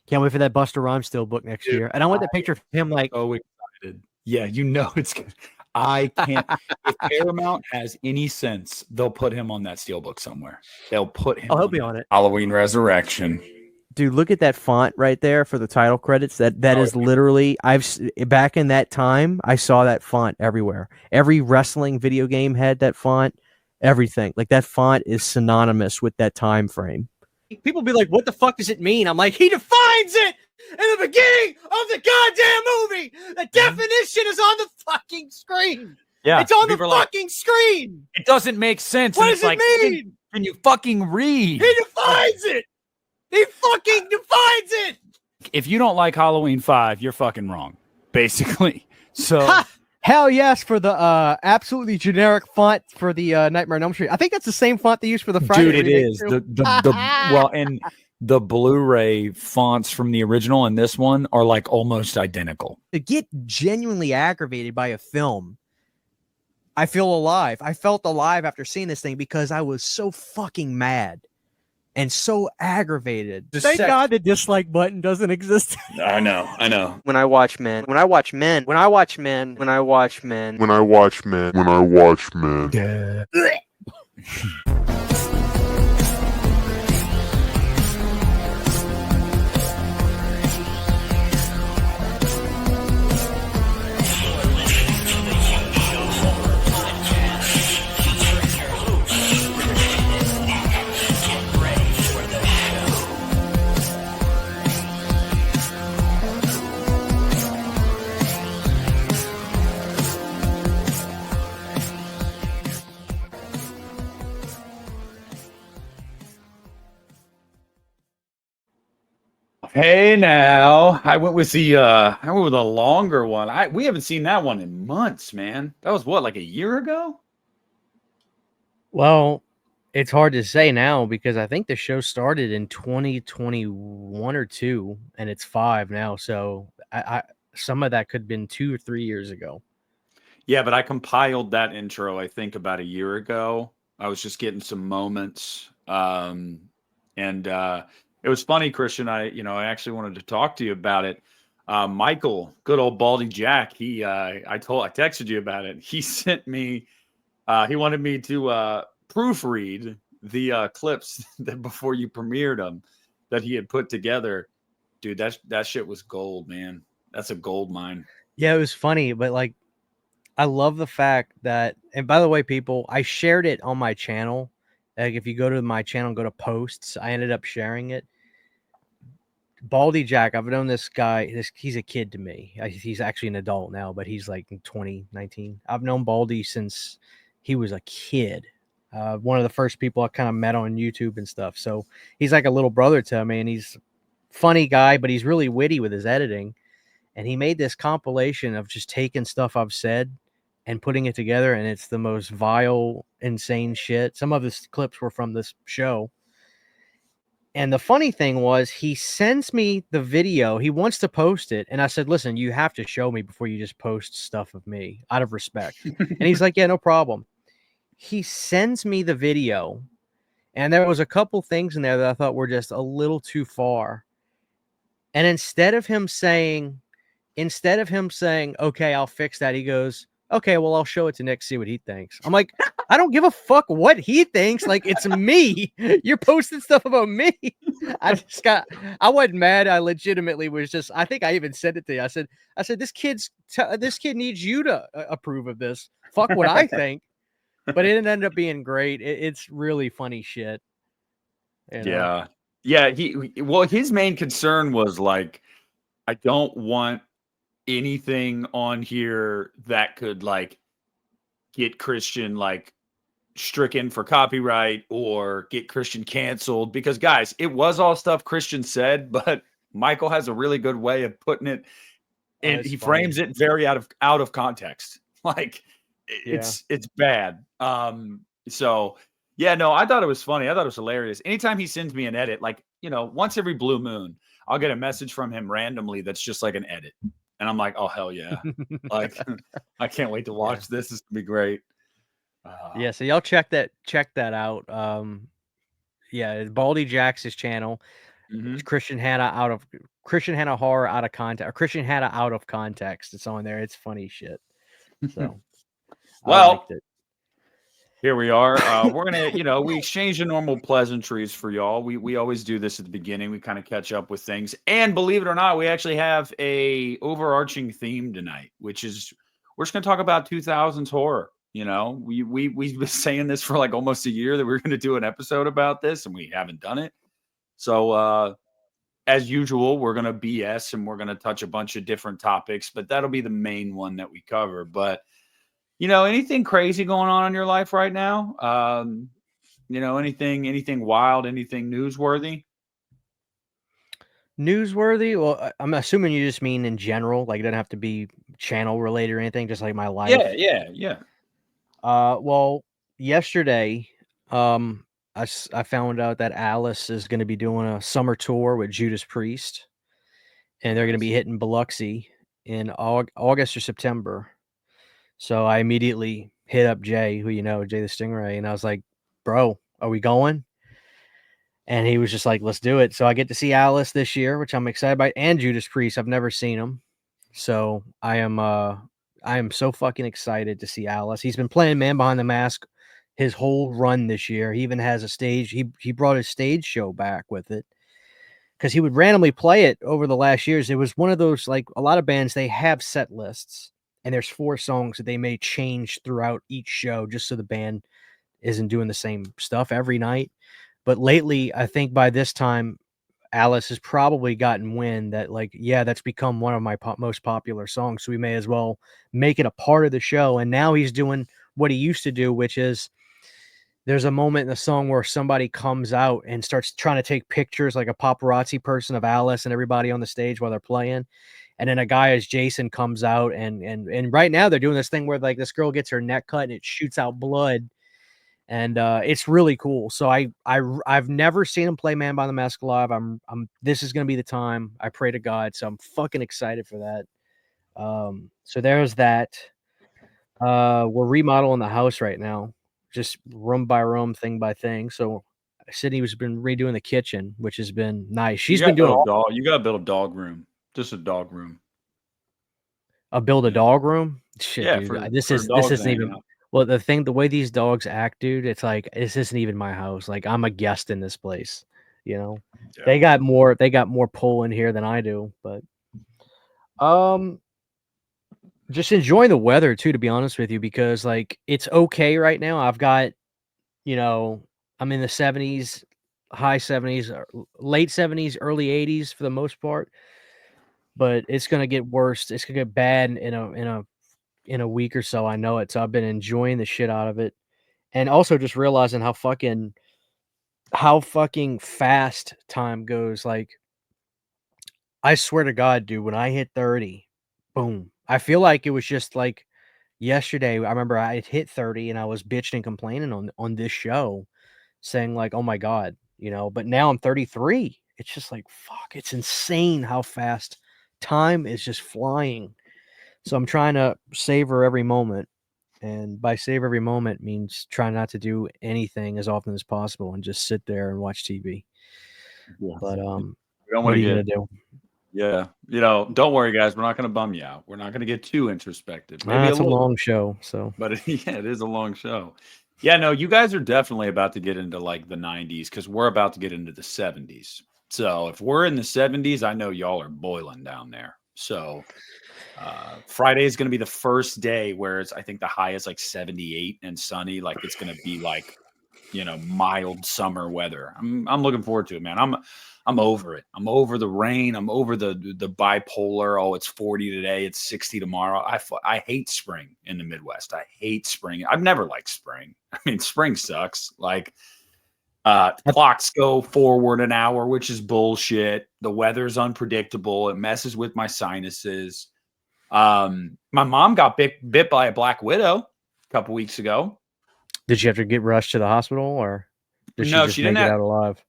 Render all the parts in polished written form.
Can't wait for that Buster Rhymes Steelbook next year. And I want that picture of him like, so excited. Yeah, you know it's good. I can't. If Paramount has any sense, they'll put him on that Steelbook somewhere. They'll put him. oh, he'll be on it. Halloween Resurrection. Dude, look at that font right there for the title credits. That is literally back in that time, I saw that font everywhere. Every wrestling video game had that font, everything. Like that font is synonymous with that time frame. People be like, what the fuck does it mean? I'm like, he defines it in the beginning of the goddamn movie. The definition is on the fucking screen. Yeah, it's on the fucking screen. It doesn't make sense. What does it mean? Can you fucking read? He defines it. He fucking defines it. If you don't like Halloween 5, you're fucking wrong, basically. So hell yes for the absolutely generic font for the Nightmare on Elm Street. I think that's the same font they use for the Friday. Dude, it is. Well, and the Blu-ray fonts from the original and this one are like almost identical. To get genuinely aggravated by a film, I feel alive. I felt alive after seeing this thing because I was so fucking mad and so aggravated. Thank God the dislike button doesn't exist. I know. When I watch men. Hey, now I went with the longer one. We haven't seen that one in months, man. That was what, like a year ago? Well, it's hard to say now because I think the show started in 2021 or 2, and it's 5 now. So I some of that could have been 2 or 3 years ago. Yeah, but I compiled that intro, I think, about a year ago. I was just getting some moments. It was funny, Christian. I actually wanted to talk to you about it. Michael, good old Baldy Jack. I texted you about it. He sent me. He wanted me to proofread the clips that before you premiered them that he had put together. Dude, that shit was gold, man. That's a gold mine. Yeah, it was funny, but like, I love the fact that. And by the way, people, I shared it on my channel. Like, if you go to my channel, go to posts, I ended up sharing it. Baldy Jack, I've known this guy. He's a kid to me. He's actually an adult now, but he's like 2019. I've known Baldy since he was a kid. One of the first people I kind of met on YouTube and stuff. So he's like a little brother to me, and he's a funny guy, but he's really witty with his editing. And he made this compilation of just taking stuff I've said and putting it together, and it's the most vile, insane shit. Some of his clips were from this show. And the funny thing was, he sends me the video. He wants to post it. And I said, listen, you have to show me before you just post stuff of me out of respect. And he's like, yeah, no problem. He sends me the video. And there was a couple things in there that I thought were just a little too far. And instead of him saying, okay, I'll fix that, he goes, okay, well, I'll show it to Nick, see what he thinks. I'm like, I don't give a fuck what he thinks. Like, it's me. You're posting stuff about me. I wasn't mad. I legitimately was just, I think I even said it to you. I said, this kid needs you to approve of this. Fuck what I think. But it ended up being great. It's really funny shit. You know? Yeah. His main concern was like, I don't want anything on here that could like get Christian like stricken for copyright or get Christian canceled, because guys, it was all stuff Christian said, but Michael has a really good way of putting it, and he frames it very out of context. Like it's bad. So yeah, no, I thought it was funny. I thought it was hilarious. Anytime he sends me an edit, like, once every blue moon, I'll get a message from him randomly that's just like an edit. And I'm like, oh, hell yeah. Like, I can't wait to watch this. This will be great. Yeah, so y'all check that out. Baldy Jack's channel. Mm-hmm. Christian Hanna out of Christian Hannah horror out of context, or Christian Hannah out of context. It's on there. It's funny shit. So I Well, liked it. here we are. We're gonna, we exchange the normal pleasantries for y'all. We always do this at the beginning. We kind of catch up with things, and believe it or not, we actually have a overarching theme tonight, which is we're just gonna talk about 2000's horror. We've been saying this for like almost a year that we're gonna do an episode about this, and we haven't done it. So as usual, we're gonna BS and we're gonna touch a bunch of different topics, but that'll be the main one that we cover. But anything crazy going on in your life right now? Anything wild, anything newsworthy? Newsworthy? Well, I'm assuming you just mean in general, like it doesn't have to be channel related or anything, just like my life. Yeah. Well, yesterday, I found out that Alice is going to be doing a summer tour with Judas Priest, and they're going to be hitting Biloxi in August or September. So I immediately hit up Jay, who Jay the Stingray, and I was like, "Bro, are we going?" And he was just like, "Let's do it." So I get to see Alice this year, which I'm excited about, and Judas Priest. I've never seen him, so I am so fucking excited to see Alice. He's been playing Man Behind the Mask his whole run this year. He even has a stage. He brought his stage show back with it because he would randomly play it over the last years. It was one of those, like a lot of bands, they have set lists, and there's 4 songs that they may change throughout each show just so the band isn't doing the same stuff every night. But lately, I think by this time, Alice has probably gotten wind that, like, yeah, that's become one of my most popular songs. So we may as well make it a part of the show. And now he's doing what he used to do, which is there's a moment in the song where somebody comes out and starts trying to take pictures, like a paparazzi person, of Alice and everybody on the stage while they're playing. And then a guy as Jason comes out, and right now they're doing this thing where, like, this girl gets her neck cut and it shoots out blood. And it's really cool. So I've never seen him play Man by the Mask live. This is gonna be the time. I pray to God. So I'm fucking excited for that. So there's that. We're remodeling the house right now, just room by room, thing by thing. So Sydney has been redoing the kitchen, which has been nice. She's been doing You got to build a dog room, just a dog room. build a dog room. Shit, Yeah, dude. for This dogs isn't hanging even. out. Well, the way these dogs act, dude, it's like this isn't even my house. Like, I'm a guest in this place. Yeah. They got more pull in here than I do, but just enjoying the weather too, to be honest with you, because like it's okay right now. I've got, I'm in the 70s, high 70s, late 70s, early 80s for the most part, but it's gonna get worse. It's gonna get bad in a week or so. I know it. So I've been enjoying the shit out of it. And also just realizing how fucking fast time goes. Like, I swear to God, dude, when I hit 30, boom. I feel like it was just like yesterday. I remember I hit 30 and I was bitching and complaining on this show, saying like, "Oh my God," but now I'm 33. It's just like, fuck, it's insane how fast time is just flying. So I'm trying to savor every moment. And by save every moment means try not to do anything as often as possible and just sit there and watch TV. Yeah. But We don't what want are to you get. gonna do? Yeah, don't worry, guys. We're not going to bum you out. We're not going to get too introspective. Maybe a It's a little, long show, so but yeah, it is a long show. Yeah, no, you guys are definitely about to get into like the 90s because we're about to get into the 70s. So if we're in the 70s, I know y'all are boiling down there. So Friday is going to be the first day where I think the high is like 78 and sunny. Like it's going to be like, mild summer weather. I'm looking forward to it, man. I'm over it. I'm over the rain. I'm over the bipolar. Oh, it's 40 today. It's 60 tomorrow. I hate spring in the Midwest. I hate spring. I've never liked spring. I mean, spring sucks. Like clocks go forward an hour, which is bullshit. The weather's unpredictable. It messes with my sinuses. My mom got bit by a black widow a couple weeks ago. did you have to get rushed to the hospital, or did she No, just she didn't make it have. out alive?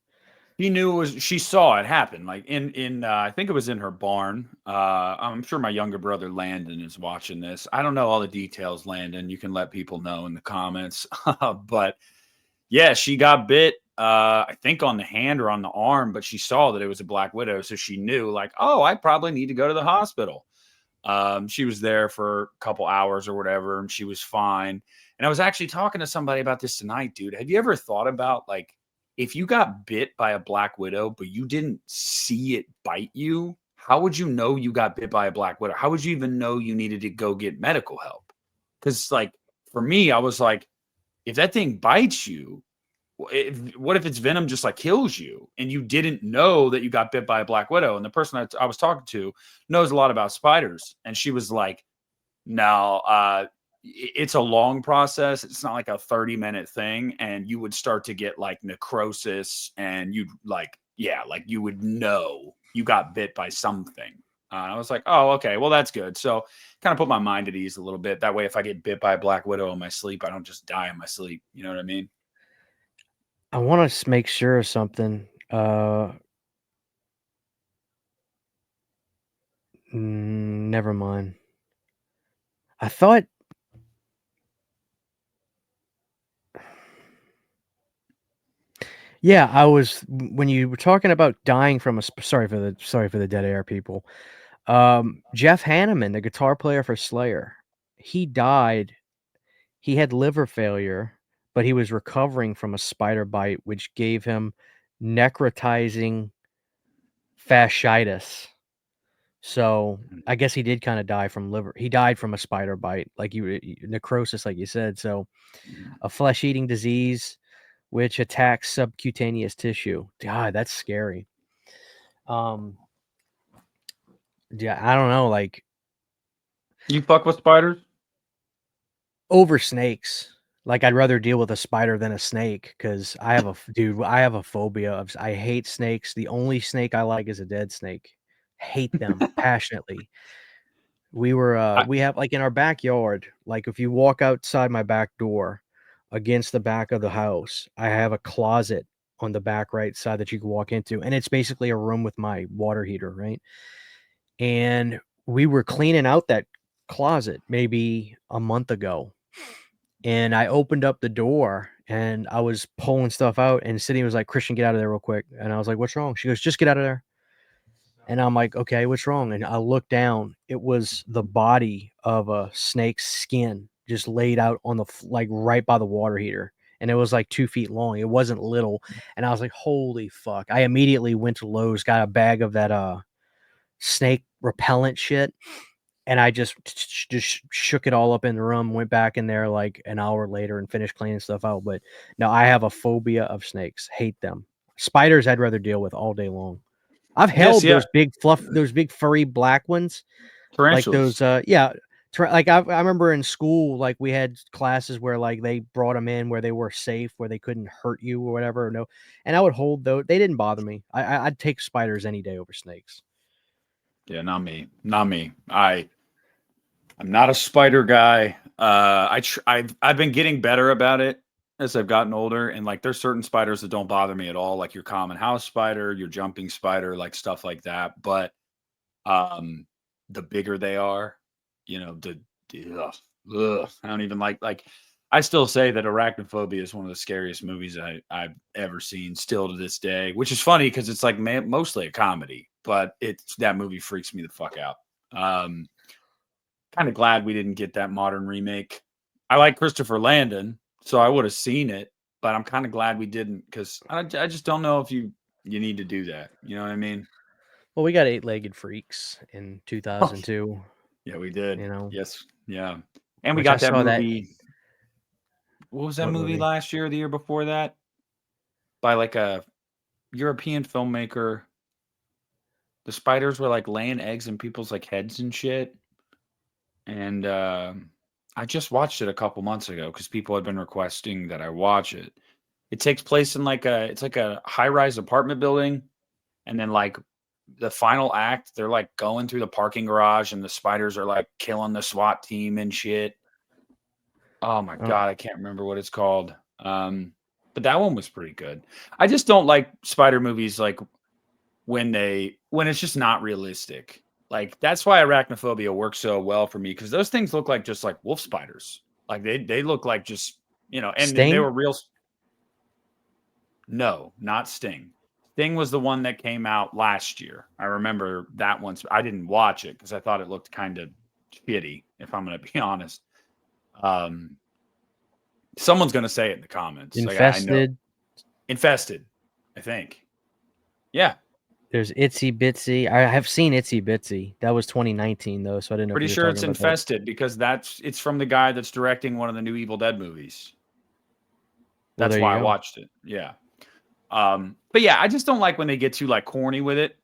She knew she saw it happen, like in I think it was in her barn. I'm sure my younger brother Landon is watching this. I don't know all the details, Landon. You can let people know in the comments. But yeah, she got bit. I think on the hand or on the arm, but she saw that it was a black widow, so she knew like, oh, I probably need to go to the hospital. She was there for a couple hours or whatever, and she was fine. And I was actually talking to somebody about this tonight, dude. Have you ever thought about like if you got bit by a black widow, but you didn't see it bite you? How would you know you got bit by a black widow? How would you even know you needed to go get medical help? Because like for me, I was like, if that thing bites you, what if its venom just like kills you and you didn't know that you got bit by a black widow? And the person I was talking to knows a lot about spiders, and she was like, no, it's a long process. It's not like a 30-minute thing, and you would start to get like necrosis, and you'd like, yeah, like you would know you got bit by something. I was like, oh, okay, well, that's good. So kind of put my mind at ease a little bit. That way, if I get bit by a black widow in my sleep, I don't just die in my sleep. You know what I mean? I want to make sure of something. Never mind. I thought. Yeah, I was when you were talking about dying from a. Sorry for the dead air, people. Jeff Hanneman, the guitar player for Slayer, he died. He had liver failure, but he was recovering from a spider bite, which gave him necrotizing fasciitis. So I guess he did kind of die from liver. He died from a spider bite, like necrosis, like you said. So a flesh-eating disease which attacks subcutaneous tissue. God, that's scary. Yeah, I don't know, like You fuck with spiders? over snakes. Like I'd rather deal with a spider than a snake because I have a phobia of. I hate snakes. The only snake I like is a dead snake. Hate them passionately. We have like in our backyard, like if you walk outside my back door against the back of the house, I have a closet on the back right side that you can walk into, and it's basically a room with my water heater, right? And we were cleaning out that closet maybe a month ago, and I opened up the door and I was pulling stuff out, and Sydney was like, "Christian, get out of there real quick." And I was like, "What's wrong?" She goes, "Just get out of there." And I'm like, "Okay, what's wrong?" And I looked down. It was the body of a snake's skin just laid out on the like right by the water heater. And it was like 2 feet long. It wasn't little. And I was like, "Holy fuck." I immediately went to Lowe's, got a bag of that snake repellent shit, and I just shook it all up in the room, went back in there like an hour later and finished cleaning stuff out. But no, I have a phobia of snakes. Hate them. Spiders I'd rather deal with all day long. I've held those big those big furry black ones, like Tarantulas. those. Like I remember in school, like we had classes where like they brought them in where they were safe, where they couldn't hurt you or whatever. No, and I would hold those. They didn't bother me. I'd take spiders any day over snakes. Yeah, not me. Not me. I'm not a spider guy. I've been getting better about it as I've gotten older, and like there's certain spiders that don't bother me at all, like your common house spider, your jumping spider, like stuff like that. But the bigger they are, you know, I don't even like I still say that Arachnophobia is one of the scariest movies I've ever seen still to this day, which is funny because it's like mostly a comedy, but that movie freaks me the fuck out. Kind of glad we didn't get that modern remake. I like Christopher Landon, so I would have seen it, but I'm kind of glad we didn't because I just don't know if you need to do that. You know what I mean? Well, we got Eight-Legged Freaks in 2002. Yeah, we did. You know, Yes, yeah, and we which I got that saw that. movie. What was that What movie movie? last year or the year before that? By like a European filmmaker. The spiders were like laying eggs in people's like heads and shit. And I just watched it a couple months ago because people had been requesting that I watch it. It takes place in it's like a high-rise apartment building, and then like the final act, they're like going through the parking garage, and the spiders are like killing the SWAT team and shit. Oh my Oh, god, I can't remember what it's called. But that one was pretty good. I just don't like spider movies like when it's just not realistic. Like that's why Arachnophobia works so well for me because those things look like just like wolf spiders. Like they look like just and they Sting. were real. No, not Sting. Sting was the one that came out last year. I remember that one. I didn't watch it because I thought it looked kind of shitty, if I'm going to be honest. Someone's going to say it in the comments. Like, I know. Infested. Infested, I think. Yeah. There's Itsy Bitsy. I have seen Itsy Bitsy. That was 2019 though, so I didn't know Pretty if you were sure talking it's about Infested because it's from the guy that's directing one of the new Evil Dead movies. Well, That's there why you I go. watched it. Yeah. But yeah, I just don't like when they get too like corny with it.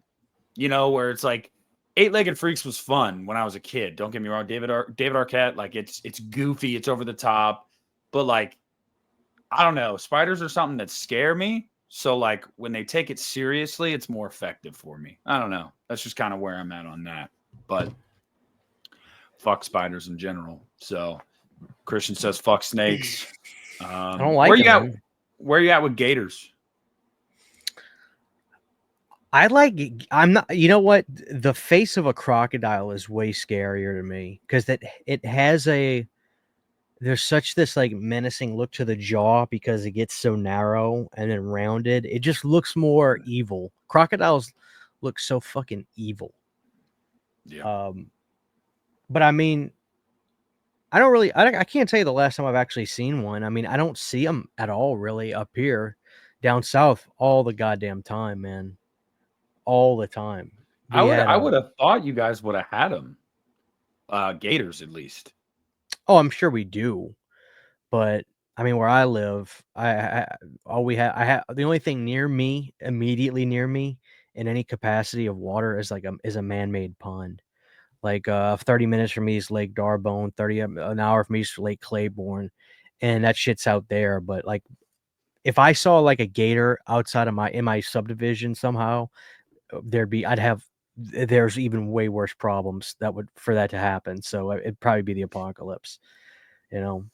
You know, where it's like Eight-Legged Freaks was fun when I was a kid. Don't get me wrong, David Arquette, like it's goofy, it's over the top, but like I don't know, spiders are something that scare me. So like when they take it seriously, it's more effective for me. I don't know. That's just kind of where I'm at on that. But fuck spiders in general. So Christian says fuck snakes. I don't like them. Where you at with gators? I'm not, you know what? The face of a crocodile is way scarier to me because it has there's such this like menacing look to the jaw because it gets so narrow and then rounded. It just looks more evil. Crocodiles look so fucking evil. Yeah. But I mean, I can't tell you the last time I've actually seen one. I mean, I don't see them at all really up here. Down south all the goddamn time, man. All the time. I would have thought you guys would have had them. Gators at least. Oh, I'm sure we do. But I mean, where I live, I the only thing immediately near me in any capacity of water is a man-made pond. Like 30 minutes from me is Lake Darbone, an hour from me is Lake Claiborne, and that shit's out there. But like, if I saw like a gator outside of in my subdivision somehow, there's even way worse problems for that to happen. So it'd probably be the apocalypse, you know.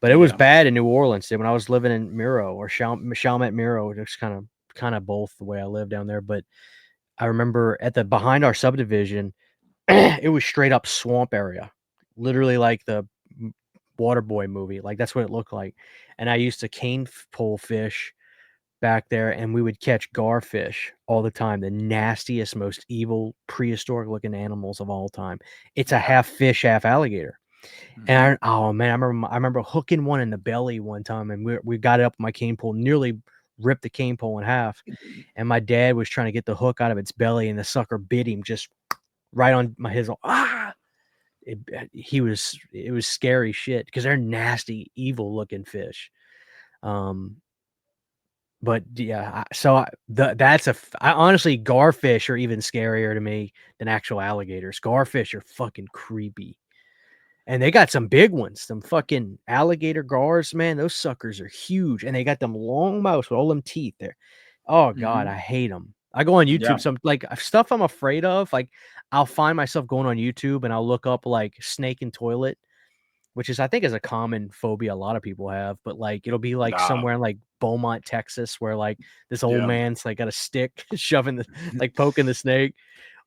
But it was bad in New Orleans when I was living in Miro or Chalmette Miro. It's kind of both the way I live down there. But I remember behind our subdivision, it was straight up swamp area, literally like the Waterboy movie. Like that's what it looked like. And I used to cane pole fish back there, and we would catch garfish all the time. The nastiest, most evil, prehistoric looking animals of all time. It's a half fish, half alligator. And oh man, I remember hooking one in the belly one time, and we got it up my cane pole, nearly ripped the cane pole in half. And my dad was trying to get the hook out of its belly, and the sucker bit him just right on his it was scary shit because they're nasty, evil looking fish. But yeah, I honestly, garfish are even scarier to me than actual alligators. Garfish are fucking creepy. And they got some big ones, some fucking alligator gars, man. Those suckers are huge, and they got them long mouths with all them teeth there. Oh god, I hate them. I go on YouTube, some like stuff I'm afraid of. Like I'll find myself going on YouTube and I'll look up like snake and toilet, which I think is a common phobia a lot of people have. But like it'll be like somewhere in like Beaumont, Texas, where like this old man's like got a stick shoving poking the snake.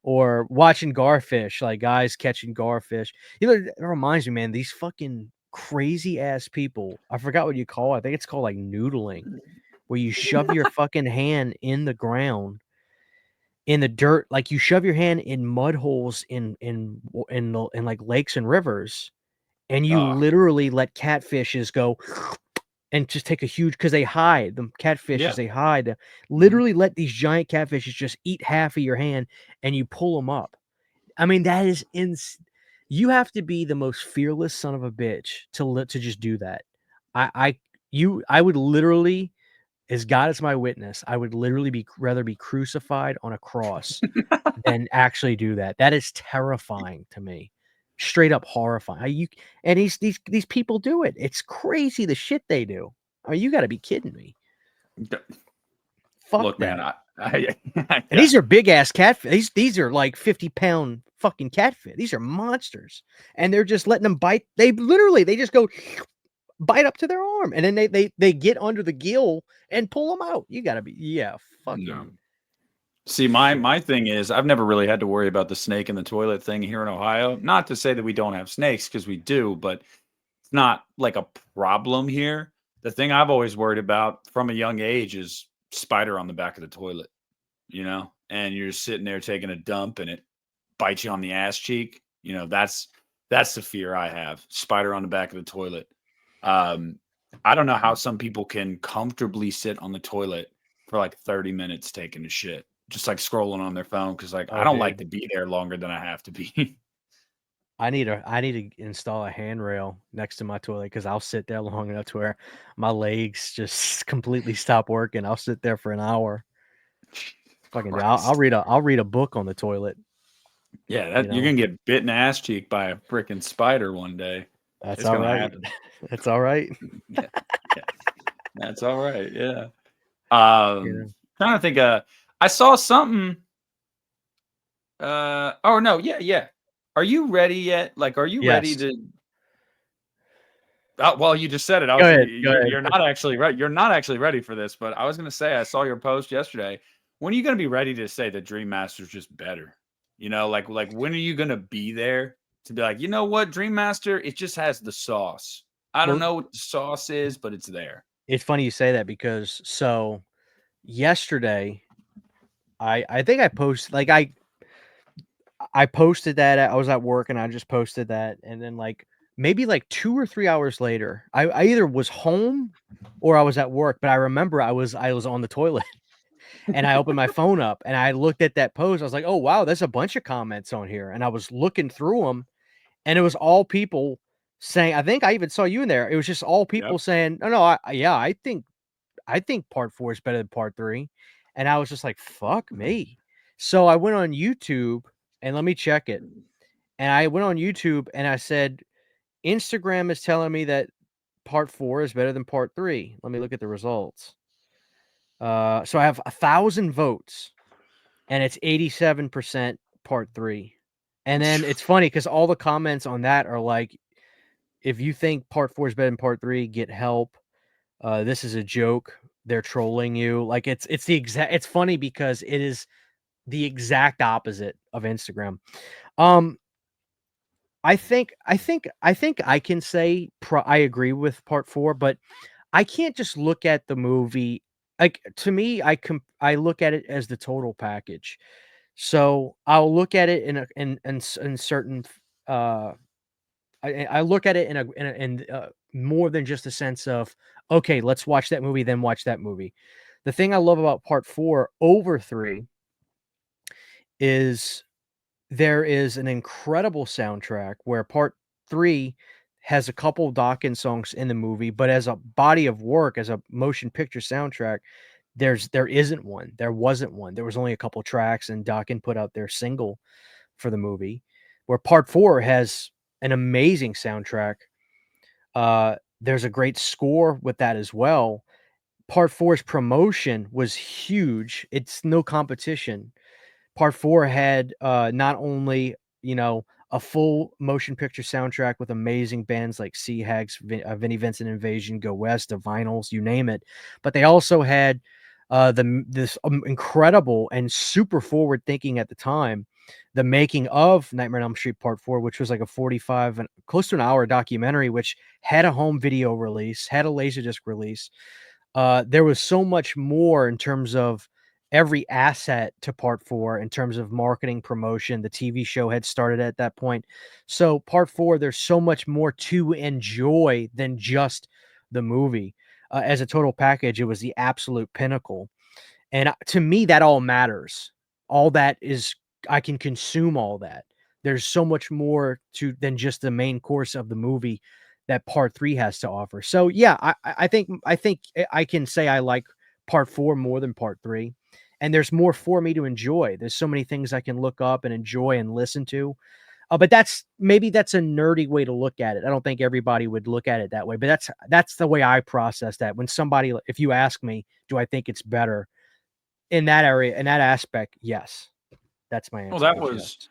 Or watching garfish, like guys catching garfish. You know, it reminds me, man, these fucking crazy ass people. I forgot what you call it. I think it's called like noodling, where you shove your fucking hand in the ground, in the dirt, like you shove your hand in mud holes in like lakes and rivers, and you literally let catfishes go and just take a huge because they hide the catfishes. They hide. Literally let these giant catfishes just eat half of your hand, and you pull them up. I mean, that is you have to be the most fearless son of a bitch to just do that. I would literally, as God is my witness, I would literally rather be crucified on a cross than actually do that. That is terrifying to me. Straight up horrifying. And these people do it. It's crazy the shit they do. I mean, you got to be kidding me. Fuck Look, that. man, And these are big ass catfish. These are like 50-pound fucking catfish. These are monsters, and they're just letting them bite. They just go bite up to their arm, and then they get under the gill and pull them out. You gotta be fucking. No. See, my thing is I've never really had to worry about the snake in the toilet thing here in Ohio. Not to say that we don't have snakes, because we do, but it's not like a problem here. the thing I've always worried about from a young age is spider on the back of the toilet, and you're sitting there taking a dump and it bites you on the ass cheek. That's the fear I have. Spider on the back of the toilet. I don't know how some people can comfortably sit on the toilet for like 30 minutes taking a shit, just like scrolling on their phone. Cause like, I don't like to be there longer than I have to be. I need to install a handrail next to my toilet because I'll sit there long enough to where my legs just completely stop working. I'll sit there for an hour. Fucking, I'll read a book on the toilet. Yeah, you're gonna get bit in the ass cheek by a freaking spider one day. That's all right. That's all right. Yeah. That's all right. Yeah. Trying to think. I saw something. Oh no. Yeah. Are you ready yet? Like, are you ready to? Well, you just said it. Go ahead. You're not actually right. You're not actually ready for this. But I was gonna say, I saw your post yesterday. When are you gonna be ready to say that Dream Master's just better? Like when are you gonna be there to be like, you know what, Dream Master? It just has the sauce. I don't know what the sauce is, but it's there. It's funny you say that because yesterday, I think I posted I posted that I was at work and I just posted that, and then maybe 2 or 3 hours later, I either was home or I was at work, but I remember I was on the toilet. And I opened my phone up and I looked at that post. I was like, "Oh wow, there's a bunch of comments on here." And I was looking through them, and it was all people saying. I think I even saw you in there. It was just all people saying, "No, I think part 4 is better than part 3," and I was just like, "Fuck me." So I went on YouTube and let me check it. And I went on YouTube and I said, "Instagram is telling me that part 4 is better than part 3." Let me look at the results. So I have 1,000 votes, and it's 87% part 3. And then it's funny because all the comments on that are like, if you think part 4 is better than part 3, get help. This is a joke. They're trolling you. Like it's it's funny because it is the exact opposite of Instagram. I think I can say I agree with part 4, but I can't just look at the movie. Like, to me, I look at it as the total package. So I'll look at it in certain I look at it in more than just a sense of, okay, let's watch that movie, then watch that movie. The thing I love about part 4 over 3 is there is an incredible soundtrack where part 3 has a couple Dawkins songs in the movie, but as a body of work, as a motion picture soundtrack, there isn't one. There wasn't one. There was only a couple tracks, and Dawkins put out their single for the movie, where part 4 has an amazing soundtrack. There's a great score with that as well. Part 4's promotion was huge. It's no competition. Part 4 had not only, a full motion picture soundtrack with amazing bands like Sea Hags, Vinnie Vincent Invasion, Go West, the Vinyls, you name it, but they also had this incredible and super forward thinking at the time, the making of Nightmare on Elm Street Part 4, which was like a 45 and close to an hour documentary, which had a home video release, had a Laserdisc release. There was so much more in terms of every asset to part 4 in terms of marketing, promotion. The TV show had started at that point. So part 4, there's so much more to enjoy than just the movie. As a total package, it was the absolute pinnacle. And to me, that all matters. All that is, I can consume all that. There's so much more to than just the main course of the movie that part 3 has to offer. So yeah, I think I can say I like part 4 more than part 3. And there's more for me to enjoy. There's so many things I can look up and enjoy and listen to. But maybe that's a nerdy way to look at it. I don't think everybody would look at it that way, but that's the way I process that. When somebody, if you ask me, do I think it's better in that area, in that aspect? Yes, that's my answer. Well, that was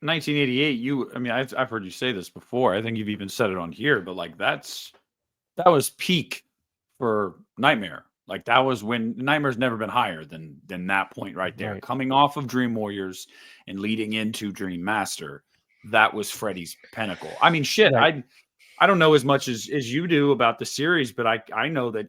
1988. I've heard you say this before. I think you've even said it on here, but like that was peak for Nightmare. Like that was when Nightmare's never been higher than that point right there. Right. Coming off of Dream Warriors and leading into Dream Master, that was Freddy's pinnacle. I mean, shit. Right. I don't know as much as you do about the series, but I know that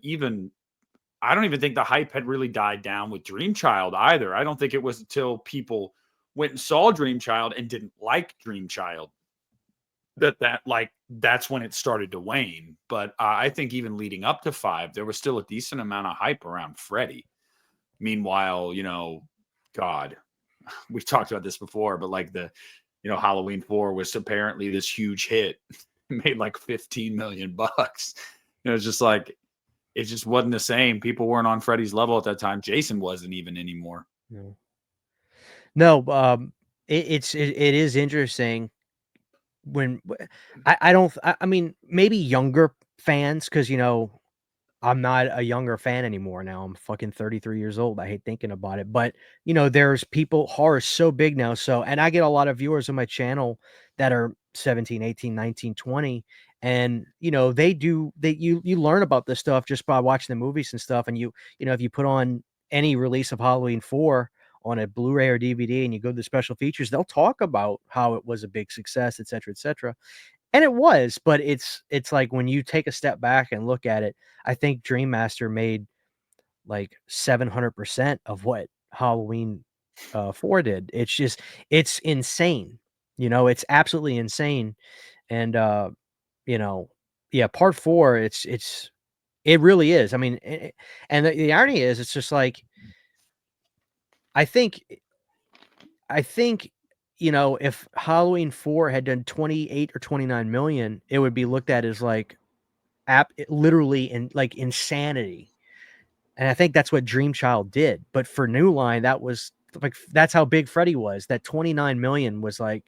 I don't even think the hype had really died down with Dream Child either. I don't think it was until people went and saw Dream Child and didn't like Dream Child that's when it started to wane. But I think even leading up to 5, there was still a decent amount of hype around Freddy. Meanwhile, God, we've talked about this before, but like Halloween 4 was apparently this huge hit, made like 15 million bucks. It's just like it just wasn't the same. People weren't on Freddy's level at that time. Jason wasn't even anymore. No, it is interesting when I mean, maybe younger fans, because I'm not a younger fan anymore now. I'm fucking 33 years old. I hate thinking about it, but there's people, horror is so big now. So, and I get a lot of viewers on my channel that are 17, 18, 19, 20. And, you learn about this stuff just by watching the movies and stuff. And if you put on any release of Halloween 4 on a Blu-ray or DVD and you go to the special features, they'll talk about how it was a big success, et cetera, et cetera. And it was, but it's like when you take a step back and look at it, I think Dream Master made like 700% of what Halloween 4 did. It's insane. It's absolutely insane. And yeah, part 4, it really is. I mean, and the irony is, it's just like I think if Halloween 4 had done 28 or 29 million, it would be looked at as like literally in like insanity. And I think that's what Dream Child did. But for New Line, that's how big Freddy was. That 29 million was like,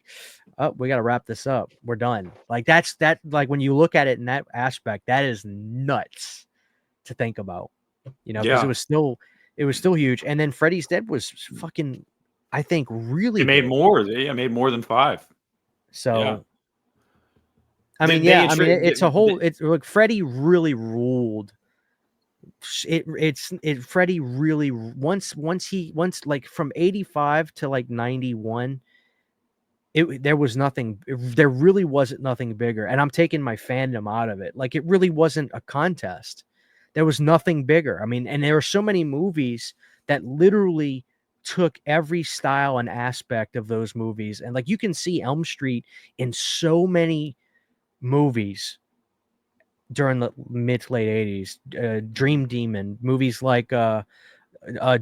oh, we got to wrap this up. We're done. Like like when you look at it in that aspect, that is nuts to think about, because it was still huge. And then Freddy's Dead was fucking, I think, really It made big. more. It made more than 5. So, yeah. I mean, it's a whole. It's like Freddy really ruled. Freddy really once like from 85 to like 91. There was nothing. There really wasn't nothing bigger, and I'm taking my fandom out of it. Like it really wasn't a contest. There was nothing bigger. I mean, and there are so many movies that literally took every style and aspect of those movies, and like you can see Elm Street in so many movies during the mid to late 80s. Dream Demon, movies like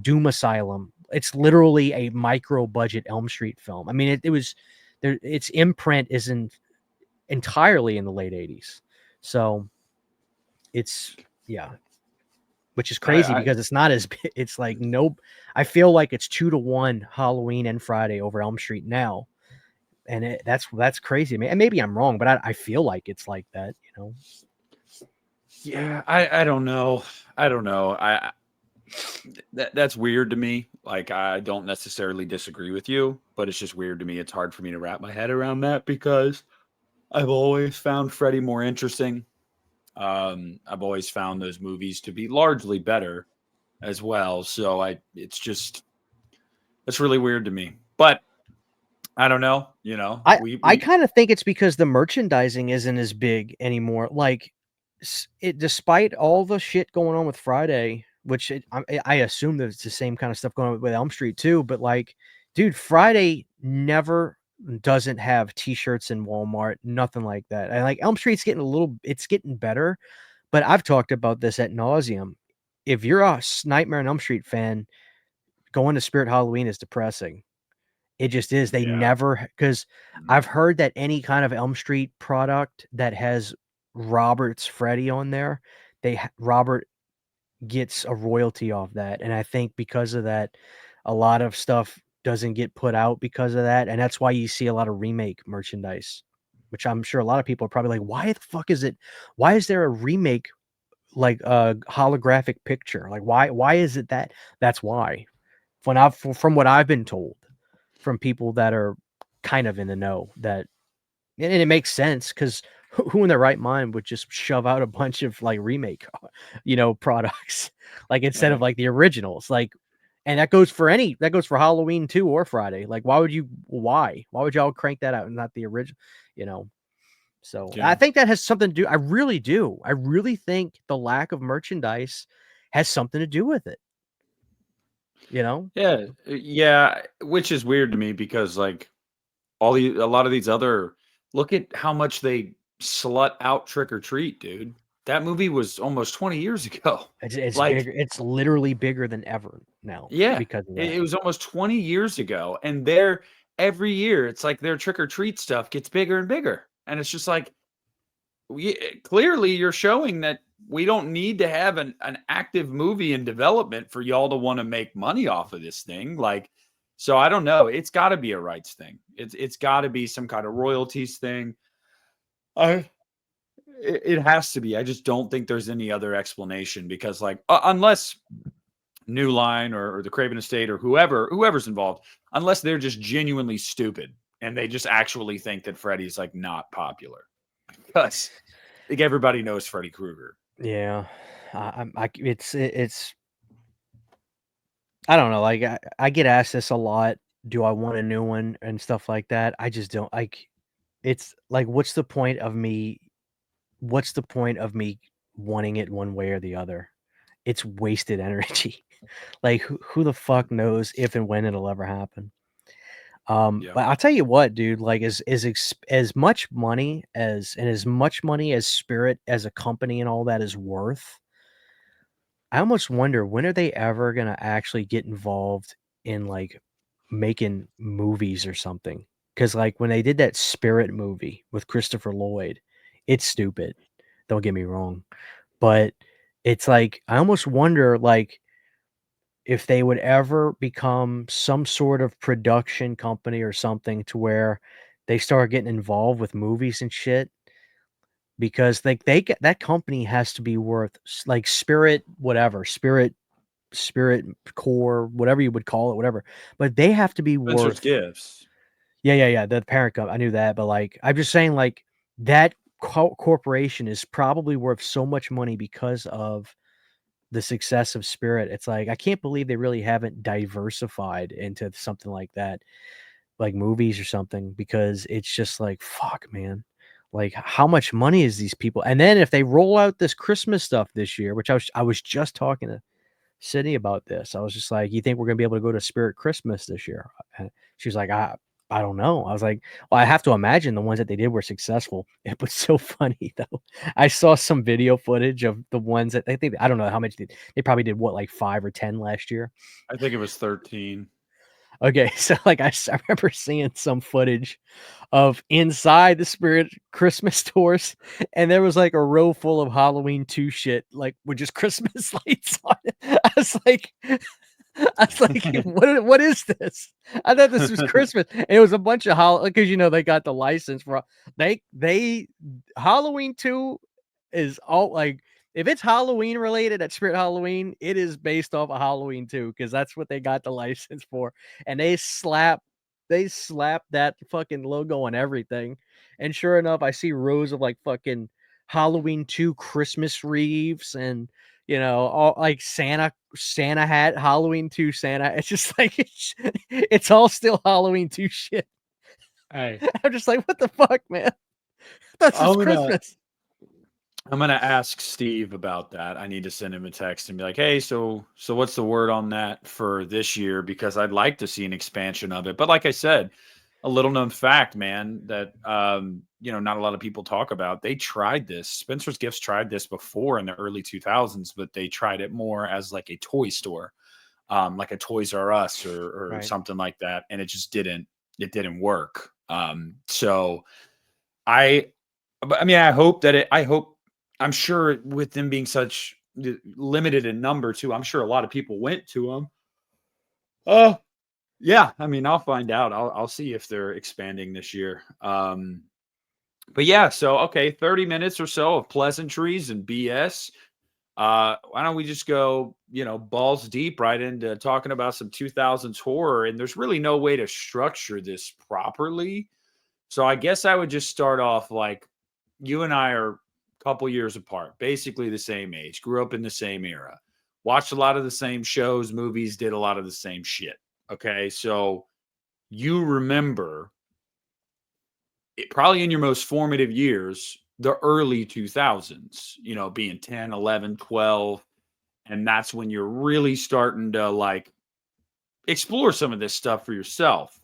Doom Asylum. It's literally a micro budget Elm Street film. I mean, it was there. Its imprint isn't entirely in the late 80s. So it's, which is crazy because it's not as big. It's like, nope. I feel like it's 2-1 Halloween and Friday over Elm Street now. And that's crazy. And maybe I'm wrong, but I feel like it's like that, Yeah, I don't know. That's weird to me. Like I don't necessarily disagree with you, but it's just weird to me. It's hard for me to wrap my head around that because I've always found Freddy more interesting. I've always found those movies to be largely better as well. So it's really weird to me. But I don't know. I kind of think it's because the merchandising isn't as big anymore. Like despite all the shit going on with Friday, which I assume that it's the same kind of stuff going on with Elm Street too. But like, dude, Friday never doesn't have T-shirts in Walmart, nothing like that. And like Elm Street's it's getting better, but I've talked about this ad nauseum. If you're a Nightmare on Elm Street fan, going to Spirit Halloween is depressing. It just is. They never, because I've heard that any kind of Elm Street product that has Robert's Freddy on there, Robert gets a royalty off that. And I think because of that, a lot of stuff doesn't get put out because of that. And that's why you see a lot of remake merchandise, which I'm sure a lot of people are probably like, why the fuck is it? Why is there a remake, like a holographic picture? Like, why is it that? That's why. From what I've been told from people that are kind of in the know, that, and it makes sense because who in their right mind would just shove out a bunch of like remake, products, like instead of like the originals, like, and that goes for Halloween too or Friday. Like, why would y'all crank that out and not the original, So Yeah. I think that has something to do. I really do. I really think the lack of merchandise has something to do with it. You know? Yeah, which is weird to me because like a lot of these other look at how much they slut out Trick or Treat, dude. That movie was almost 20 years ago. It's Like, bigger. It's literally bigger than ever now yeah, because of it, that. it was almost 20 years ago, and they're every year it's like their Trick or Treat stuff gets bigger and bigger, and it's just like clearly you're showing that we don't need to have an active movie in development for y'all to want to make money off of this thing. Like, so I don't know. It's got to be a rights thing. It's got to be some kind of royalties thing. I it has to be. I just don't think there's any other explanation because, like, unless New Line or the Craven Estate or whoever's involved, unless they're just genuinely stupid and they just actually think that Freddy's like not popular because like everybody knows Freddy Krueger. Yeah. It's I don't know. Like I get asked this a lot. Do I want a new one and stuff like that? I just don't like. It's like, what's the point of me wanting it one way or the other? It's wasted energy. Like, who the fuck knows if and when it'll ever happen? Yeah. But I'll tell you what, dude, like, as much money as Spirit as a company and all that is worth, I almost wonder, when are they ever gonna actually get involved in, like, making movies or something? Because like, when they did that Spirit movie with Christopher Lloyd, it's stupid, don't get me wrong, but it's like, I almost wonder, like, if they would ever become some sort of production company or something to where they start getting involved with movies and shit, because, like, they get that company has to be worth like Spirit, whatever, Spirit Core, whatever you would call it, whatever. But they have to be Spencer's worth. Gifts. Yeah, the parent company. I knew that, but like, I'm just saying, like, that corporation is probably worth so much money because of the success of Spirit. It's like, I can't believe they really haven't diversified into something like that, like movies or something, because it's just like, fuck, man. Like, how much money is these people? And then if they roll out this Christmas stuff this year, which I was just talking to Sydney about this. I was just like, "You think we're gonna be able to go to Spirit Christmas this year?" She was like, I don't know." I was like, "Well, I have to imagine the ones that they did were successful." It was so funny though. I saw some video footage of the ones that I don't know how much they probably did, what, like 5 or 10 last year. I think it was 13. Okay, so like I remember seeing some footage of inside the Spirit Christmas stores, and there was like a row full of Halloween 2 shit, like with just Christmas lights on it. I was like, what is this? I thought this was Christmas. And it was a bunch of because they got the license for they Halloween 2 is all like, if it's Halloween related at Spirit Halloween, it is based off of Halloween 2 because that's what they got the license for. And they slap that fucking logo on everything. And sure enough, I see rows of like fucking Halloween 2 Christmas wreaths and all like Santa hat, Halloween 2 Santa. It's just like it's all still Halloween 2 shit. Hey, I'm just like, what the fuck, man? That's I'm just gonna Christmas. I'm gonna ask Steve about that. I need to send him a text and be like, "Hey, so what's the word on that for this year?" Because I'd like to see an expansion of it. But like I said, a little known fact, man, that not a lot of people talk about. They tried this. Spencer's Gifts tried this before in the early 2000s, but they tried it more as like a toy store, like a Toys R Us or Right. something like that, and it didn't work. So I, but I mean, I hope, I'm sure with them being such limited in number too, I'm sure a lot of people went to them. Oh, yeah. I mean, I'll find out. I'll see if they're expanding this year. But yeah, so okay, 30 minutes or so of pleasantries and BS. Why don't we just go, balls deep right into talking about some 2000s horror? And there's really no way to structure this properly. So I guess I would just start off like, you and I are a couple years apart, basically the same age, grew up in the same era, watched a lot of the same shows, movies, did a lot of the same shit. Okay. So you remember probably in your most formative years, the early 2000s, you know, being 10, 11, 12. And that's when you're really starting to like explore some of this stuff for yourself.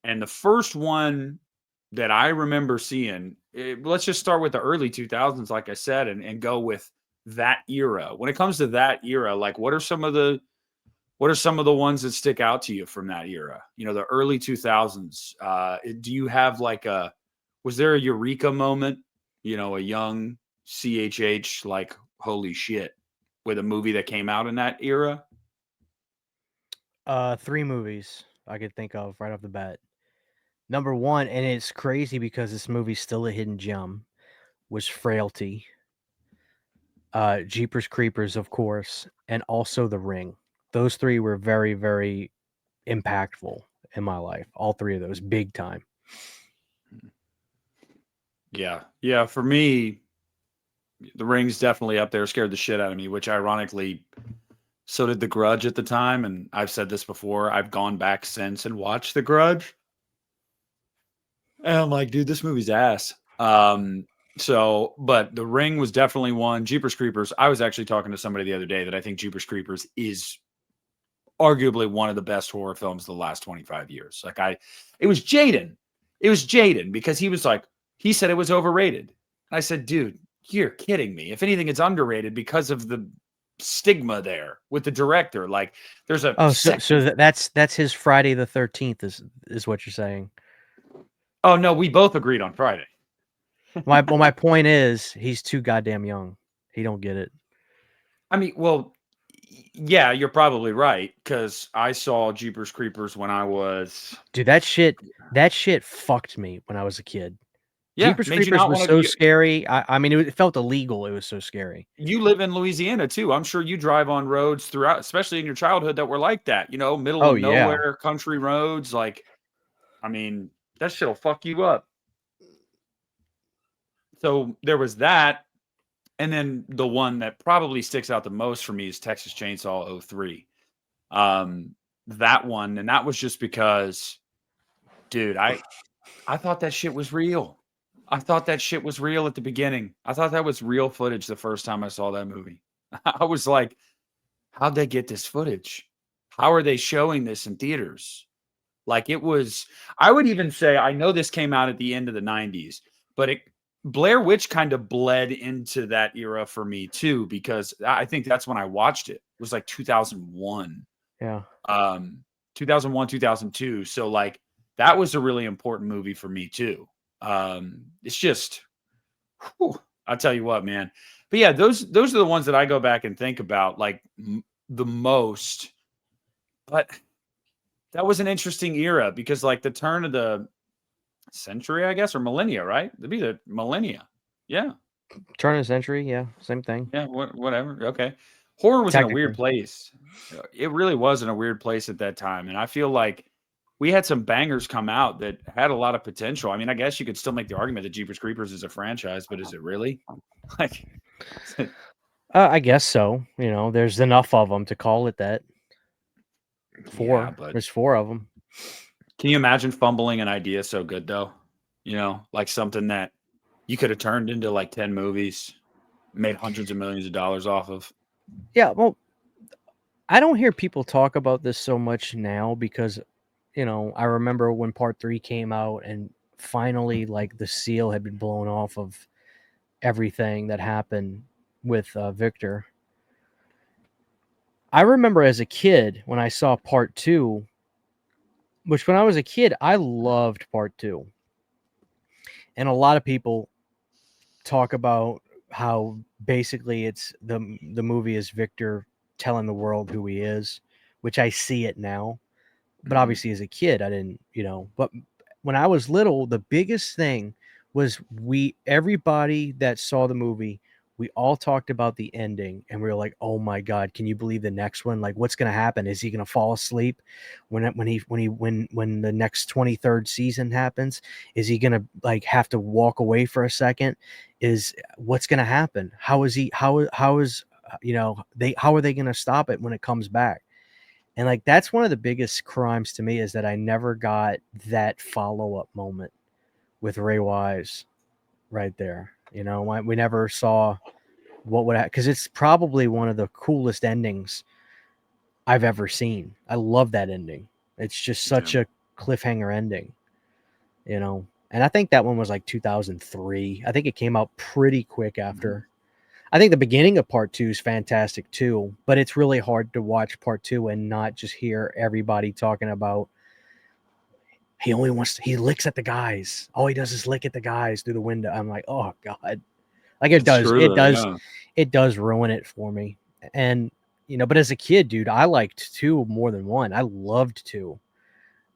And the first one that I remember seeing, let's just start with the early 2000s, like I said, and go with that era. When it comes to that era, like what are some of the ones that stick out to you from that era? You know, the early 2000s. Do you have like was there a eureka moment? You know, a young CHH like, holy shit, with a movie that came out in that era? 3 movies I could think of right off the bat. Number 1, and it's crazy because this movie's still a hidden gem, was Frailty. Jeepers Creepers, of course, and also The Ring. Those 3 were very, very impactful in my life. All 3 of those, big time. Yeah. Yeah. For me, The Ring's definitely up there, scared the shit out of me, which ironically, so did The Grudge at the time. And I've said this before, I've gone back since and watched The Grudge. And I'm like, dude, this movie's ass. But The Ring was definitely one. Jeepers Creepers. I was actually talking to somebody the other day that I think Jeepers Creepers is arguably one of the best horror films of the last 25 years. It was Jaden. It was Jaden because he was like, he said it was overrated. And I said, dude, you're kidding me. If anything, it's underrated because of the stigma there with the director. Like there's a that's his Friday the 13th is what you're saying. Oh no, we both agreed on Friday. My point is he's too goddamn young. He don't get it. I mean, well, yeah, you're probably right because I saw Jeepers Creepers when I was. Dude, that shit fucked me when I was a kid. Yeah, Jeepers made you Creepers not was want so to. scary. I mean, it felt illegal. It was so scary. You live in Louisiana too. I'm sure you drive on roads throughout, especially in your childhood, that were like that. You know, middle Oh, of yeah. nowhere, country roads. Like, I mean, that shit'll fuck you up. So there was that, and then the one that probably sticks out the most for me is Texas Chainsaw 03. That one, and that was just because, dude, I thought that shit was real. I thought that shit was real at the beginning. I thought that was real footage the first time I saw that movie. I was like, how'd they get this footage? How are they showing this in theaters? Like it was, I would even say, I know this came out at the end of the 90s, but Blair Witch kind of bled into that era for me too, because I think that's when I watched it. It was like 2001. Yeah. 2001, 2002. So like that was a really important movie for me too. It's just, I'll tell you what, man. But yeah, those are the ones that I go back and think about like the most. But that was an interesting era because like the turn of the century, I guess, or millennia, right? It'd be the millennia. Yeah. Turn of the century, yeah, same thing. Yeah, whatever. Okay. Horror was in a weird place. It really was in a weird place at that time. And I feel like we had some bangers come out that had a lot of potential. I mean, I guess you could still make the argument that Jeepers Creepers is a franchise, but is it really? Like, I guess so. You know, there's enough of them to call it that. Yeah, but There's 4 of them. Can you imagine fumbling an idea so good though? You know, like something that you could have turned into like 10 movies, made hundreds of millions of dollars off of. Yeah, well, I don't hear people talk about this so much now because, you know, I remember when part 3 came out and finally like the seal had been blown off of everything that happened with Victor. I remember as a kid when I saw part 2, which when I was a kid, I loved part 2. And a lot of people talk about how basically it's the movie is Victor telling the world who he is, which I see it now. But obviously as a kid, I didn't, you know, but when I was little, the biggest thing was everybody that saw the movie, we all talked about the ending and we were like, oh my God, can you believe the next one? Like what's going to happen? Is he going to fall asleep when the next 23rd season happens? Is he going to like have to walk away for a second? What's going to happen? How is you know, how are they going to stop it when it comes back? And like that's one of the biggest crimes to me is that I never got that follow-up moment with Ray Wise right there. You know, we never saw what would because it's probably one of the coolest endings I've ever seen. I love that ending. It's just such a cliffhanger ending, you know. And I think that one was like 2003. I think it came out pretty quick after. I think the beginning of part 2 is fantastic too, but it's really hard to watch part 2 and not just hear everybody talking about he licks at the guys. All he does is lick at the guys through the window. I'm like, oh God. Like it does ruin it for me. And you know, but as a kid, dude, I liked 2 more than 1. I loved 2.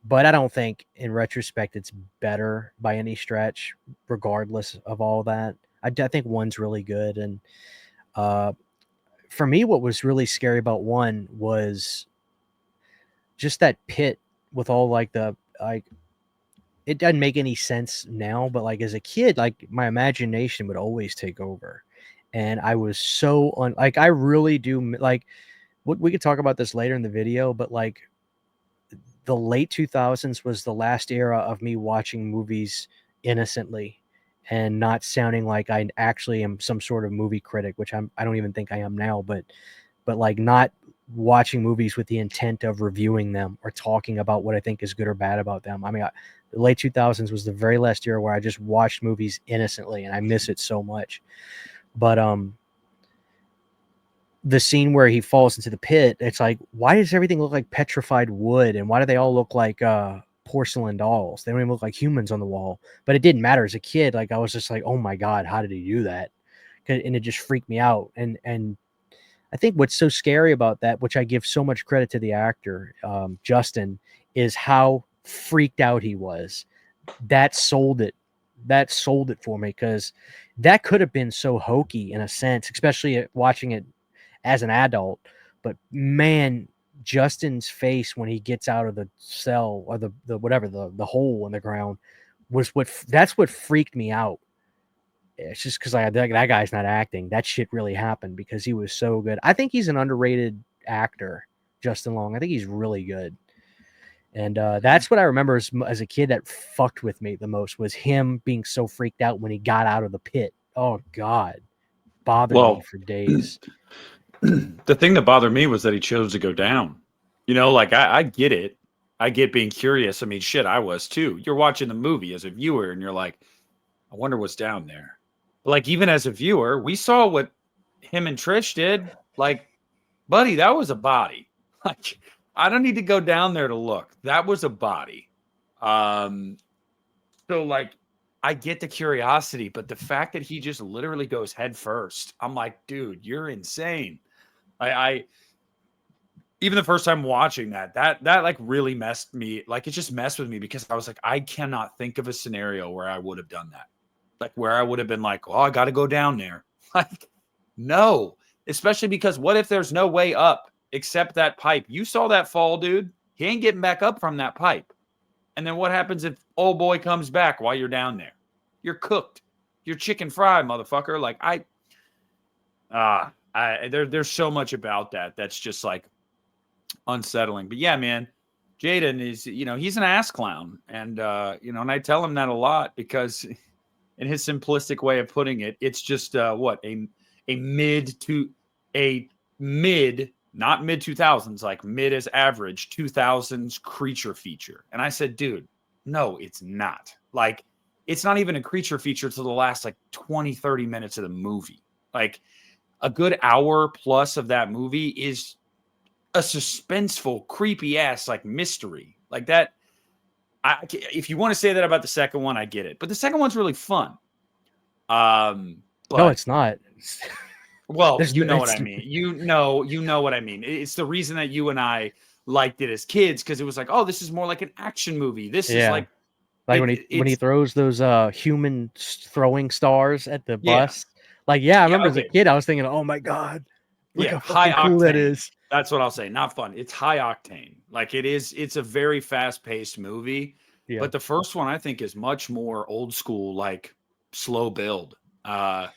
But I don't think in retrospect it's better by any stretch, regardless of all that. I think 1's really good. And for me, what was really scary about 1 was just that pit with all like it doesn't make any sense now, but like as a kid, like my imagination would always take over. And I was so I really do like we could talk about this later in the video, but like the late 2000s was the last era of me watching movies innocently and not sounding like I actually am some sort of movie critic, which I don't even think I am now, but like not watching movies with the intent of reviewing them or talking about what I think is good or bad about them. I mean, the late 2000s was the very last year where I just watched movies innocently, and I miss it so much. But the scene where he falls into the pit, it's like, why does everything look like petrified wood, and why do they all look like porcelain dolls? They don't even look like humans on the wall. But it didn't matter. As a kid, like I was just like, oh my God, how did he do that? And it just freaked me out. And I think what's so scary about that, which I give so much credit to the actor, Justin, is how freaked out he was. That sold it for me, because that could have been so hokey in a sense, especially watching it as an adult. But man, Justin's face when he gets out of the cell or the whatever, the hole in the ground, was that's what freaked me out. It's just because that guy's not acting. That shit really happened because he was so good. I think he's an underrated actor, Justin Long. I think he's really good. And that's what I remember as a kid that fucked with me the most, was him being so freaked out when he got out of the pit. Oh, God. Bothered me for days. The thing that bothered me was that he chose to go down. You know, like I get it. I get being curious. I mean, shit, I was too. You're watching the movie as a viewer and you're like, I wonder what's down there. But like, even as a viewer, we saw what him and Trish did. Like, buddy, that was a body. Like, I don't need to go down there to look. That was a body. So like, I get the curiosity, but the fact that he just literally goes head first, I'm like, dude, you're insane. I even the first time watching that like really messed me. Like, it just messed with me because I was like, I cannot think of a scenario where I would have done that. Like, where I would have been like, oh, I got to go down there. Like, no, especially because what if there's no way up except that pipe? You saw that fall, dude. He ain't getting back up from that pipe. And then what happens if old boy comes back while you're down there? You're cooked. You're chicken fried, motherfucker. Like, there's so much about that that's just like unsettling. But yeah, man, Jaden is, you know, he's an ass clown. And, you know, and I tell him that a lot because in his simplistic way of putting it, it's just a mid, not mid 2000s, like mid as average 2000s creature feature. And I said, dude, no, it's not. Like, it's not even a creature feature to the last like 20, 30 minutes of the movie. Like, a good hour plus of that movie is a suspenseful, creepy ass like mystery. Like that. If you want to say that about the second one, I get it. But the second one's really fun. But, no, it's not. Well, you know what I mean. You know what I mean. It's the reason that you and I liked it as kids, because it was like, oh, this is more like an action movie. This is like when he throws those human throwing stars at the bus. Like, I remember as a kid, I was thinking, oh my God, look how fucking cool that is. That's what I'll say. Not fun. It's high octane. Like, it's a very fast paced movie. Yeah. But the first one, I think, is much more old school, like slow build. This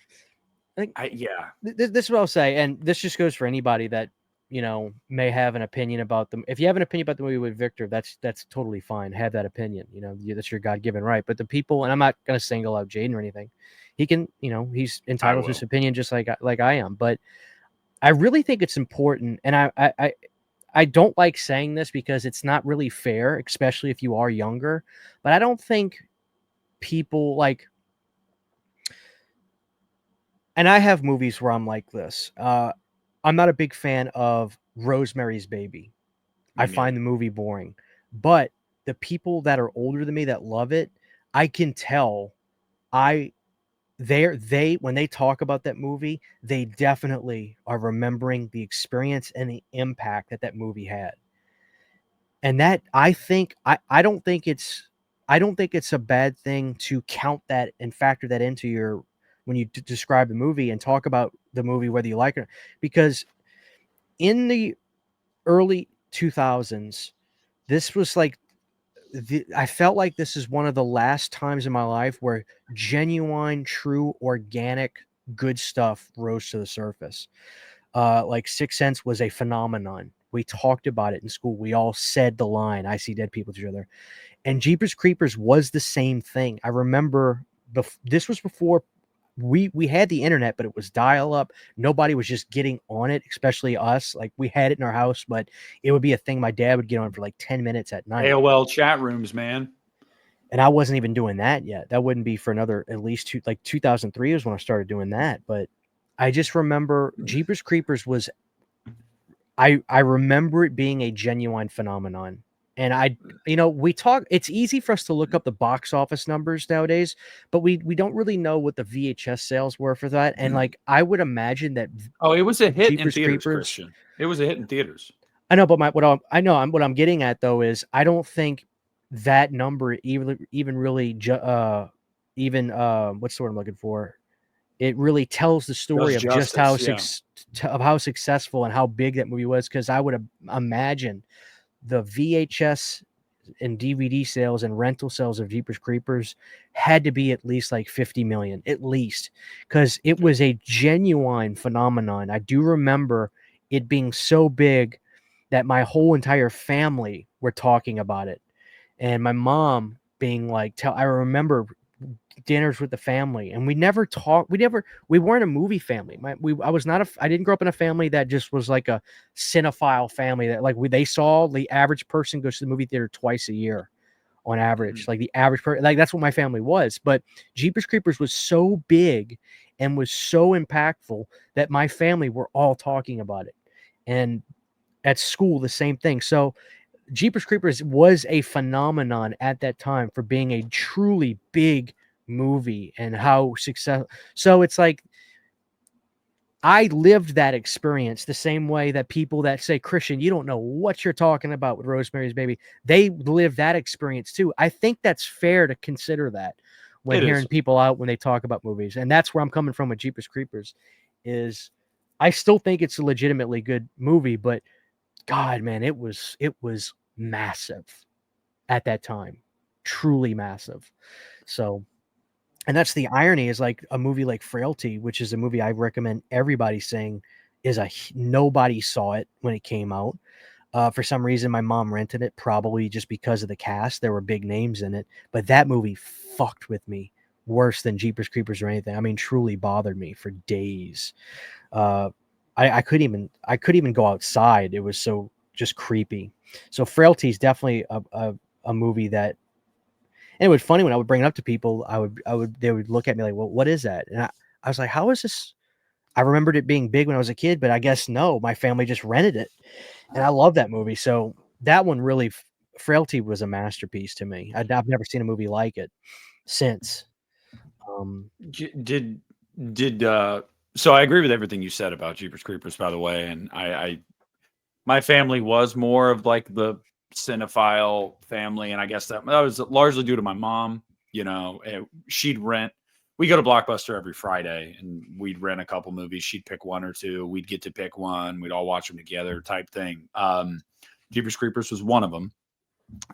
is what I'll say, and this just goes for anybody that may have an opinion about them. If you have an opinion about the movie with Victor, that's totally fine. Have that opinion. That's your God-given right. But the people, and I'm not going to single out Jaden or anything. He can, he's entitled to his opinion just like I am. But I really think it's important, and I don't like saying this because it's not really fair, especially if you are younger. But I don't think people like, and I have movies where I'm like this. I'm not a big fan of Rosemary's Baby. I find the movie boring. But the people that are older than me that love it, I can tell when they talk about that movie, they definitely are remembering the experience and the impact that movie had. And that I don't think it's a bad thing to count that and factor that into your when you describe the movie and talk about the movie whether you like it, because in the early 2000s, this was like I felt like this is one of the last times in my life where genuine, true, organic, good stuff rose to the surface. Like Sixth Sense was a phenomenon. We talked about it in school. We all said the line, "I see dead people" to each other. And Jeepers Creepers was the same thing. I remember this was before we had the internet, but it was dial up. Nobody was just getting on it, especially us. Like we had it in our house, but it would be a thing my dad would get on for like 10 minutes at night. AOL chat rooms, man. And I wasn't even doing that yet. That wouldn't be for another at least 2003 was when I started doing that. But I just remember Jeepers Creepers was I remember it being a genuine phenomenon. And we talk, it's easy for us to look up the box office numbers nowadays, but we don't really know what the VHS sales were for that. And like, I would imagine that. Oh, it was a hit Jeepers in theaters, Creepers, Christian. It was a hit in theaters. I know, but what I'm getting at though is I don't think that number even really what's the word I'm looking for? It really tells the story of just how successful and how big that movie was. Because I would imagine the VHS and DVD sales and rental sales of Jeepers Creepers had to be at least like 50 million, at least, because it was a genuine phenomenon. I do remember it being so big that my whole entire family were talking about it, and my mom being like, I remember dinners with the family, and we never talked. We weren't a movie family. I didn't grow up in a family that just was like a cinephile family that they saw the average person goes to the movie theater twice a year on average. Like the average person, like that's what my family was. But Jeepers Creepers was so big and was so impactful that my family were all talking about it. And at school, the same thing. So Jeepers Creepers was a phenomenon at that time for being a truly big movie and how successful. So it's like I lived that experience the same way that people that say, Christian, you don't know what you're talking about with Rosemary's Baby, they live that experience too. I think that's fair to consider that when hearing people out when they talk about movies. And that's where I'm coming from with Jeepers Creepers is I still think it's a legitimately good movie, but God, man, it was massive at that time, truly massive. So, and that's the irony is like a movie like Frailty, which is a movie I recommend everybody saying is nobody saw it when it came out. For some reason, my mom rented it, probably just because of the cast. There were big names in it, but that movie fucked with me worse than Jeepers Creepers or anything. I mean, truly bothered me for days. I couldn't even go outside. It was so just creepy. So Frailty is definitely a movie that, and it was funny when I would bring it up to people, they would look at me like, well, what is that? And I was like, how is this? I remembered it being big when I was a kid, but I guess no, my family just rented it. And I love that movie. So that one really, Frailty was a masterpiece to me. I've never seen a movie like it since. So I agree with everything you said about Jeepers Creepers, by the way. And my family was more of like the cinephile family. And I guess that was largely due to my mom. She'd rent. We go to Blockbuster every Friday and we'd rent a couple movies. She'd pick one or two. We'd get to pick one. We'd all watch them together type thing. Jeepers Creepers was one of them.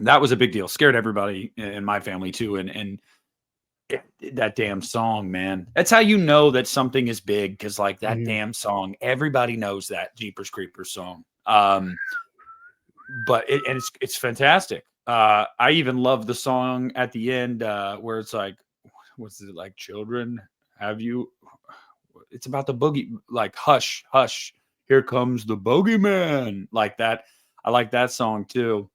That was a big deal. Scared everybody in my family too. And that damn song, man. That's how you know that something is big, because like that Mhm. damn song, everybody knows that Jeepers Creepers song. But it's fantastic. I even love the song at the end where it's like, what's it like? Children, have you? It's about the boogie, like hush, hush. Here comes the bogeyman, like that. I like that song too.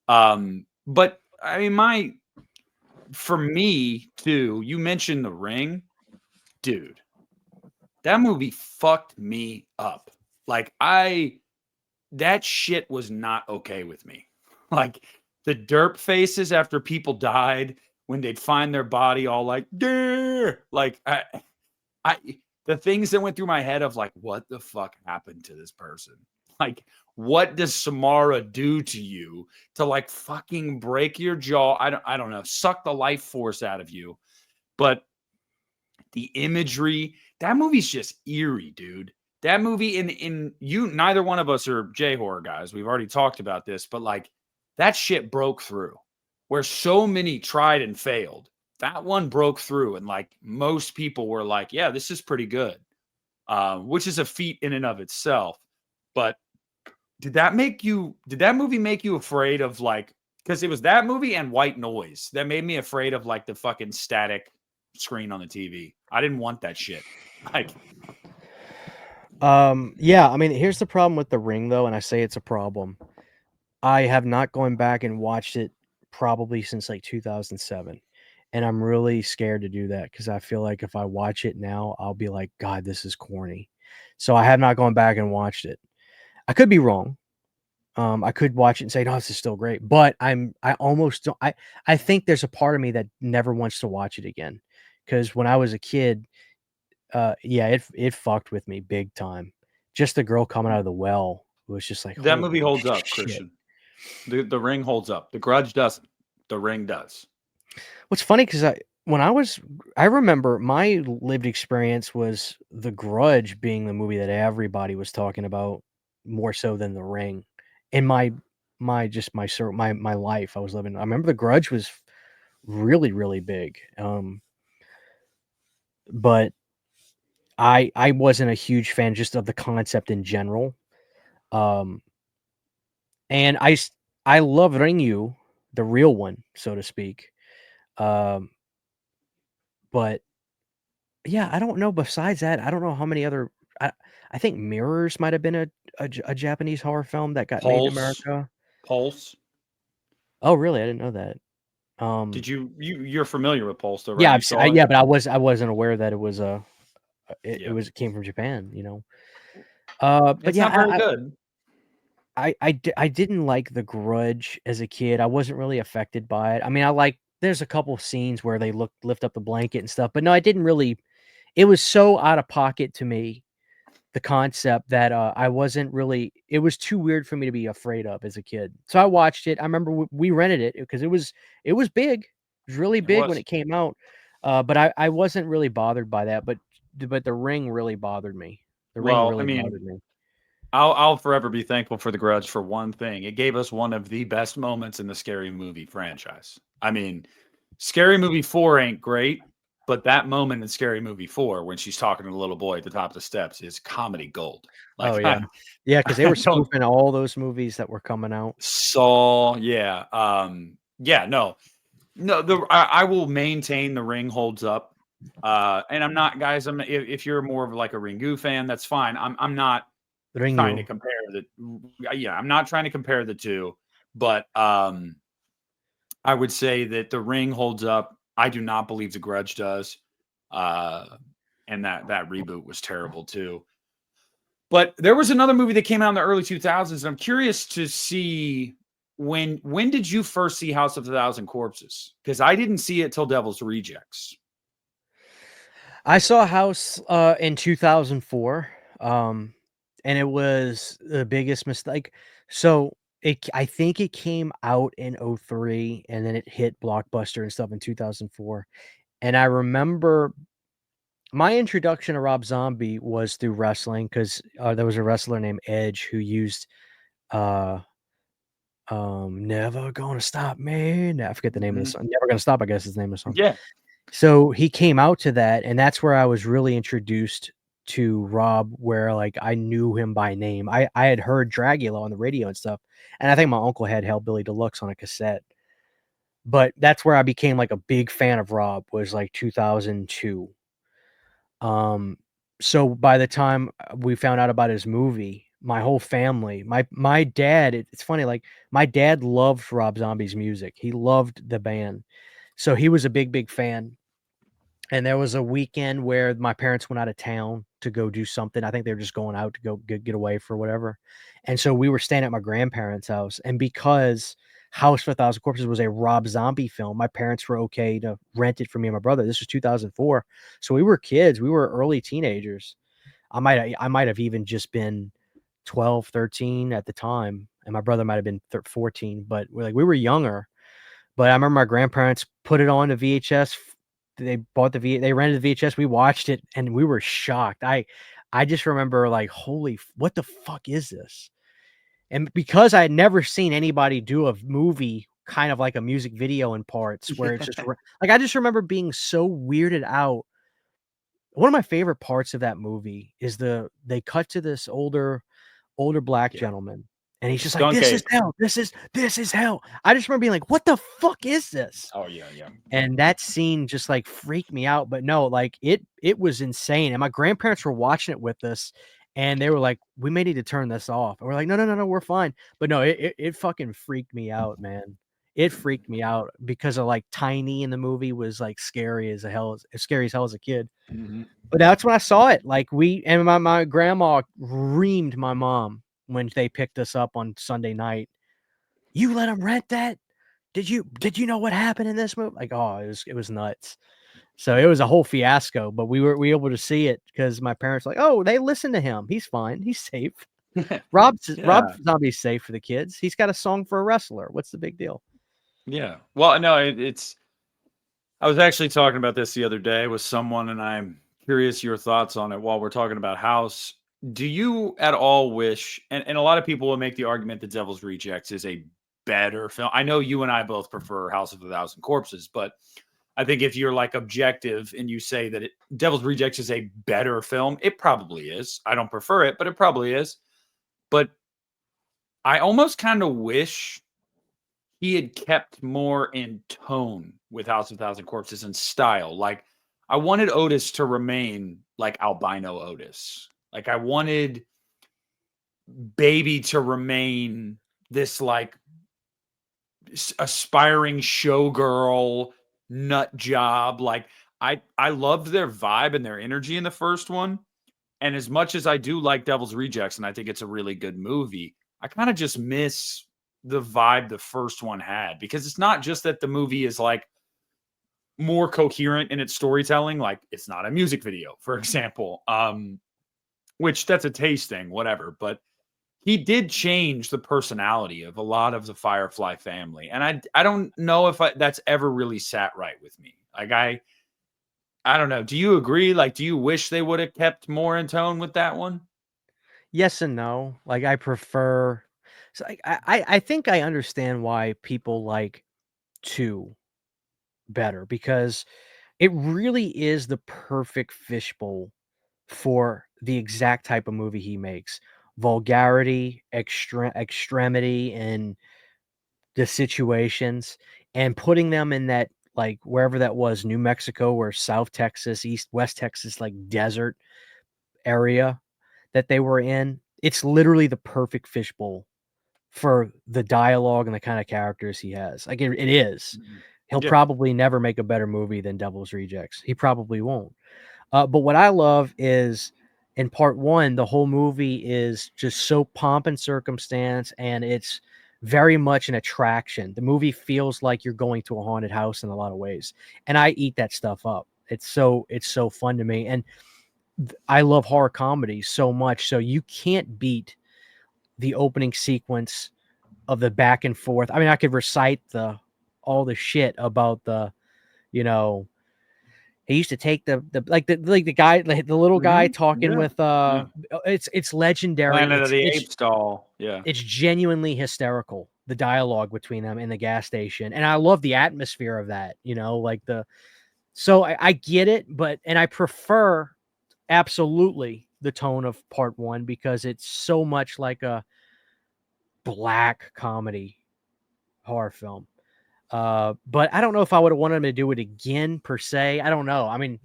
But I mean, for me too. You mentioned The Ring, dude. That movie fucked me up. Like that shit was not okay with me. Like the derp faces after people died when they'd find their body all like, "Durr!" Like I the things that went through my head of like, what the fuck happened to this person? Like, what does Samara do to you to like fucking break your jaw? I don't know, suck the life force out of you. But the imagery, that movie's just eerie, dude. That movie in you, neither one of us are J horror guys. We've already talked about this, but like that shit broke through where so many tried and failed. That one broke through, and like most people were like, yeah, this is pretty good, which is a feat in and of itself. But did that movie make you afraid of like, because it was that movie and White Noise that made me afraid of like the fucking static screen on the TV. I didn't want that shit. Like, Yeah, I mean, here's the problem with The Ring, though, and I say it's a problem. I have not gone back and watched it probably since like 2007. And I'm really scared to do that because I feel like if I watch it now, I'll be like, God, this is corny. So I have not gone back and watched it. I could be wrong. I could watch it and say, no, this is still great. But I almost don't. I think there's a part of me that never wants to watch it again. Because when I was a kid, yeah, it fucked with me big time. Just the girl coming out of the well was just like, that movie holy holds up, shit. Christian. The Ring holds up. The Grudge doesn't. The Ring does. What's funny because I remember my lived experience was The Grudge being the movie that everybody was talking about more so than The Ring. In my life I was living, I remember The Grudge was really, really big. But I wasn't a huge fan just of the concept in general. Um, and I love Ringu, the real one, so to speak. Um, but yeah, I don't know besides that, I don't know how many other I I think Mirrors might have been a Japanese horror film that got made in Pulse. America. Pulse. Oh, really? I didn't know that. Um, Did you're familiar with Pulse though, right? yeah, You saw it? yeah, but I wasn't aware that it was Yeah. it came from Japan, you know? But It's yeah, not very good. I didn't like The Grudge as a kid. I wasn't really affected by it. I mean, I like there's a couple scenes where they lift up the blanket and stuff, but no, I didn't really. It was so out of pocket to me, the concept, that I wasn't really. It was too weird for me to be afraid of as a kid. So I watched it. I remember we rented it because it was big. It was really It big when was. it came out. But I wasn't really bothered by that. But The Ring really bothered me. The Ring Well, I really mean, bothered me. I'll forever be thankful for The Grudge for one thing. It gave us one of the best moments in the Scary Movie franchise. I mean, Scary Movie 4 ain't great, but that moment in Scary Movie 4 when she's talking to the little boy at the top of the steps is comedy gold. Oh, Like yeah. Yeah, because they I were don't spoofing all those movies that were coming out. Saw, yeah. Yeah, no. No, I will maintain The Ring holds up. And I'm not, guys, if you're more of like a Ringu fan, that's fine. I'm not trying to Ringu. compare I'm not trying to compare the two, but I would say that The Ring holds up. I do not believe The Grudge does. Uh and that reboot was terrible too. But there was another movie that came out in the early 2000s, and I'm curious to see when did you first see House of a Thousand Corpses? Because I didn't see it till Devil's Rejects. I saw House, in 2004, and it was the biggest mistake. So, I think it came out in '03, and then it hit Blockbuster and stuff in 2004, and I remember my introduction to Rob Zombie was through wrestling 'cause, there was a wrestler named Edge who used, uh, "Never Gonna Stop Me." I forget the name of the Mhm. song. "Never Gonna Stop," I guess is the name of the song. Yeah. So he came out to that, and that's where I was really introduced to Rob, where like I knew him by name. I had heard Dragula on the radio and stuff, and I think my uncle had Hellbilly Deluxe on a cassette. But that's where I became like a big fan of Rob, was like 2002. Um, so by the time we found out about his movie, my whole family, my dad, it's funny, like my dad loved Rob Zombie's music. He loved the band. So he was a big fan. And there was a weekend where my parents went out of town to go do something. I think they were just going out to go get away for whatever. And so we were staying at my grandparents' house. And because House for a Thousand Corpses was a Rob Zombie film, my parents were okay to rent it for me and my brother. This was 2004. So we were kids. We were early teenagers. I might have even just been 12, 13 at the time. And my brother might have been 14, but we were younger. But I remember my grandparents put it on the VHS. They bought they rented the VHS. We watched it and we were shocked. I just remember like, what the fuck is this? And because I had never seen anybody do a movie kind of like a music video in parts where it's just like, I just remember being so weirded out. One of my favorite parts of that movie is they cut to this older black gentleman, and he's just like, "This is hell. This is hell." I just remember being like, "What the fuck is this?" Oh yeah, yeah. And that scene just like freaked me out. But no, like it was insane. And my grandparents were watching it with us, and they were like, "We may need to turn this off." And we're like, "No, we're fine." But no, it fucking freaked me out, man. It freaked me out because of like Tiny in the movie was like scary as scary as hell as a kid. Mhm. But that's when I saw it. Like my grandma reamed my mom when they picked us up on Sunday night. You let them rent that? Did you know what happened in this movie? Like, oh, it was nuts. So it was a whole fiasco, but we were able to see it because my parents were like, oh, they listen to him. He's fine. He's safe. Rob Zombie's safe for the kids. He's got a song for a wrestler. What's the big deal? Yeah. Well, no, it's. I was actually talking about this the other day with someone, and I'm curious your thoughts on it while we're talking about House. Do you at all wish, and a lot of people will make the argument that Devil's Rejects is a better film. I know you and I both prefer House of a Thousand Corpses, but I think if you're like objective and you say that Devil's Rejects is a better film, it probably is. I don't prefer it, but it probably is. But I almost kind of wish he had kept more in tone with House of Thousand Corpses and style. Like, I wanted Otis to remain like albino Otis. Like, I wanted Baby to remain this like aspiring showgirl nut job. Like, I loved their vibe and their energy in the first one. And as much as I do like Devil's Rejects, and I think it's a really good movie, I kind of just miss the vibe the first one had, because it's not just that the movie is like more coherent in its storytelling. Like, it's not a music video, for example, which that's a taste thing, whatever. But he did change the personality of a lot of the Firefly family. And I don't know if that's ever really sat right with me. Like, I don't know. Do you agree? Like, do you wish they would have kept more in tone with that one? Yes and no. Like I prefer. So I think I understand why people like 2 better, because it really is the perfect fishbowl for the exact type of movie he makes. Vulgarity, extremity, and the situations, and putting them in that, like, wherever that was, New Mexico or South Texas, West Texas, like desert area that they were in. It's literally the perfect fishbowl for the dialogue and the kind of characters he has. Like it is. He'll probably never make a better movie than Devil's Rejects. He probably won't. But what I love is in part 1, the whole movie is just so pomp and circumstance, and it's very much an attraction. The movie feels like you're going to a haunted house in a lot of ways, and I eat that stuff up. It's so fun to me, and I love horror comedies so much. So you can't beat the opening sequence of the back and forth. I mean, I could recite all the shit about you know, he used to take the guy, like the little guy talking with it's legendary. Planet of the Apes doll. Yeah. It's genuinely hysterical, the dialogue between them in the gas station. And I love the atmosphere of that, like So I get it, and I prefer absolutely the tone of part one because it's so much like a black comedy horror film. But I don't know if I would have wanted him to do it again per se. I don't know. I mean,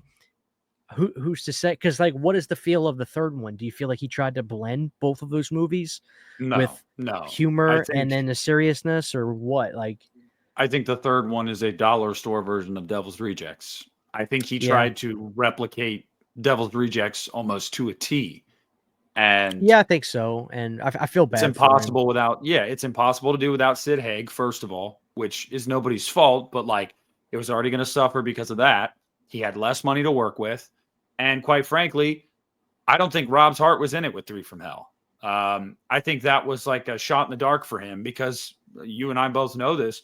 who's to say? Because like, what is the feel of the third one? Do you feel like he tried to blend both of those movies No, with no. humor and then the seriousness, or what? Like, I think the third one is a dollar store version of Devil's Rejects. I think he yeah, tried to replicate Devil's Rejects almost to a T. And yeah, I think so. And I feel it's bad for him. impossible without, yeah, it's impossible to do without Sid Haig, first of all, which is nobody's fault, but like it was already going to suffer because of that. He had less money to work with. And quite frankly, I don't think Rob's heart was in it with Three from Hell. I think that was like a shot in the dark for him because you and I both know this.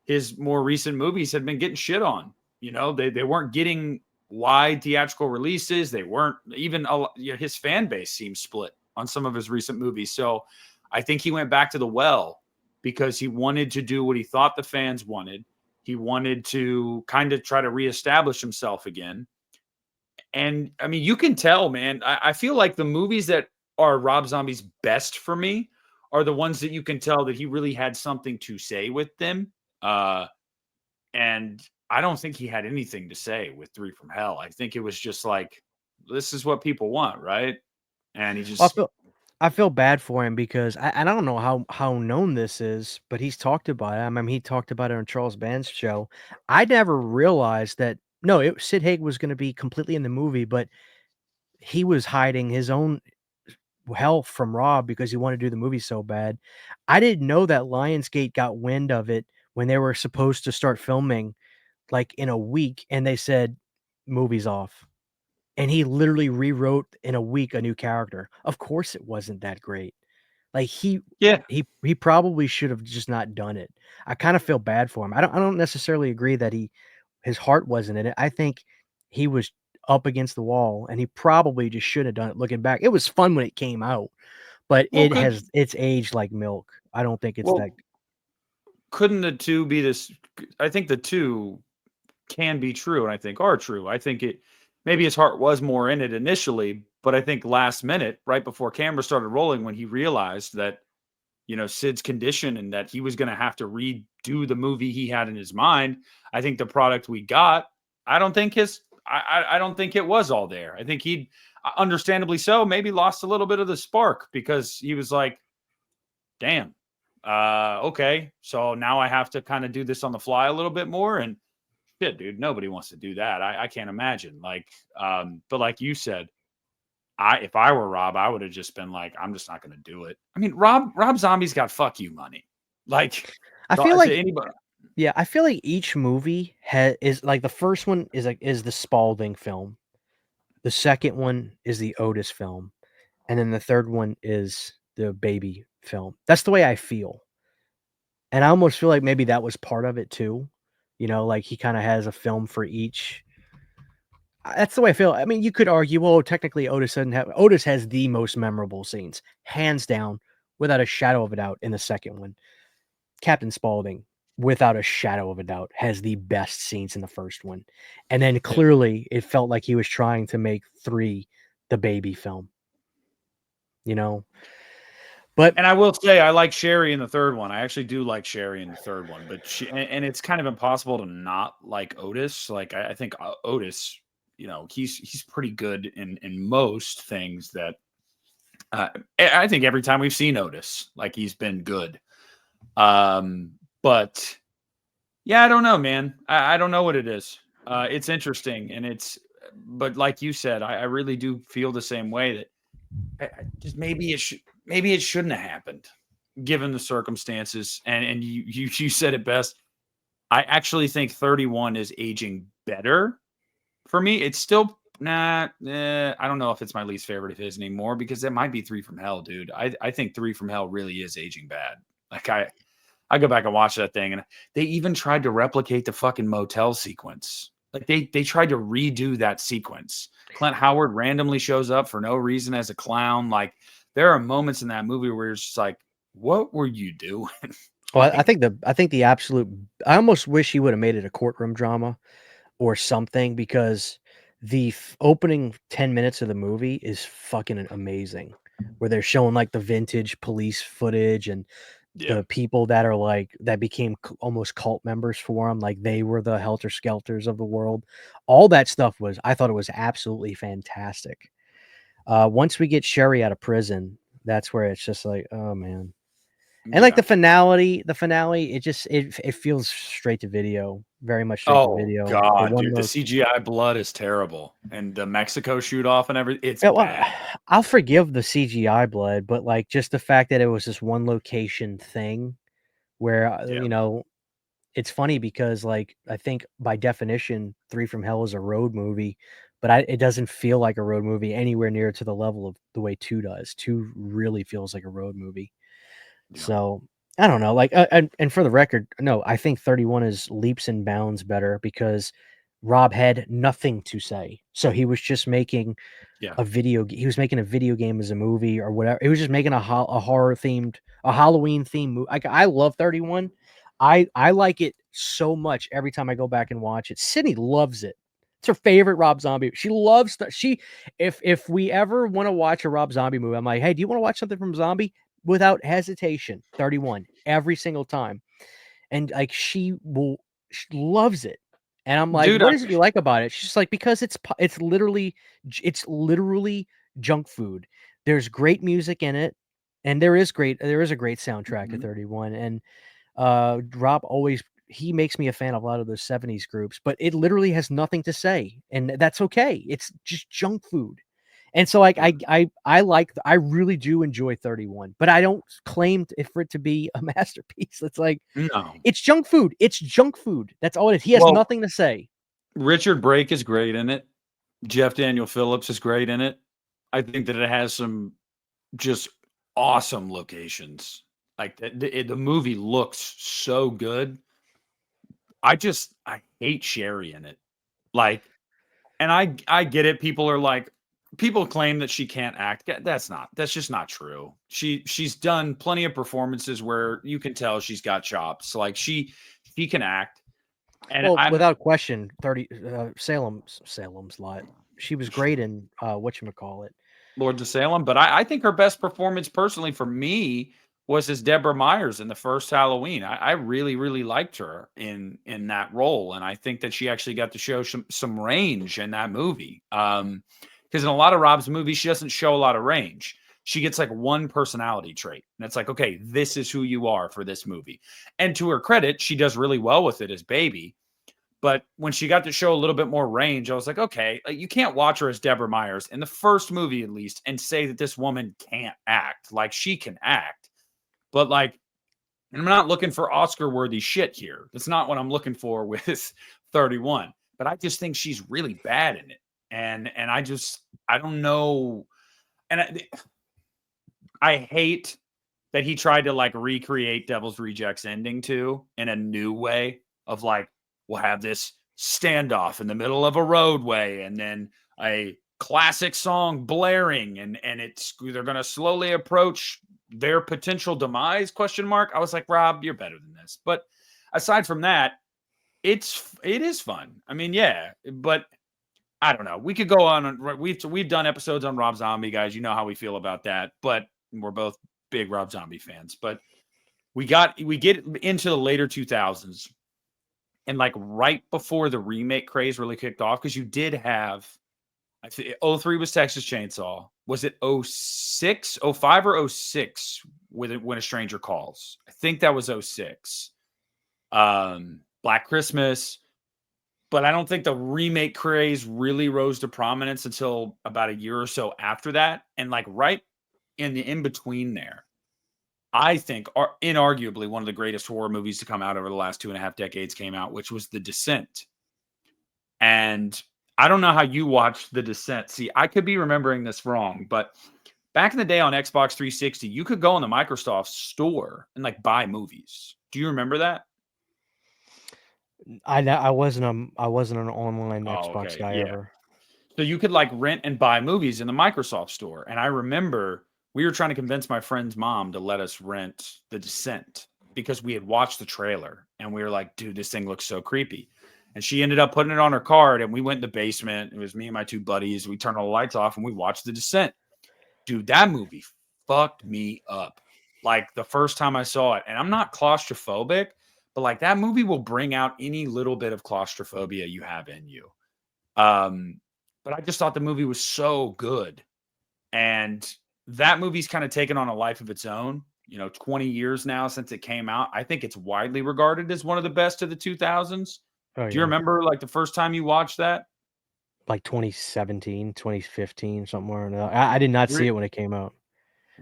His more recent movies had been getting shit on. You know, they weren't getting wide theatrical releases. They weren't even, you know, his fan base seemed split on some of his recent movies. So I think he went back to the well because he wanted to do what he thought the fans wanted. He wanted to kind of try to reestablish himself again. And I mean, you can tell, man. I feel like the movies that are Rob Zombie's best for me are the ones that you can tell that he really had something to say with them. Uh, and I don't think he had anything to say with Three from Hell. I think it was just like, this is what people want, right? And he Well, just, I feel bad for him because I don't know how known this is, but he's talked about it. I mean, he talked about it on Charles Band's show. I never realized that. No, Sid Haig was going to be completely in the movie, but he was hiding his own health from Rob because he wanted to do the movie so bad. I didn't know that Lionsgate got wind of it when they were supposed to start filming like in a week, and they said movie's off. And he literally rewrote in a week a new character. Of course it wasn't that great. Like yeah. he probably should have just not done it. I kind of feel bad for him. I don't necessarily agree that his heart wasn't in it. I think he was up against the wall and he probably just should have done it looking back. It was fun when it came out, but Well, could, it's aged like milk. I don't think it's that. well, couldn't the two be this? I think the two can be true and I think are true. I think it maybe his heart was more in it initially, but I think last minute, right before camera started rolling, when he realized that, you know, Sid's condition and that he was going to have to redo the movie he had in his mind, I think the product we got, I don't think I don't think it was all there. I think he'd understandably so maybe lost a little bit of the spark because he was like, damn, okay, so now I have to kind of do this on the fly a little bit more. And shit, dude, nobody wants to do that. I can't imagine. Like, but like you said, if I were Rob, I would have just been like, I'm just not going to do it. I mean, Rob Zombie's got fuck you money. Like, I feel like anybody. yeah, I feel like each movie is like the first one is the Spalding film. The second one is the Otis film. And then the third one is the baby film. That's the way I feel. And I almost feel like maybe that was part of it too. You know, like he kind of has a film for each. That's the way I feel. I mean, you could argue, well, technically Otis has the most memorable scenes, hands down, without a shadow of a doubt in the second one. Captain Spaulding, without a shadow of a doubt, has the best scenes in the first one. And then Yeah. clearly it felt like he was trying to make 3 the baby film. You know? But And I will say, I like Sherry in the third one. I actually do like Sherry in the third one, but and it's kind of impossible to not like Otis. Like, I think Otis, you know, he's pretty good in most things that I think every time we've seen Otis, like he's been good. But yeah, I don't know, man. I don't know what it is. It's interesting, and but like you said, I really do feel the same way that just maybe it shouldn't have happened given the circumstances. And you said it best. I actually think 31 is aging better for me. It's still I don't know if it's my least favorite of his anymore because it might be Three from Hell, dude. I think Three from Hell really is aging bad. Like I go back and watch that thing, and they even tried to replicate the fucking motel sequence. Like they tried to redo that sequence. Clint Howard randomly shows up for no reason as a clown. Like there are moments in that movie where it's just like, what were you doing? well, Like, I think the absolute I almost wish he would have made it a courtroom drama, or something, because the opening 10 minutes of the movie is fucking amazing, where they're showing like the vintage police footage and Yeah. the people that are like that became almost cult members for him, like they were the helter skelters of the world. All that stuff was, I thought it was absolutely fantastic. Once we get Sherry out of prison, that's where it's just like, oh man. And like Yeah. the finale, it feels straight to video, very much straight to Oh video. The God, one dude, the look, CGI blood is terrible, and the Mexico shoot off and everything. It's yeah, well, bad. I'll forgive the CGI blood, but like just the fact that it was this one location thing where Yeah. it's funny because like I think by definition, Three from Hell is a road movie, but it doesn't feel like a road movie anywhere near to the level of the way Two does. Two really feels like a road movie. Yeah. So I don't know, like, and for the record, no, I think 31 is leaps and bounds better because Rob had nothing to say, so he was just making Yeah. he was making a video game as a movie or whatever. He was just making a horror themed, a Halloween themed movie. I love 31. I like it so much every time I go back and watch it. Sydney loves it. It's her favorite Rob Zombie. She loves she if we ever want to watch a Rob Zombie movie, I'm like, hey, do you want to watch something from Zombie? Without hesitation, 31 every single time. And like she loves it. And I'm like, Dude, what is it you like about it? She's like, because it's literally junk food. There's great music in it, and there is a great soundtrack to 31. And Rob always he makes me a fan of a lot of those 70s groups, but it literally has nothing to say, and that's okay. It's just junk food. And so like I really do enjoy 31, but I don't claim for it to be a masterpiece. It's like no. it's junk food. It's junk food. That's all it is. He has Well, nothing to say. Richard Brake is great in it. Jeff Daniel Phillips is great in it. I think that it has some just awesome locations. Like the movie looks so good. I hate Sherry in it. Like, and I get it. People claim that she can't act. That's just not true. She's done plenty of performances where you can tell she's got chops. Like she can act. And Well, I'm without question, 30 Salem's Lot. She was great in whatchamacallit. Lords of Salem, but I think her best performance personally for me was as Deborah Myers in the first Halloween. I really, really liked her in that role. And I think that she actually got to show some range in that movie. Because in a lot of Rob's movies, she doesn't show a lot of range. She gets like one personality trait. And it's like, okay, this is who you are for this movie. And to her credit, she does really well with it as Baby. But when she got to show a little bit more range, I was like, okay, you can't watch her as Deborah Myers in the first movie, at least, and say that this woman can't act. Like, she can act. But, like, I'm not looking for Oscar worthy shit here. That's not what I'm looking for with 31. But I just think she's really bad in it. And I don't know. And I hate that he tried to like recreate Devil's Rejects ending too in a new way of like, we'll have this standoff in the middle of a roadway and then a classic song blaring and they're going to slowly approach their potential demise ? I was like, Rob, you're better than this. But aside from that, it is fun. I mean, yeah, but I don't know. We could go on. We've done episodes on Rob Zombie, guys. You know how we feel about that. But we're both big Rob Zombie fans. But we get into the later 2000s and like right before the remake craze really kicked off, because you did have, I think 03 was Texas Chainsaw. Was it 06, 05 or 06 with it When a Stranger Calls? I think that was 06. Black Christmas. But I don't think the remake craze really rose to prominence until about a year or so after that. And like right in the in between there, I think are inarguably one of the greatest horror movies to come out over the last 2.5 decades came out, which was The Descent. And I don't know how you watched The Descent. See, I could be remembering this wrong, but back in the day on Xbox 360, you could go in the Microsoft store and like buy movies. Do you remember that? I wasn't an online Oh, Xbox okay. guy Yeah. ever. So you could like rent and buy movies in the Microsoft store. And I remember we were trying to convince my friend's mom to let us rent The Descent because we had watched the trailer and we were like, dude, this thing looks so creepy. And she ended up putting it on her card, and we went in the basement. It was me and my two buddies. We turned all the lights off, and we watched The Descent. Dude, that movie fucked me up. Like the first time I saw it, and I'm not claustrophobic, but like that movie will bring out any little bit of claustrophobia you have in you. But I just thought the movie was so good. And that movie's kind of taken on a life of its own. 20 years now since it came out. I think it's widely regarded as one of the best of the 2000s. Oh, Do you yeah. remember like the first time you watched that? Like 2017, 2015, somewhere. I did not see it when it came out.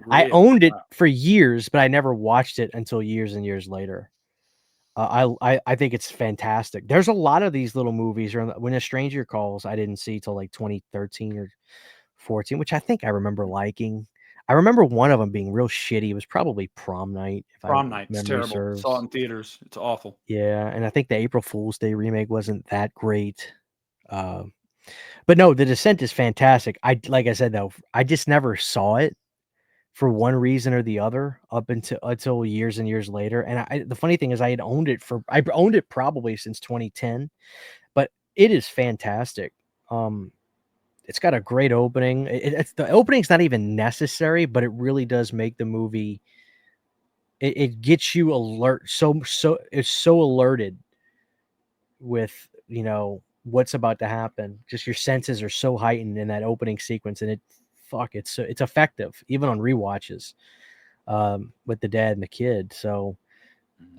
I Really? owned it Wow. for years, but I never watched it until years and years later. I think it's fantastic. There's a lot of these little movies. When a Stranger Calls, I didn't see till like 2013 or 14, which I think I remember liking. I remember one of them being real shitty. It was probably Prom Night, if Prom Night. It's memory terrible. Saw it serves. in theaters. It's awful. Yeah, and I think the April Fool's Day remake wasn't that great. But no, The Descent is fantastic. Like I said though, I just never saw it for one reason or the other up until years and years later. And the funny thing is, I owned it probably since 2010, but it is fantastic. It's got a great opening. The opening's not even necessary, but it really does make the movie. It gets you alert. It's so alerted with what's about to happen. Just your senses are so heightened in that opening sequence, and it's effective even on rewatches with the dad and the kid. So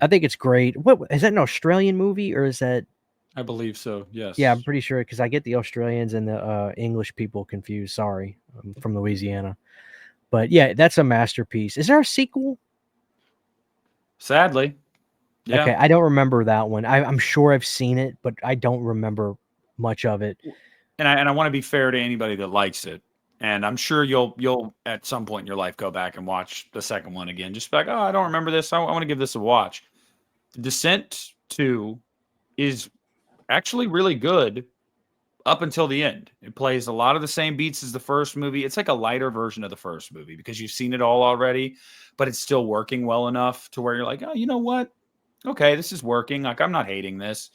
I think it's great. What is that, an Australian movie, or is that? I believe so. Yes. Yeah, I'm pretty sure, because I get the Australians and the English people confused. Sorry, I'm from Louisiana. But yeah, that's a masterpiece. Is there a sequel? Sadly. Yeah. Okay, I don't remember that one. I'm sure I've seen it, but I don't remember much of it. And I want to be fair to anybody that likes it. And I'm sure you'll at some point in your life go back and watch the second one again. Just be like, oh, I don't remember this. I want to give this a watch. The Descent 2 is actually really good up until the end. It plays a lot of the same beats as the first movie. It's like a lighter version of the first movie because you've seen it all already, but it's still working well enough to where you're like, oh, you know what? Okay, this is working. Like, I'm not hating this.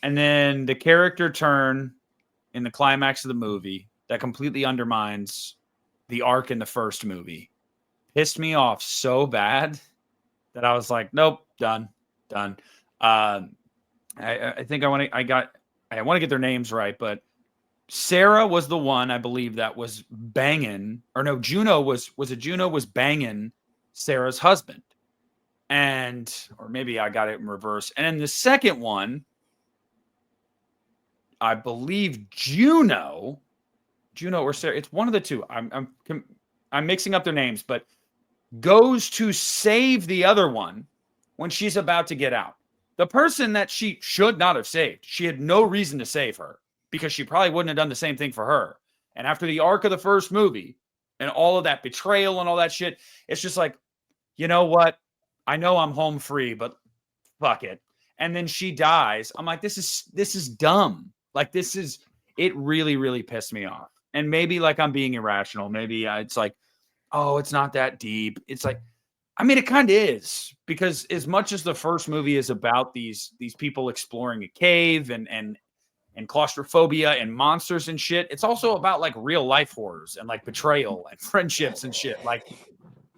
And then the character turn in the climax of the movie that completely undermines the arc in the first movie pissed me off so bad that I was like, nope, done. I think I want to get their names right, but Sarah was the one, I believe, that was banging, or no, Juno was banging Sarah's husband. Or maybe I got it in reverse. And in the second one, I believe Juno or Sarah, it's one of the two. I'm mixing up their names, but goes to save the other one when she's about to get out. The person that she should not have saved, she had no reason to save her because she probably wouldn't have done the same thing for her. And after the arc of the first movie and all of that betrayal and all that shit, it's just like, you know what? I know I'm home free, but fuck it. And then she dies. I'm like, this is dumb. Like, it really, really pissed me off. And maybe like I'm being irrational. Maybe it's like, oh, it's not that deep. It's like, I mean, it kind of is, because as much as the first movie is about these people exploring a cave and claustrophobia and monsters and shit, it's also about like real life horrors and like betrayal and friendships and shit. Like,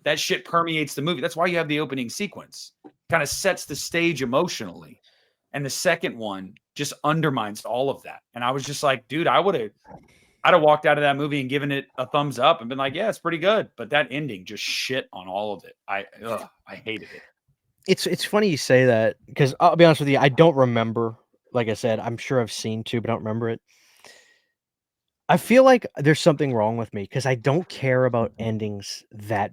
that shit permeates the movie. That's why you have the opening sequence. Kind of sets the stage emotionally. And the second one just undermines all of that. And I was just like, dude, I'd have walked out of that movie and given it a thumbs up and been like, yeah, it's pretty good. But that ending just shit on all of it. I hated it. It's funny you say that, because I'll be honest with you, I don't remember. Like I said, I'm sure I've seen two, but I don't remember it. I feel like there's something wrong with me because I don't care about endings that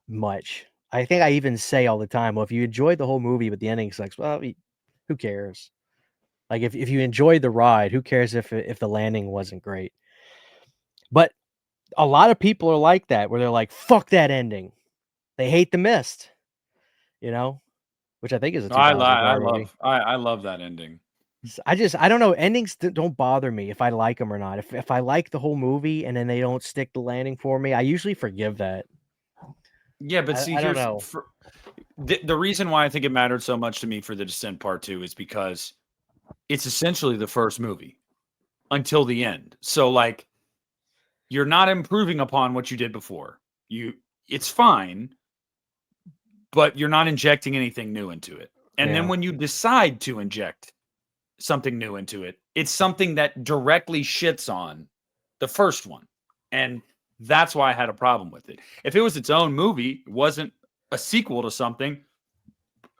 much. I think I even say all the time, well, if you enjoyed the whole movie but the ending sucks, well, who cares? Like, if you enjoyed the ride, who cares if the landing wasn't great? But a lot of people are like that, where they're like, fuck that ending. They hate the mist, which I think is a 2000 movie. I love that ending. I don't know. Endings don't bother me if I like them or not. If I like the whole movie and then they don't stick the landing for me, I usually forgive that. Yeah, but see, I don't here's know. the reason why I think it mattered so much to me for The Descent Part 2 is because it's essentially the first movie until the end. So like you're not improving upon what you did before. It's fine, but you're not injecting anything new into it. And then Yeah. when you decide to inject something new into it, it's something that directly shits on the first one. And that's why I had a problem with it. If it was its own movie, it wasn't a sequel to something,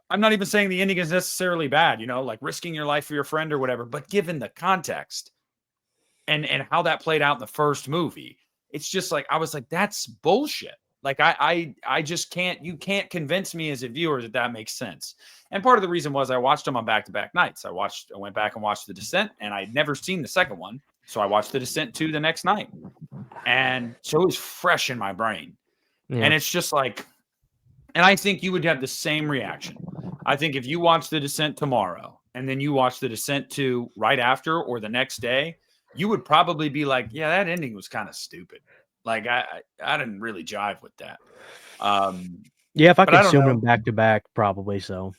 I'm not even saying the ending is necessarily bad, like risking your life for your friend or whatever, but given the context and how that played out in the first movie, it's just like I was like, that's bullshit. Like I just can't. You can't convince me as a viewer that makes sense. And part of the reason was I watched them on back-to-back nights. I went back and watched The Descent, and I'd never seen the second one, so I watched The Descent 2 the next night, and so it was fresh in my brain. Yeah. And it's just like, and I think you would have the same reaction. I think if you watch The Descent tomorrow and then you watch The Descent 2 right after or the next day, you would probably be like, yeah, that ending was kind of stupid. Like I didn't really jive with that. Yeah, if I but I don't consumed know. them back to back, probably so.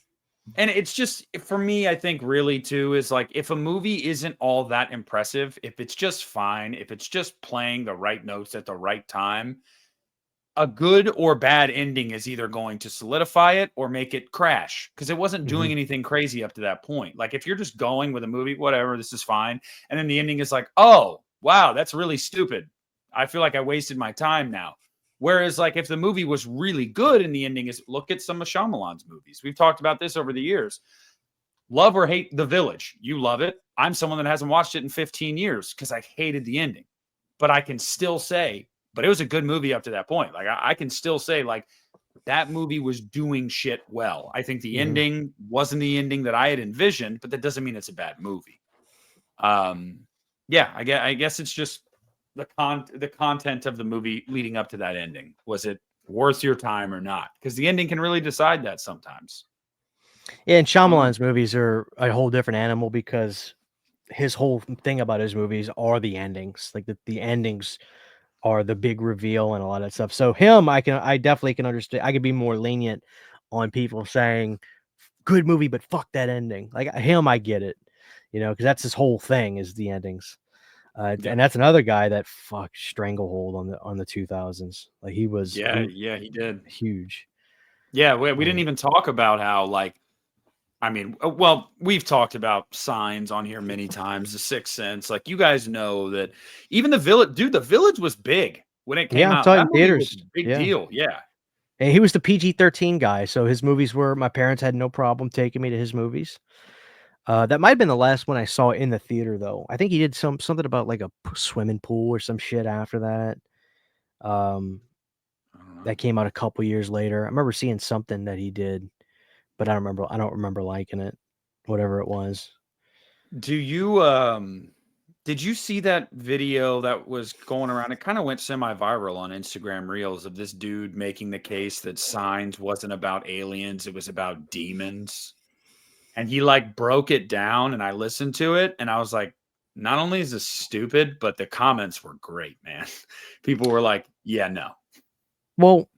And it's just, for me, I think really too is like, if a movie isn't all that impressive, if it's just fine, if it's just playing the right notes at the right time, a good or bad ending is either going to solidify it or make it crash, because it wasn't doing anything crazy up to that point. Like if you're just going with a movie, whatever, this is fine. And then the ending is like, oh, wow, that's really stupid. I feel like I wasted my time now. Whereas like if the movie was really good and the ending is, look at some of Shyamalan's movies. We've talked about this over the years. Love or hate The Village. You love it. I'm someone that hasn't watched it in 15 years because I hated the ending. But I can still say, but it was a good movie up to that point. Like I can still say like that movie was doing shit well. I think the ending wasn't the ending that I had envisioned, but that doesn't mean it's a bad movie. Yeah, I guess it's just the content of the movie leading up to that ending. Was it worth your time or not? Because the ending can really decide that sometimes. Yeah, and Shyamalan's movies are a whole different animal because his whole thing about his movies are the endings. Like the endings are the big reveal and a lot of that stuff. So I definitely can understand. I could be more lenient on people saying good movie, but fuck that ending. Like him, I get it, because that's his whole thing is the endings. And that's another guy that stranglehold on the 2000s. Like he was, he did huge. Yeah, we didn't even talk about how well, we've talked about Signs on here many times, The Sixth Sense. Like, you guys know that even The Village, dude, The Village was big when it came I'm out. talking That movie was theaters. a big deal. Yeah. And he was the PG-13 guy, so his movies my parents had no problem taking me to his movies. That might have been the last one I saw in the theater, though. I think he did something about like a swimming pool or some shit after that. That came out a couple years later. I remember seeing something that he did, but I don't remember liking it, whatever it was. Did you see that video that was going around? It kind of went semi-viral on Instagram Reels of this dude making the case that Signs wasn't about aliens, it was about demons. And he like broke it down, and I listened to it and I was like, not only is this stupid, but the comments were great, man. People were like, yeah, no. Well,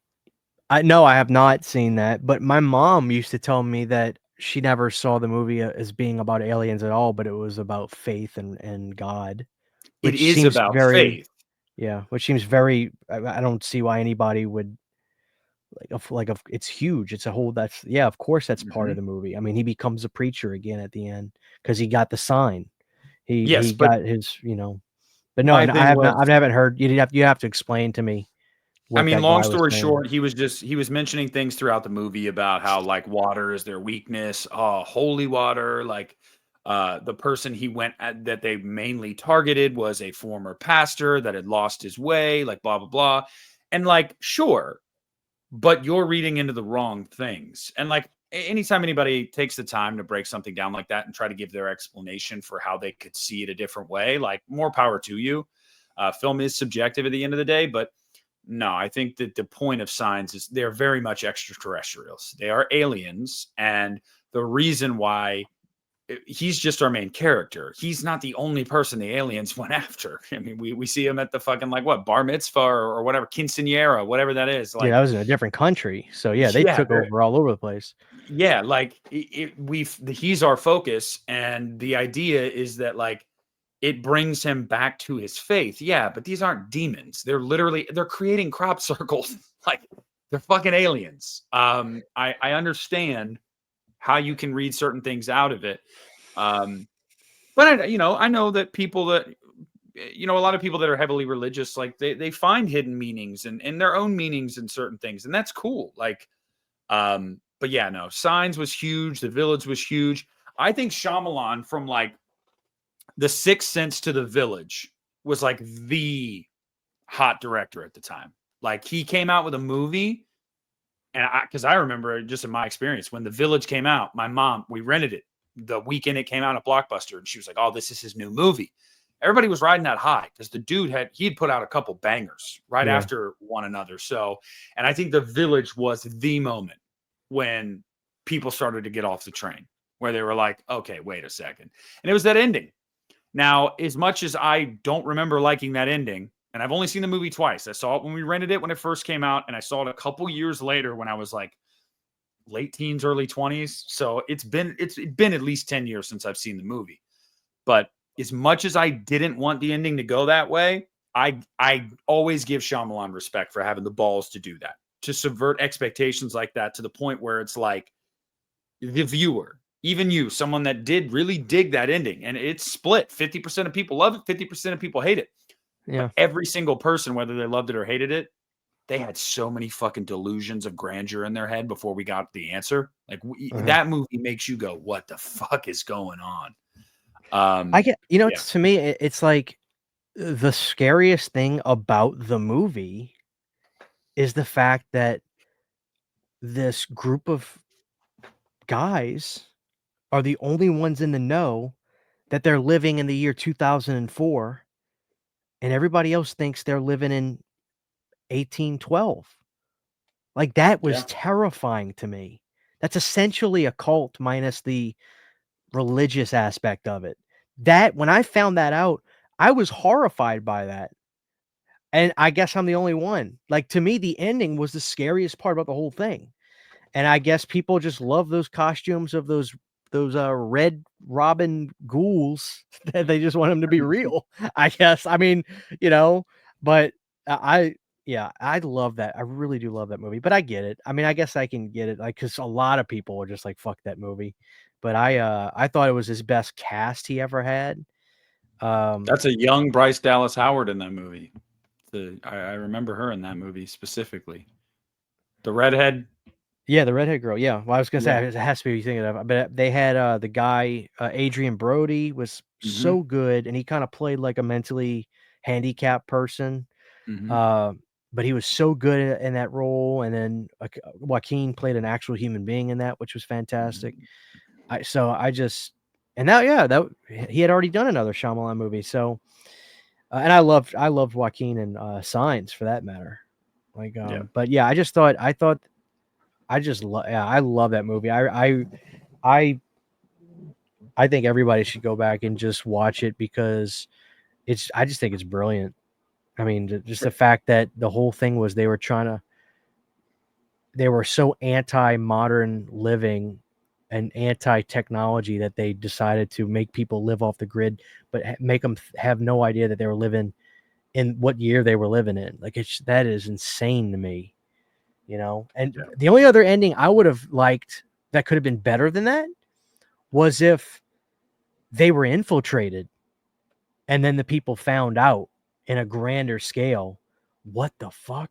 I have not seen that, but my mom used to tell me that she never saw the movie as being about aliens at all, but it was about faith and God, It which is seems about very, faith. which seems very, I don't see why anybody would it's huge. It's a whole, of course that's part of the movie. I mean, he becomes a preacher again at the end because he got the sign. Yes, He but got his, but no, my thing was, I haven't heard. You have to explain to me I what mean, that long guy was story saying. short, he was mentioning things throughout the movie about how like water is their weakness, holy water, like the person he went at that they mainly targeted was a former pastor that had lost his way, like blah blah blah. And like, sure, but you're reading into the wrong things. And like anytime anybody takes the time to break something down like that and try to give their explanation for how they could see it a different way, like more power to you. Film is subjective at the end of the day, but no, I think that the point of Signs is they're very much extraterrestrials. They are aliens. And the reason why he's just our main character, he's not the only person the aliens went after. I mean, we see him at the fucking like what bar mitzvah or whatever, quinceanera, whatever that is. Yeah, Like, that was in a different country. So yeah, they yeah, took over all over the place. yeah, like he's our focus, and the idea is that like it brings him back to his faith. Yeah, but these aren't demons. They're creating crop circles. Like they're fucking aliens. I understand how you can read certain things out of it. But I know that people that a lot of people that are heavily religious, like they find hidden meanings and their own meanings in certain things, and that's cool. Like, but yeah, no, Signs was huge. The Village was huge. I think Shyamalan, from like The Sixth Sense to The Village, was like the hot director at the time. Like he came out with a movie, and because I remember just in my experience when The Village came out, my mom, we rented it the weekend it came out at Blockbuster, and she was like, "Oh, this is his new movie." Everybody was riding that high because the dude he'd put out a couple bangers right after one another. So, and I think The Village was the moment when people started to get off the train, where they were like, "Okay, wait a second," and it was that ending. Now, as much as I don't remember liking that ending, and I've only seen the movie twice. I saw it when we rented it when it first came out, and I saw it a couple years later when I was like late teens, early 20s. So it's been at least 10 years since I've seen the movie. But as much as I didn't want the ending to go that way, I always give Shyamalan respect for having the balls to do that, to subvert expectations like that to the point where it's like the viewer, even you, someone that did really dig that ending, and it's split. 50% of people love it, 50% of people hate it. Yeah. But every single person, whether they loved it or hated it, they had so many fucking delusions of grandeur in their head before we got the answer. Like that movie makes you go, "What the fuck is going on?" I get, to me, it's like the scariest thing about the movie is the fact that this group of guys are the only ones in the know that they're living in the year 2004, and everybody else thinks they're living in 1812. Like, that was terrifying to me. That's essentially a cult minus the religious aspect of it. That when I found that out, I was horrified by that. And I guess I'm the only one. Like, to me, the ending was the scariest part about the whole thing. And I guess people just love those costumes of those red robin ghouls that they just want them to be real, I guess. I mean, but I love that. I really do love that movie, but I get it. I mean, I guess I can get it, like, because a lot of people are just like, fuck that movie. But I thought it was his best cast he ever had. That's a young Bryce Dallas Howard in that movie. I remember her in that movie specifically. The redhead. Yeah, the redhead girl. Yeah, well, I was gonna say it has to be what you're thinking of, but they had the guy Adrian Brody was so good, and he kind of played like a mentally handicapped person. But he was so good in that role, and then Joaquin played an actual human being in that, which was fantastic. That he had already done another Shyamalan movie, so and I loved Joaquin and Signs for that matter. Like, but yeah, I love that movie. I think everybody should go back and just watch it because I just think it's brilliant. I mean, just the fact that the whole thing was they were so anti-modern living and anti-technology that they decided to make people live off the grid, but make them have no idea that they were living in what year they were living in. Like, that is insane to me, And the only other ending I would have liked that could have been better than that was if they were infiltrated and then the people found out in a grander scale. What the fuck?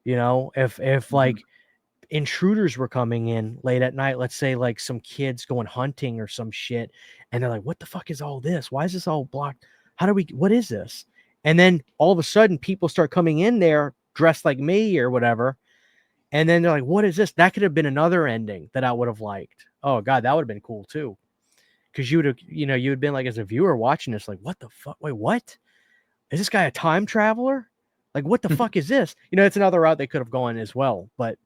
If like intruders were coming in late at night, let's say like some kids going hunting or some shit, and they're like, what the fuck is all this? Why is this all blocked? What is this? And then all of a sudden people start coming in there dressed like me or whatever. And then they're like, what is this? That could have been another ending that I would have liked. Oh God, that would have been cool too. Cause you would have, you would been like, as a viewer watching this, like, what the fuck? Wait, what? Is this guy a time traveler? Like, what the fuck is this? It's another route they could have gone as well. But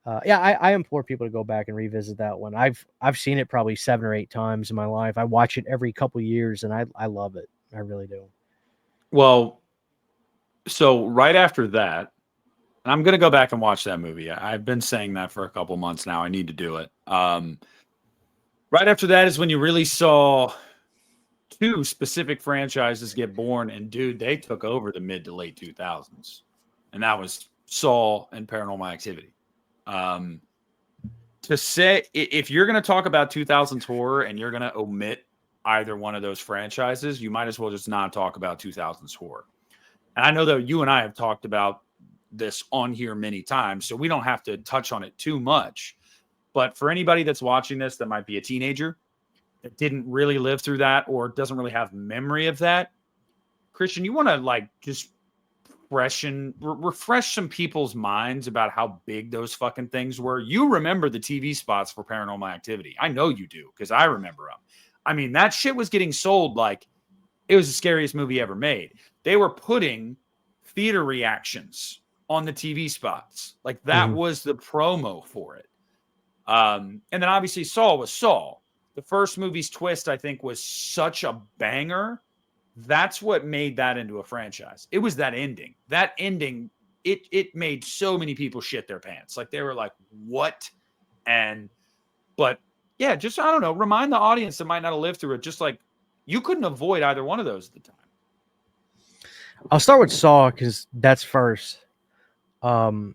I implore people to go back and revisit that one. I've seen it probably 7 or 8 times in my life. I watch it every couple years, and I love it. I really do. Well, so right after that, And I'm gonna go back and watch that movie. I've been saying that for a couple months now. I need to do it. Right after that is when you really saw two specific franchises get born, and dude, they took over the mid to late 2000s, and that was Saw and Paranormal Activity. To say, if you're going to talk about 2000s horror and you're going to omit either one of those franchises, you might as well just not talk about 2000s horror. And I know that you and I have talked about this on here many times, so we don't have to touch on it too much. But for anybody that's watching this that might be a teenager that didn't really live through that or doesn't really have memory of that, Christian, you want to like just refresh some people's minds about how big those fucking things were. You remember the TV spots for Paranormal Activity. I know you do because I remember them. I mean, that shit was getting sold like it was the scariest movie ever made. They were putting theater reactions on the TV spots. Like that was the promo for it. And then obviously Saw was Saw. The first movie's twist, I think, was such a banger. That's what made that into a franchise. It was that ending. That ending, it made so many people shit their pants. Like they were like, what? But yeah, just, I don't know, remind the audience that might not have lived through it. Just like you couldn't avoid either one of those at the time. I'll start with Saw because that's first. I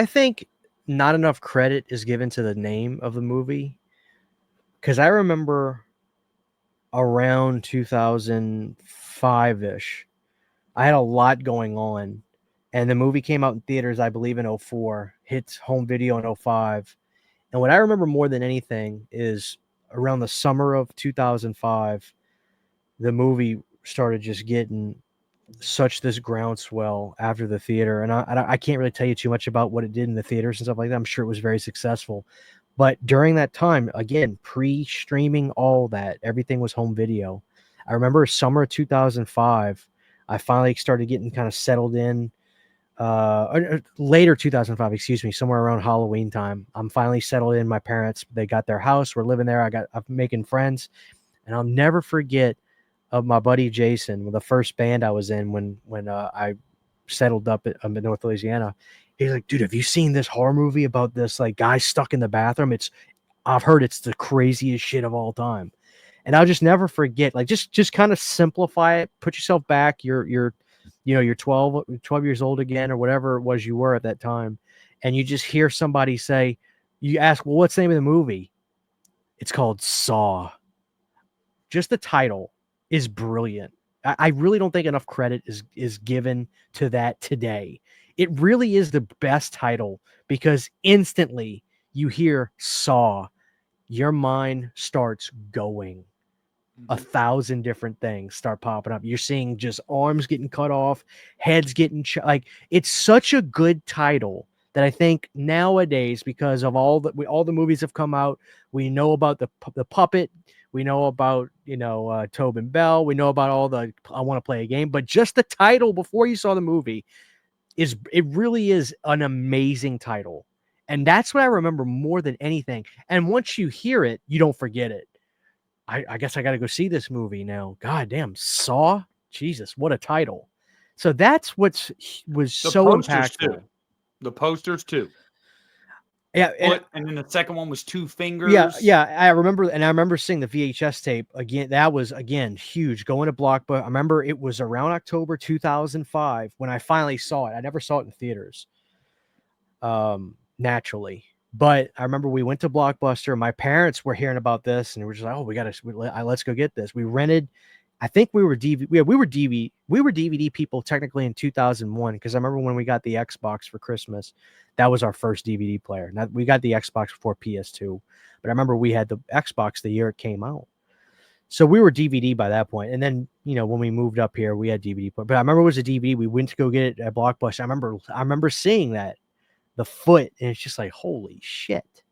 think not enough credit is given to the name of the movie because I remember around 2005-ish, I had a lot going on, and the movie came out in theaters, I believe, in 2004, hits home video in 2005. And what I remember more than anything is around the summer of 2005, the movie started just getting such this groundswell after the theater. And I can't really tell you too much about what it did in the theaters and stuff like that. I'm sure it was very successful. But during that time, again, pre-streaming, all that, everything was home video. I remember summer 2005, I finally started getting kind of settled in. Or later 2005, excuse me, somewhere around Halloween time. I'm finally settled in. My parents, they got their house. We're living there. I'm making friends. And I'll never forget of my buddy Jason, the first band I was in when I settled up in North Louisiana. He's like, dude, have you seen this horror movie about this like guy stuck in the bathroom? I've heard it's the craziest shit of all time. And I'll just never forget, like just kind of simplify it, put yourself back. You're 12 years old again, or whatever it was you were at that time. And you just hear somebody say, you ask, well, what's the name of the movie? It's called Saw. Just the title is brilliant. I really don't think enough credit is given to that today. It really is the best title because instantly you hear Saw, your mind starts going. 1,000 different things start popping up. You're seeing just arms getting cut off, heads getting like it's such a good title that I think nowadays, because of all the movies have come out, we know about the puppet. We know about, Tobin Bell. We know about all the I want to play a game. But just the title before you saw the movie it really is an amazing title. And that's what I remember more than anything. And once you hear it, you don't forget it. I guess I got to go see this movie now. God damn, Saw? Jesus, what a title. So that's was so impactful. Too. The posters too. Yeah, and then the second one was two fingers. Yeah. I remember seeing the VHS tape again. That was again huge. Going to Blockbuster. I remember it was around October 2005 when I finally saw it. I never saw it in theaters. Naturally, but I remember we went to Blockbuster. My parents were hearing about this, and we're just like, "Oh, let's go get this." We rented. I think we were DVD people technically in 2001 because I remember when we got the Xbox for Christmas, that was our first DVD player. Now we got the Xbox before PS2, but I remember we had the Xbox the year it came out. So we were DVD by that point. And then, when we moved up here, we had DVD player. But I remember it was a DVD. We went to go get it at Blockbuster. I remember seeing that, the foot, and it's just like, holy shit.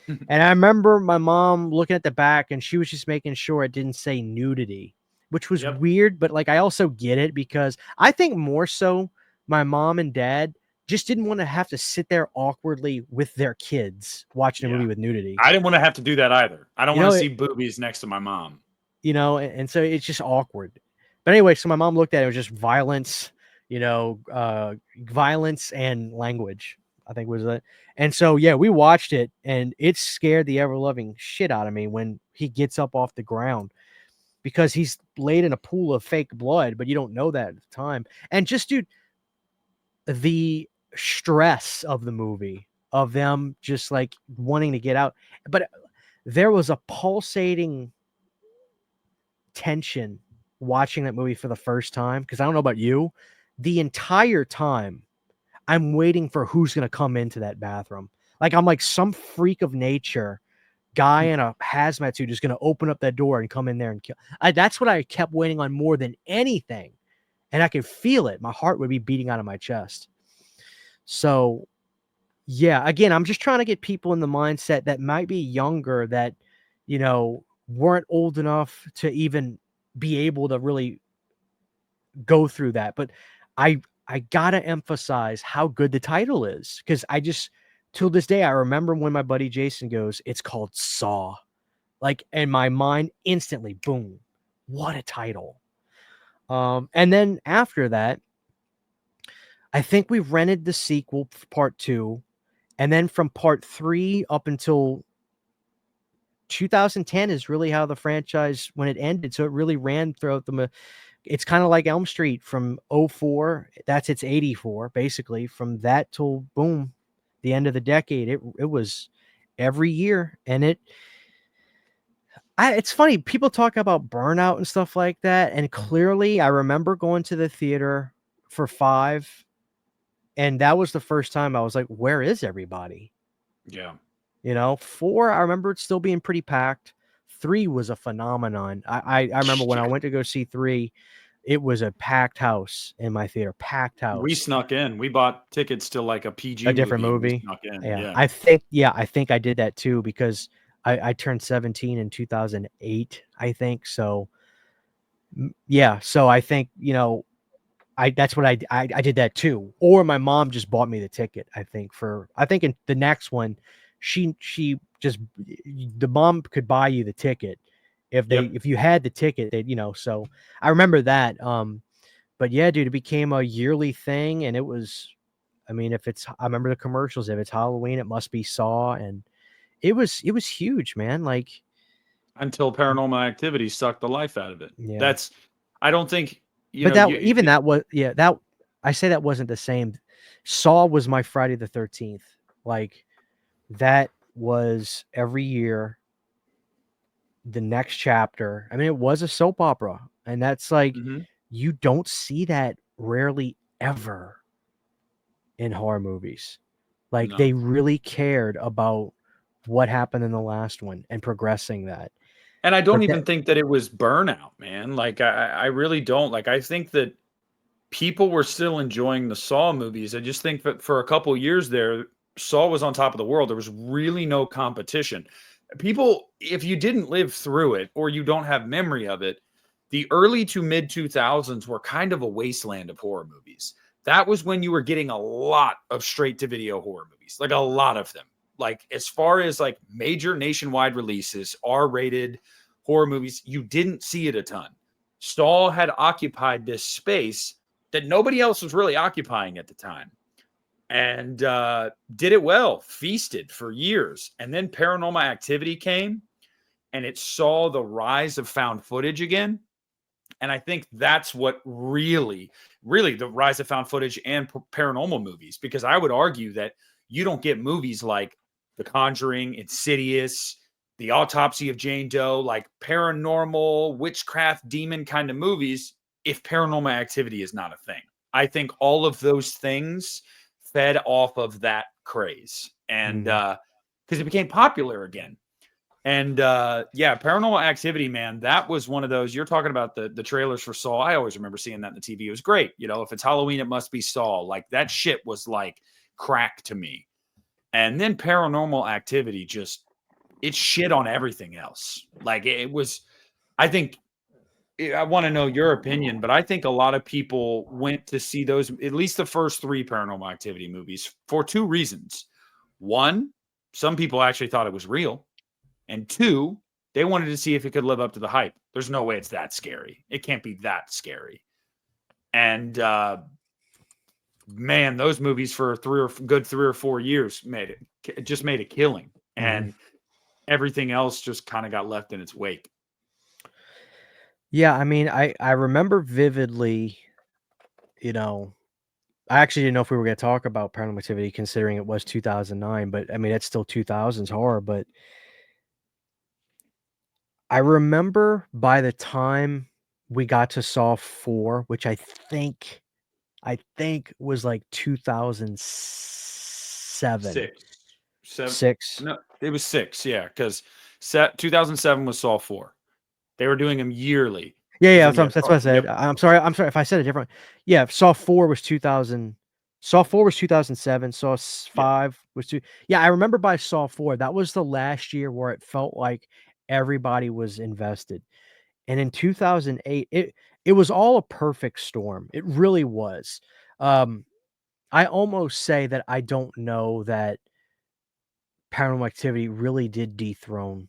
And I remember my mom looking at the back, and she was just making sure it didn't say nudity, which was weird, but like I also get it because I think more so my mom and dad just didn't want to have to sit there awkwardly with their kids watching a movie with nudity. I didn't want to have to do that either. I don't want to see boobies next to my mom. And so it's just awkward. But anyway, so my mom looked at it, was just violence, violence and language, I think was it. And so, yeah, we watched it and it scared the ever loving shit out of me when he gets up off the ground because he's laid in a pool of fake blood, but you don't know that at the time. And just, dude, the stress of the movie of them just like wanting to get out. But there was a pulsating tension watching that movie for the first time because I don't know about you. The entire time I'm waiting for who's going to come into that bathroom. Like I'm like some freak of nature guy in a hazmat suit is going to open up that door and come in there and kill. That's what I kept waiting on more than anything. And I could feel it. My heart would be beating out of my chest. So, yeah, again, I'm just trying to get people in the mindset that might be younger that, weren't old enough to even be able to really go through that. But I gotta emphasize how good the title is because I just till this day I remember when my buddy Jason goes, "It's called Saw," like, and my mind instantly, boom, what a title. And then after that, I think we rented the sequel for part 2, and then from part 3 up until 2010 is really how the franchise when it ended. So it really ran throughout it's kind of like Elm Street from 04. That's its 84, basically. From that till boom, the end of the decade. It was every year. And it's funny. People talk about burnout and stuff like that. And clearly I remember going to the theater for 5. And that was the first time I was like, where is everybody? Yeah. 4, I remember it still being pretty packed. 3 was a phenomenon. I remember when I went to go see 3, it was a packed house in my theater, packed We house. snuck in. We bought tickets to like a PG A different movie. And we movie. snuck in. Yeah. Yeah. I think I did that too because I turned 17 in 2008, I think. So yeah, so I think, that's what I did that too. Or my mom just bought me the ticket, I think in the next one, she just the mom could buy you the ticket if you had the ticket, so I remember that. But yeah, dude, it became a yearly thing and it was, I mean, I remember the commercials, if it's Halloween, it must be Saw. And it was huge, man. Like, Until Paranormal Activity sucked the life out of it. yeah. I don't think, But that was, yeah, that I say that wasn't the same. Saw was my Friday the 13th. Like, that was every year the next chapter. I mean, it was a soap opera, and that's like you don't see that rarely ever in horror movies. Like, No. they really cared about what happened in the last one and progressing that. And I don't even think that it was burnout, man. Like I really don't. Like I think that people were still enjoying the Saw movies. I just think that for a couple years there, Saw was on top of the world. There was really no competition. People, if you didn't live through it or you don't have memory of it, the early to mid 2000s were kind of a wasteland of horror movies. That was when you were getting a lot of straight to video horror movies, like a lot of them. Like as far as like major nationwide releases, R-rated horror movies, you didn't see it a ton. Saw had occupied this space that nobody else was really occupying at the time, and did it well, feasted for years. And then Paranormal Activity came and it saw the rise of found footage again. And I think that's what really the rise of found footage and paranormal movies, because I would argue that you don't get movies like The Conjuring, Insidious, The Autopsy of Jane Doe, like paranormal, witchcraft, demon kind of movies, if Paranormal Activity is not a thing. I think all of those things fed off of that craze, and because it became popular again. And yeah, Paranormal Activity, man, that was one of those. You're talking about the trailers for Saw. I always remember seeing that in the TV. It was great. If it's Halloween, it must be Saw. Like that shit was like crack to me. And then Paranormal Activity just, it shit on everything else. Like it was, I think, I want to know your opinion, but I think a lot of people went to see those, at least the first 3 Paranormal Activity movies, for 2 reasons. One, some people actually thought it was real. And 2, they wanted to see if it could live up to the hype. There's no way it's that scary. It can't be that scary. And man, those movies for good 3 or 4 years made a killing, and everything else just kind of got left in its wake. Yeah, I mean, I remember vividly, I actually didn't know if we were going to talk about Paranormal Activity considering it was 2009, but I mean, it's still 2000s horror, but I remember by the time we got to Saw 4, which I think was like 2007, 6, 7, 6. no, it was 6, yeah, because 2007 was Saw 4. They were doing them yearly. Yeah, Then you had that's what I said. yep. I'm sorry if I said it different. Yeah, Saw 4 was 2000. Saw 4 was 2007. Saw Yeah. 5 was two. Yeah, I remember by Saw 4, that was the last year where it felt like everybody was invested. And in 2008, it was all a perfect storm. It really was. I almost say that I don't know that Paranormal Activity really did dethrone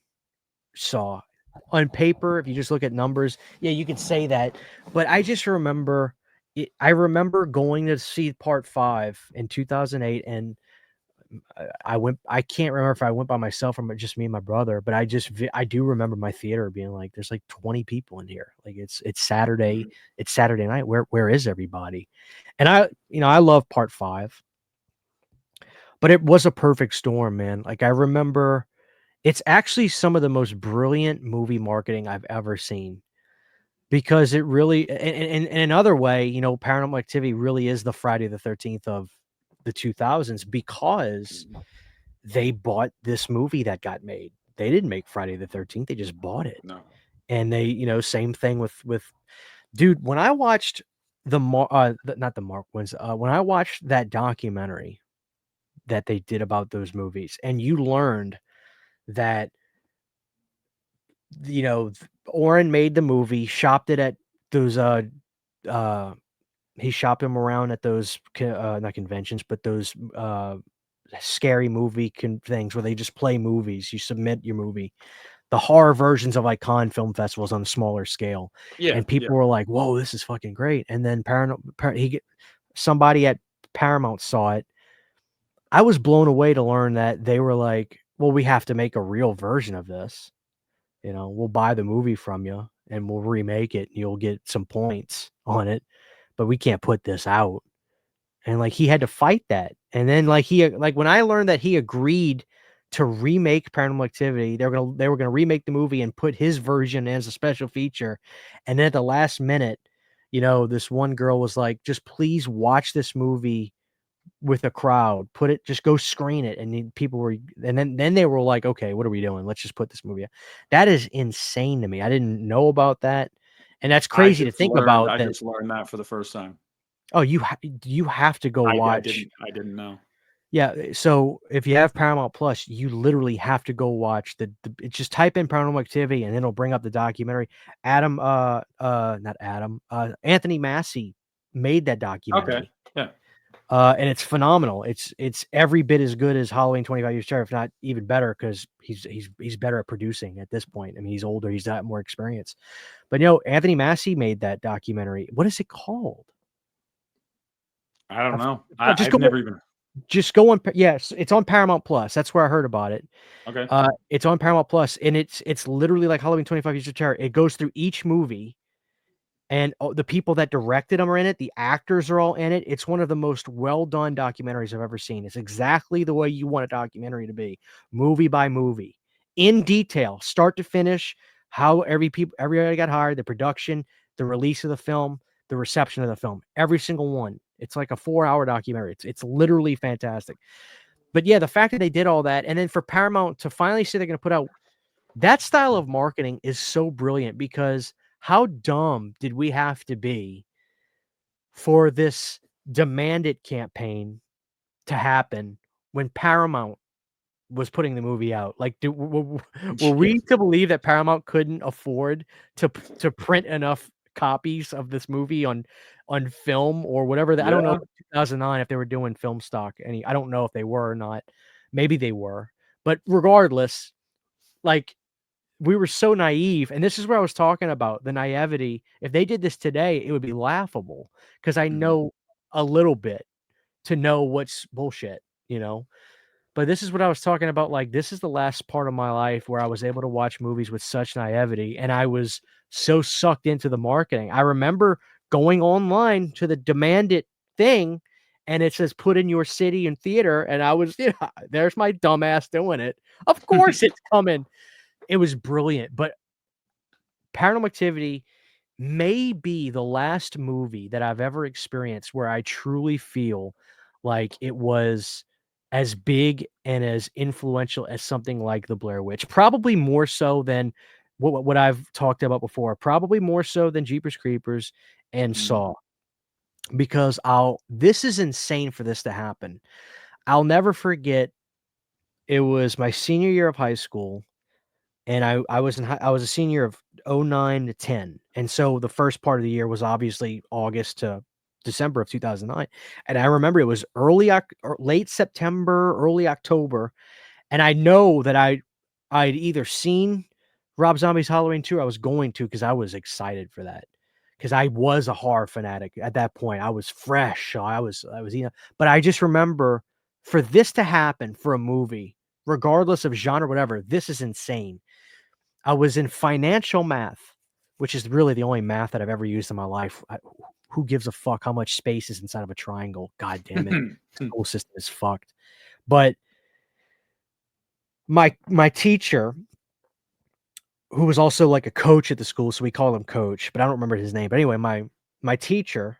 Saw. On paper, if you just look at numbers, yeah, you could say that. But I just remember I remember going to see part 5 in 2008, and I can't remember if I went by myself or just me and my brother, but I do remember my theater being like, there's like 20 people in here. Like it's Saturday, it's Saturday night. Where is everybody? And I love part 5, but it was a perfect storm, man. Like I remember it's actually some of the most brilliant movie marketing I've ever seen because it really, in another way, Paranormal Activity really is the Friday the 13th of the 2000s because they bought this movie that got made. They didn't make Friday the 13th. They just bought it. No. And they, same thing with dude, when I watched not the Mark ones, when I watched that documentary that they did about those movies, and you learned that Oren made the movie, shopped it at those he shopped them around at those not conventions, but those scary movie things where they just play movies. You submit your movie, the horror versions of like Con film festivals on a smaller scale, Yeah, and people were like, "Whoa, this is fucking great!" And then somebody at Paramount saw it. I was blown away to learn that they were like, "Well, we have to make a real version of this. We'll buy the movie from you and we'll remake it. And you'll get some points on it, but we can't put this out." And like he had to fight that. And then like when I learned that he agreed to remake Paranormal Activity, they were gonna remake the movie and put his version as a special feature. And then at the last minute, this one girl was like, "Just please watch this movie with a crowd. Just go screen it." And people were, and then they were like, "Okay, what are we doing? Let's just put this movie out." That is insane to me. I didn't know about that. And that's crazy to think about I that. just learned that for the first time. Oh, you have to go watch. I didn't know. Yeah, so if you have Paramount Plus, you literally have to go watch just type in Paranormal Activity and then it'll bring up the documentary. Not Adam, Anthony Massey made that documentary. Okay. Yeah. And it's phenomenal. It's every bit as good as Halloween 25 Years Terror, if not even better, because he's better at producing at this point. I mean, he's older, he's got more experience. But Anthony Massey made that documentary. What is it called? I don't know. I've never even. Just go on. Yes, it's on Paramount Plus. That's where I heard about it. Okay. It's on Paramount Plus, and it's literally like Halloween 25 Years of Terror. It goes through each movie, and the people that directed them are in it. The actors are all in it. It's one of the most well done documentaries I've ever seen. It's exactly the way you want a documentary to be, movie by movie, in detail, start to finish. How everybody got hired, the production, the release of the film, the reception of the film, every single one. It's like a 4-hour documentary. It's literally fantastic. But yeah, the fact that they did all that, and then for Paramount to finally say they're going to put out that style of marketing is so brilliant, because how dumb did we have to be for this demanded campaign to happen when Paramount was putting the movie out? Like, were we to believe that Paramount couldn't afford to print enough copies of this movie on film or whatever? I don't know, 2009, if they were doing film stock. I don't know if they were or not. Maybe they were, but regardless, like, we were so naive, and this is where I was talking about the naivety. If they did this today, it would be laughable, because I know a little bit. to know what's bullshit, you know? But this is what I was talking about. Like, this is the last part of my life where I was able to watch movies with such naivety, and I was so sucked into the marketing. I remember going online to the demand it thing, and it says put in your city and theater, and I was, there's my dumbass doing it. Of course it's coming. It was brilliant. But Paranormal Activity may be the last movie that I've ever experienced where I truly feel like it was as big and as influential as something like The Blair Witch. Probably more so than what I've talked about before. Probably more so than Jeepers Creepers and Saw. Because this is insane for this to happen. I'll never forget, it was my senior year of high school. And I was I was a senior of 09 to 10. And so the first part of the year was obviously August to December of 2009. And I remember it was late September, early October. And I know that I'd either seen Rob Zombie's Halloween 2, I was going to, because I was excited for that. Because I was a horror fanatic at that point. I was fresh. So I was, but I just remember, for this to happen for a movie, regardless of genre, whatever, this is insane. I was in financial math, which is really the only math that I've ever used in my life. Who gives a fuck how much space is inside of a triangle? God damn it. The school system is fucked. But my teacher, who was also like a coach at the school, so we call him Coach, but I don't remember his name. But anyway, my teacher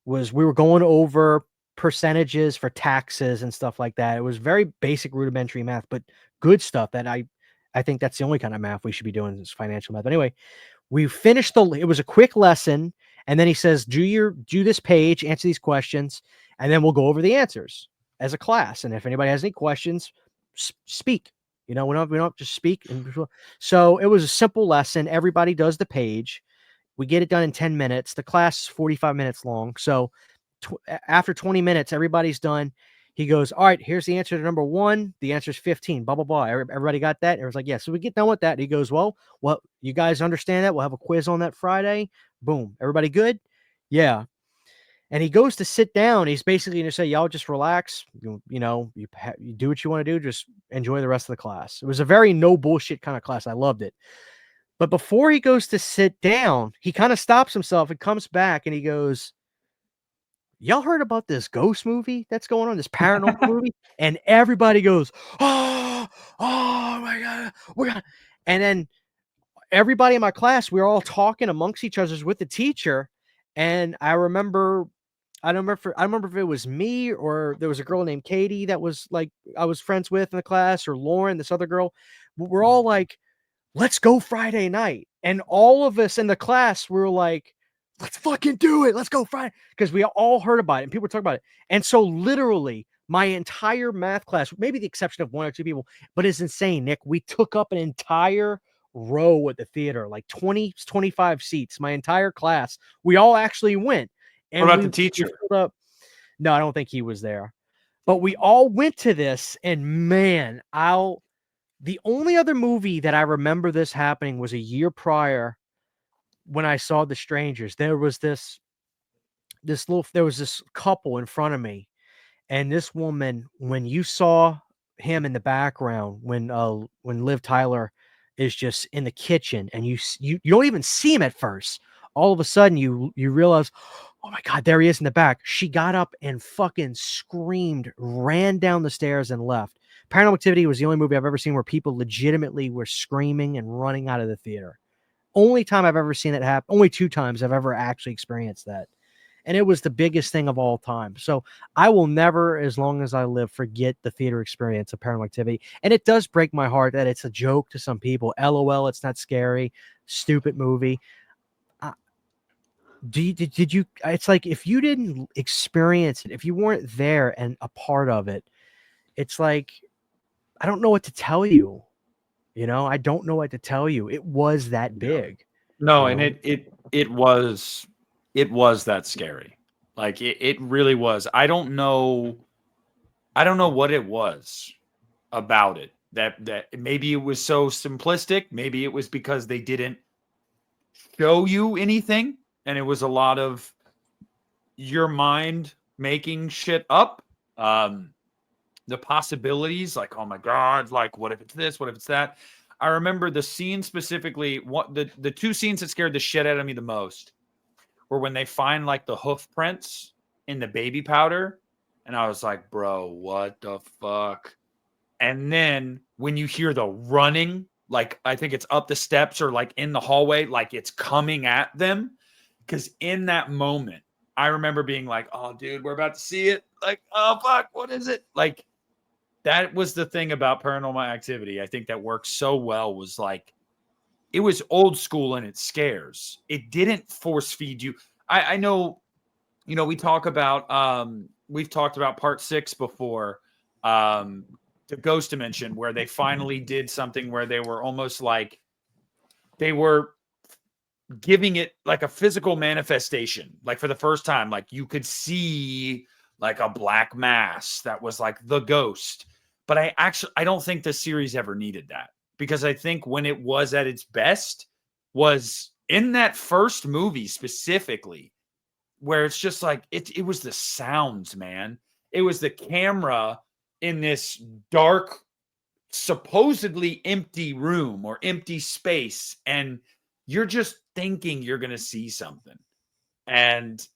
we were going over percentages for taxes and stuff like that. It was very basic rudimentary math, but good stuff that I think that's the only kind of math we should be doing, is financial math. But anyway, we finished it was a quick lesson, and then he says, do this page, answer these questions, and then we'll go over the answers as a class. And if anybody has any questions, speak. We don't just speak. So it was a simple lesson. Everybody does the page. We get it done in 10 minutes. The class is 45 minutes long. So after 20 minutes, everybody's done. He goes, all right, here's the answer to number 1. The answer is 15, blah, blah, blah. Everybody got that? And it was like, yeah. So we get done with that. And he goes, well, you guys understand that? We'll have a quiz on that Friday. Boom. Everybody good? Yeah. And he goes to sit down. He's basically going to say, y'all just relax. You do what you want to do. Just enjoy the rest of the class. It was a very no bullshit kind of class. I loved it. But before he goes to sit down, he kind of stops himself and comes back and he goes, y'all heard about this ghost movie that's going on, this paranormal movie? And everybody goes, oh my God. And then everybody in my class, we were all talking amongst each other with the teacher. And I don't remember if it was me or there was a girl named Katie that was like, I was friends with in the class, or Lauren, this other girl. We're all like, let's go Friday night. And all of us in the class were like, let's fucking do it. Let's go Friday. Because we all heard about it and people were talking about it. And so literally my entire math class, maybe the exception of 1 or 2 people, but it's insane, Nick. We took up an entire row at the theater, like 20, 25 seats, my entire class. We all actually went. And what about the teacher? No, I don't think he was there. But we all went to this, and man, the only other movie that I remember this happening was a year prior when I saw The Strangers. There was this couple in front of me, and this woman, when you saw him in the background, when Liv Tyler is just in the kitchen, and you don't even see him at first. All of a sudden, you realize, oh my God, there he is in the back. She got up and fucking screamed, ran down the stairs, and left. Paranormal Activity was the only movie I've ever seen where people legitimately were screaming and running out of the theater. Only time I've ever seen that happen. Only 2 times I've ever actually experienced that. And it was the biggest thing of all time. So I will never, as long as I live, forget the theater experience of Paranormal Activity. And it does break my heart that it's a joke to some people. LOL, it's not scary. Stupid movie. Did you? It's like, if you didn't experience it, if you weren't there and a part of it, it's like, I don't know what to tell you. I don't know what to tell you. It was that big. No, and it was that scary. Like it really was. I don't know what it was about it that maybe it was so simplistic. Maybe it was because they didn't show you anything, and it was a lot of your mind making shit up. The possibilities, like, oh my God, like, what if it's this? What if it's that? I remember the scene specifically, what the two scenes that scared the shit out of me the most were when they find like the hoof prints in the baby powder. And I was like, bro, what the fuck? And then when you hear the running, like I think it's up the steps or like in the hallway, like it's coming at them. Because in that moment, I remember being like, oh, dude, we're about to see it. Like, oh, fuck, what is it? Like, that was the thing about Paranormal Activity. I think that worked so well was like, it was old school and it scares. It didn't force feed you. I know, we've talked about part 6 before, the Ghost Dimension, where they finally did something where they were almost like they were giving it like a physical manifestation. Like for the first time, like you could see like a black mass that was like the ghost. But I don't think the series ever needed that, because I think when it was at its best was in that first movie specifically, where it's just like it was the sounds, man. It was the camera in this dark, supposedly empty room or empty space, and you're just thinking you're gonna see something. And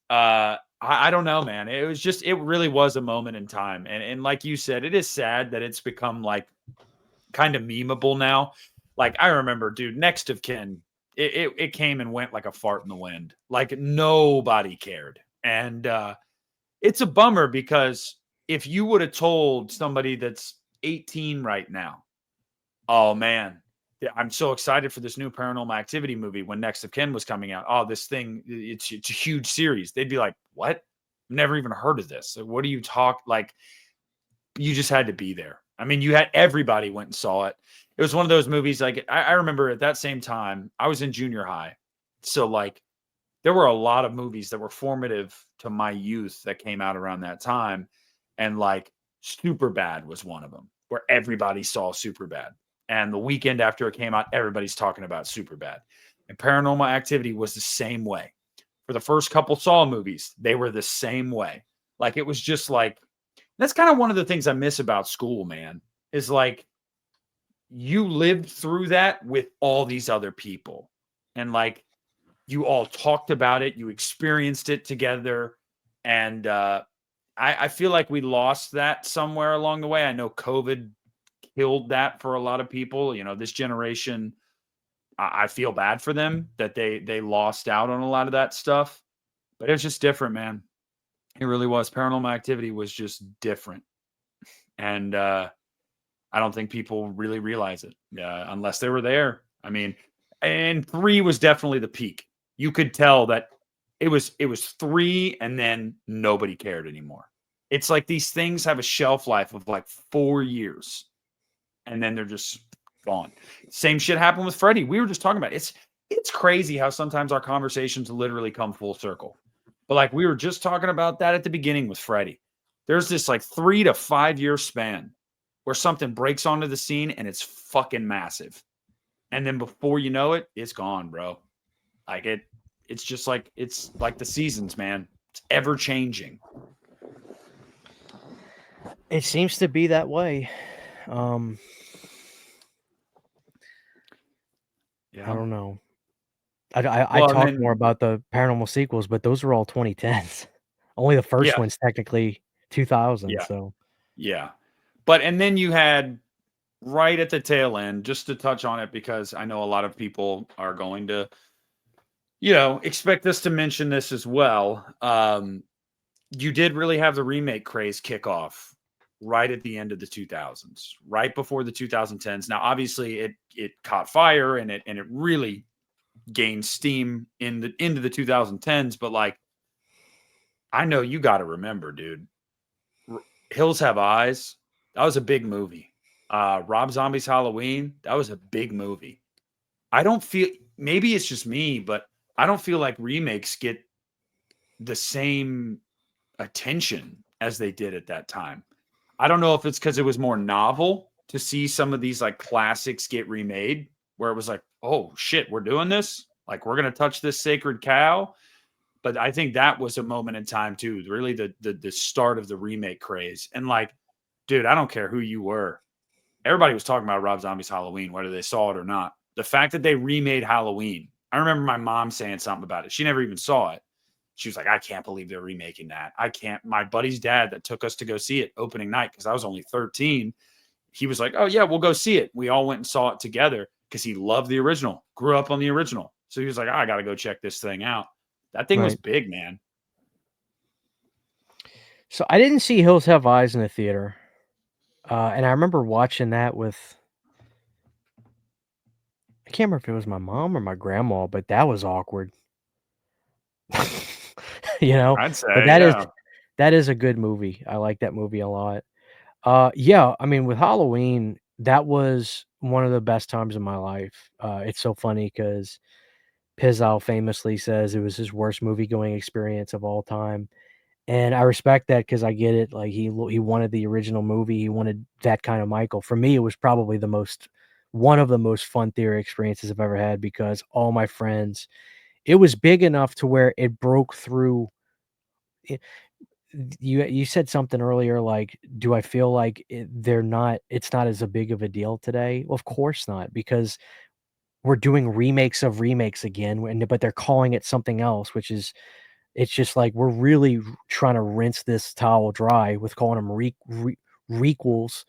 I don't know, man. It really was a moment in time. And like you said, it is sad that it's become like kind of memeable now. Like I remember, dude, Next of Kin, it came and went like a fart in the wind. Like nobody cared. And it's a bummer, because if you would have told somebody that's 18 right now, oh man, I'm so excited for this new Paranormal Activity movie when Next of Kin was coming out. Oh, this thing, it's a huge series. They'd be like, what? Never even heard of this. Like, what do you talk? Like, you just had to be there. I mean, you had everybody went and saw it. It was one of those movies. Like I remember at that same time, I was in junior high. So like there were a lot of movies that were formative to my youth that came out around that time. And like Superbad was one of them, where everybody saw Superbad. And the weekend after it came out, everybody's talking about Superbad. And Paranormal Activity was the same way. For the first couple Saw movies, they were the same way. Like it was just like, that's kind of one of the things I miss about school, man, is like you lived through that with all these other people. And like you all talked about it, you experienced it together. And I feel like we lost that somewhere along the way. I know COVID killed that for a lot of people. This generation, I feel bad for them that they lost out on a lot of that stuff. But it was just different, man. It really was. Paranormal Activity was just different. And I don't think people really realize it unless they were there. I mean, and 3 was definitely the peak. You could tell that it was 3 and then nobody cared anymore. It's like these things have a shelf life of like 4 years and then they're just gone. Same shit happened with Freddy. We were just talking about it. It's crazy how sometimes our conversations literally come full circle. But like we were just talking about that at the beginning with Freddy. There's this like 3 to 5 year span where something breaks onto the scene and it's fucking massive. And then before you know it, it's gone, bro. Like it's just like, it's like the seasons, man. It's ever changing. It seems to be that way. Yeah. I don't know. I talked more about the paranormal sequels, but those were all 2010s. Only the first one's technically 2000. Yeah. So yeah. But and then you had right at the tail end, just to touch on it, because I know a lot of people are going to, expect us to mention this as well. You did really have the remake craze kick off right at the end of the 2000s, right before the 2010s. Now, obviously, it caught fire and it really gained steam into the 2010s. But like, I know you got to remember, dude. Hills Have Eyes. That was a big movie. Rob Zombie's Halloween. That was a big movie. I don't feel, maybe it's just me, but I don't feel like remakes get the same attention as they did at that time. I don't know if it's because it was more novel to see some of these like classics get remade, where it was like, oh shit, we're doing this. Like we're going to touch this sacred cow. But I think that was a moment in time too, really the start of the remake craze. And like, dude, I don't care who you were. Everybody was talking about Rob Zombie's Halloween, whether they saw it or not. The fact that they remade Halloween, I remember my mom saying something about it. She never even saw it. She was like, I can't believe they're remaking that. I can't. My buddy's dad that took us to go see it opening night, because I was only 13, he was like, oh, yeah, we'll go see it. We all went and saw it together because he loved the original, grew up on the original. So he was like, I got to go check this thing out. That thing was big, man. So I didn't see Hills Have Eyes in the theater. And I remember watching that with, I can't remember if it was my mom or my grandma, but that was awkward. I'd say, but that is a good movie. I like that movie a lot. Yeah, I mean, with Halloween, that was one of the best times of my life. It's so funny because Pizzow famously says it was his worst movie-going experience of all time. And I respect that because I get it. Like he wanted the original movie. He wanted that kind of Michael. For me, it was probably one of the most fun theater experiences I've ever had because all my friends, it was big enough to where it broke through. You said something earlier like, do I feel like it's not as a big of a deal today? Well, of course not, because we're doing remakes of remakes again, but they're calling it something else, which is it's just like we're really trying to rinse this towel dry with calling them requels.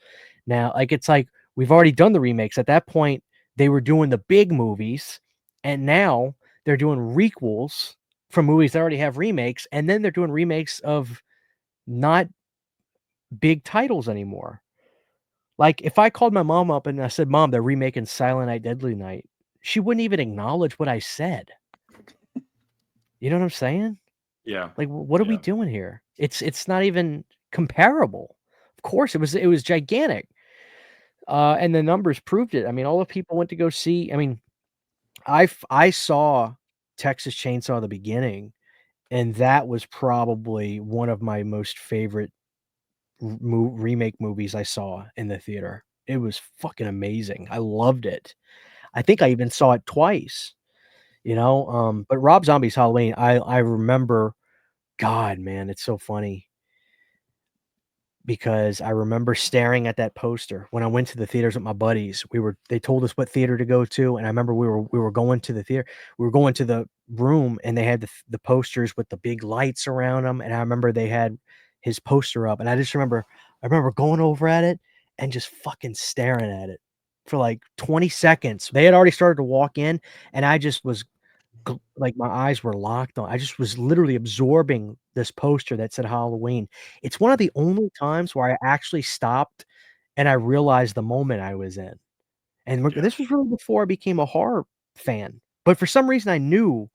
Now, like it's like we've already done the remakes. At that point, they were doing the big movies, and now they're doing requels from movies that already have remakes, and then they're doing remakes of not big titles anymore. Like if I called my mom up and I said, "Mom, they're remaking Silent Night, Deadly Night," she wouldn't even acknowledge what I said. You know what I'm saying? Yeah. Like, what are we doing here? It's not even comparable. Of course, it was gigantic, and the numbers proved it. I mean, all the people went to go see. I mean, I saw Texas Chainsaw the beginning, and that was probably one of my most favorite remake movies I saw in the theater. It was fucking amazing. I loved it. I think I even saw it twice. But Rob Zombie's Halloween, I remember. God, man, it's so funny because I remember staring at that poster when I went to the theaters with my buddies. They told us what theater to go to, and I remember we were going to the theater. We were going to the room, and they had the posters with the big lights around them, and I remember they had his poster up, and I remember going over at it and just fucking staring at it for like 20 seconds. They had already started to walk in, and I just was like my eyes were locked on. I just was literally absorbing this poster that said Halloween. It's one of the only times where I actually stopped and I realized the moment I was in. And this was really before I became a horror fan. But for some reason I knew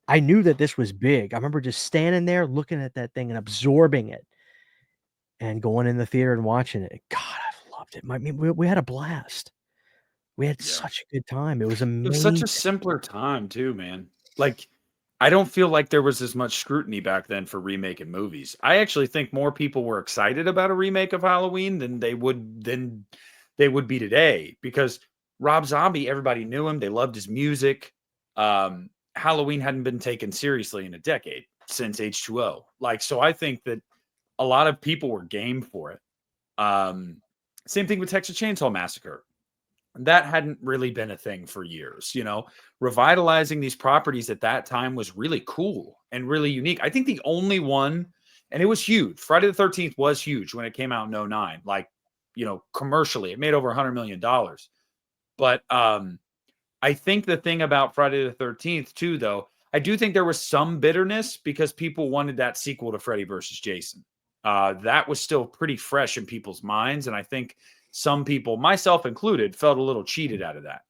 that this was big. I remember just standing there looking at that thing and absorbing it and going in the theater and watching it. God, I've loved it. I mean, we had a blast. We had such a good time. It was It was amazing. such a simpler time too, man. Like, I don't feel like there was as much scrutiny back then for remaking movies. I actually think more people were excited about a remake of Halloween than they would be today, because Rob Zombie, everybody knew him, they loved his music. Halloween hadn't been taken seriously in a decade since H2O. Like, so I think that a lot of people were game for it. Same thing with Texas Chainsaw Massacre. That hadn't really been a thing for years. Revitalizing these properties at that time was really cool and really unique. I think the only one, and it was huge, Friday the 13th was huge when it came out in 2009. Like, commercially, it made over $100 million. But I think the thing about Friday the 13th too, though, I do think there was some bitterness because people wanted that sequel to Freddy versus Jason. That was still pretty fresh in people's minds, and I think some people, myself included, felt a little cheated out of that.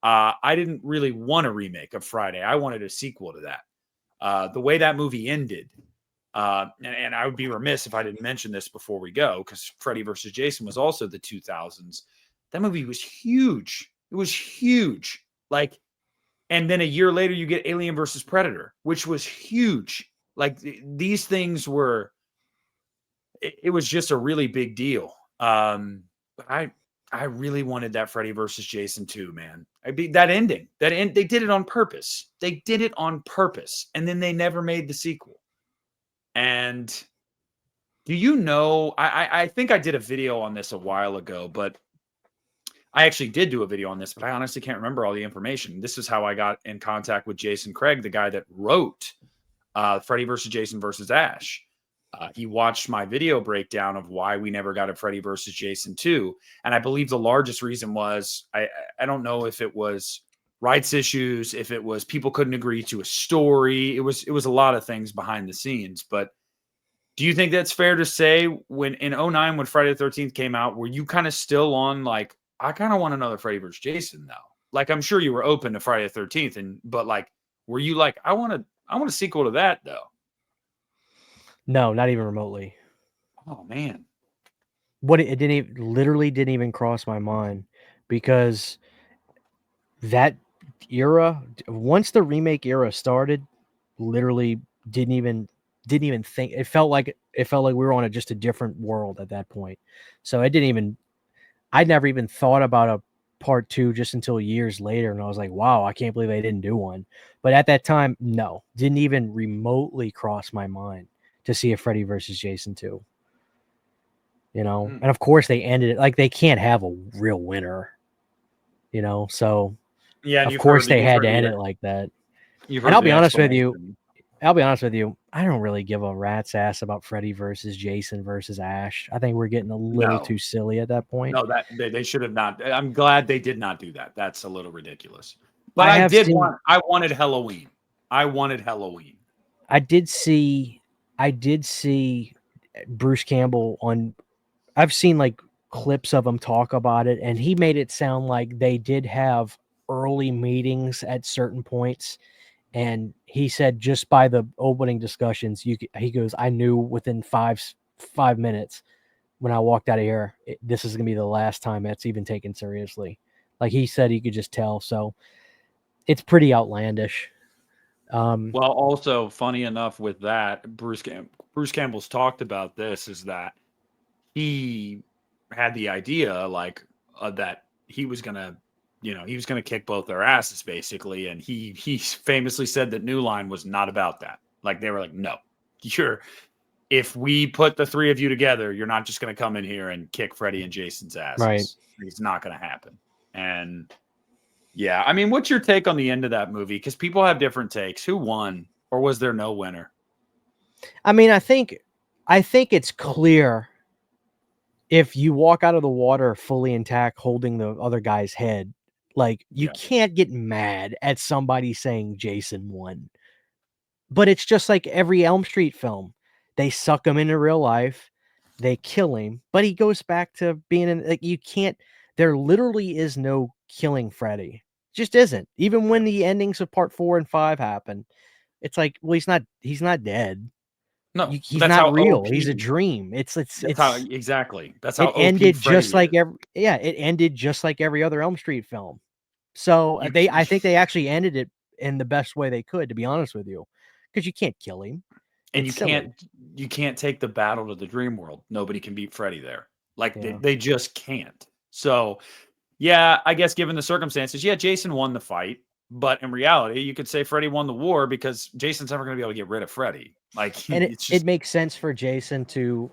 I didn't really want a remake of Friday. I wanted a sequel to that. The way that movie ended, and I would be remiss if I didn't mention this before we go, because Freddy versus Jason was also the 2000s. That movie was huge. It was huge. Like, and then a year later, you get Alien versus Predator, which was huge. Like, these things were, it was just a really big deal. I really wanted that Freddy versus Jason too, man. That ending, they did it on purpose. They did it on purpose, and then they never made the sequel. And do you know? I think I did a video on this a while ago, but I actually did do a video on this, but I honestly can't remember all the information. This is how I got in contact with Jason Craig, the guy that wrote Freddy versus Jason versus Ash. He watched my video breakdown of why we never got a Freddy versus Jason 2. And I believe the largest reason was, I don't know if it was rights issues, if it was people couldn't agree to a story. It was a lot of things behind the scenes. But do you think that's fair to say when in 2009, when Friday the 13th came out, were you kind of still on like, I kind of want another Freddy versus Jason now? Like, I'm sure you were open to Friday the 13th, but like, were you like, I want a sequel to that though? No, not even remotely. Oh man. It literally didn't even cross my mind, because that era, once the remake era started, literally didn't even think. It felt like we were on just a different world at that point. So I never even thought about a part 2 just until years later, and I was like, wow, I can't believe they didn't do one. But at that time, no, didn't even remotely cross my mind to see a Freddy versus Jason 2. And of course they ended it like they can't have a real winner, so yeah, and of course they had to end it like that. And I'll be honest with you, I don't really give a rat's ass about Freddy versus Jason versus Ash. I think we're getting a little too silly at that point. No, that they should have not. I'm glad they did not do that. That's a little ridiculous. But I wanted Halloween. I wanted Halloween. I did see Bruce Campbell I've seen like clips of him talk about it, and he made it sound like they did have early meetings at certain points. And he said just by the opening discussions, he goes, I knew within 5 minutes when I walked out of here, this is going to be the last time that's even taken seriously. Like he said, he could just tell. So it's pretty outlandish. Well, also funny enough with that, Bruce Campbell's talked about this, is that he had the idea like that he was gonna kick both their asses basically, and he famously said that New Line was not about that. Like they were like, no, if we put the three of you together, you're not just gonna come in here and kick Freddy and Jason's asses. Right. It's not gonna happen. And yeah, I mean, what's your take on the end of that movie? Because people have different takes. Who won, or was there no winner? I mean, I think it's clear if you walk out of the water fully intact, holding the other guy's head, like you can't get mad at somebody saying Jason won. But it's just like every Elm Street film. They suck him into real life, they kill him, but he goes back to being like, you can't, there literally is no killing Freddy. Just isn't. Even when the endings of part 4 and 5 happen, it's like, well, he's not dead. No, he's not real. He's a dream. Exactly. That's how it ended Freddy just like is. it ended just like every other Elm Street film. So I think they actually ended it in the best way they could, to be honest with you, because you can't kill him, and you can't take the battle to the dream world. Nobody can beat Freddy there. Like they just can't. So yeah, I guess given the circumstances, Jason won the fight. But in reality, you could say Freddy won the war because Jason's never going to be able to get rid of Freddy. Like, and it makes sense for Jason to.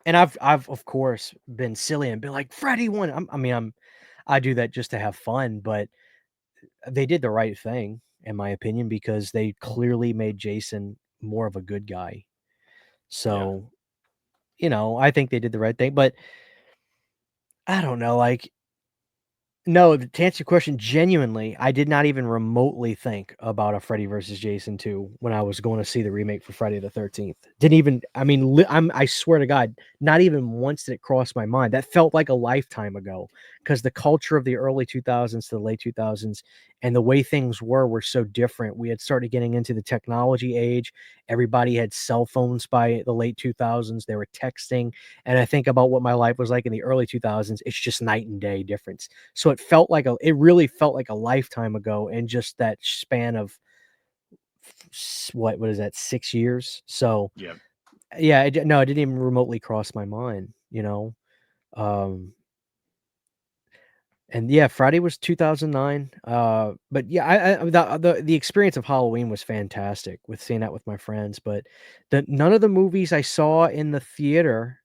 And I've of course been silly and been like, Freddy won. I do that just to have fun, but they did the right thing, in my opinion, because they clearly made Jason more of a good guy. So, I think they did the right thing, but I don't know, like, no, to answer your question, genuinely, I did not even remotely think about a Freddy versus Jason 2 when I was going to see the remake for Friday the 13th. Didn't even, I swear to God, not even once did it cross my mind. That felt like a lifetime ago, because the culture of the early 2000s to the late 2000s and the way things were so different. We had started getting into the technology age. Everybody had cell phones by the late 2000s. They were texting. And I think about what my life was like in the early 2000s. It's just night and day difference. So it really felt like a lifetime ago, in just that span of what is that, 6 years? So it didn't even remotely cross my mind, And yeah, Friday was 2009. But yeah, the experience of Halloween was fantastic with seeing that with my friends. But none of the movies I saw in the theater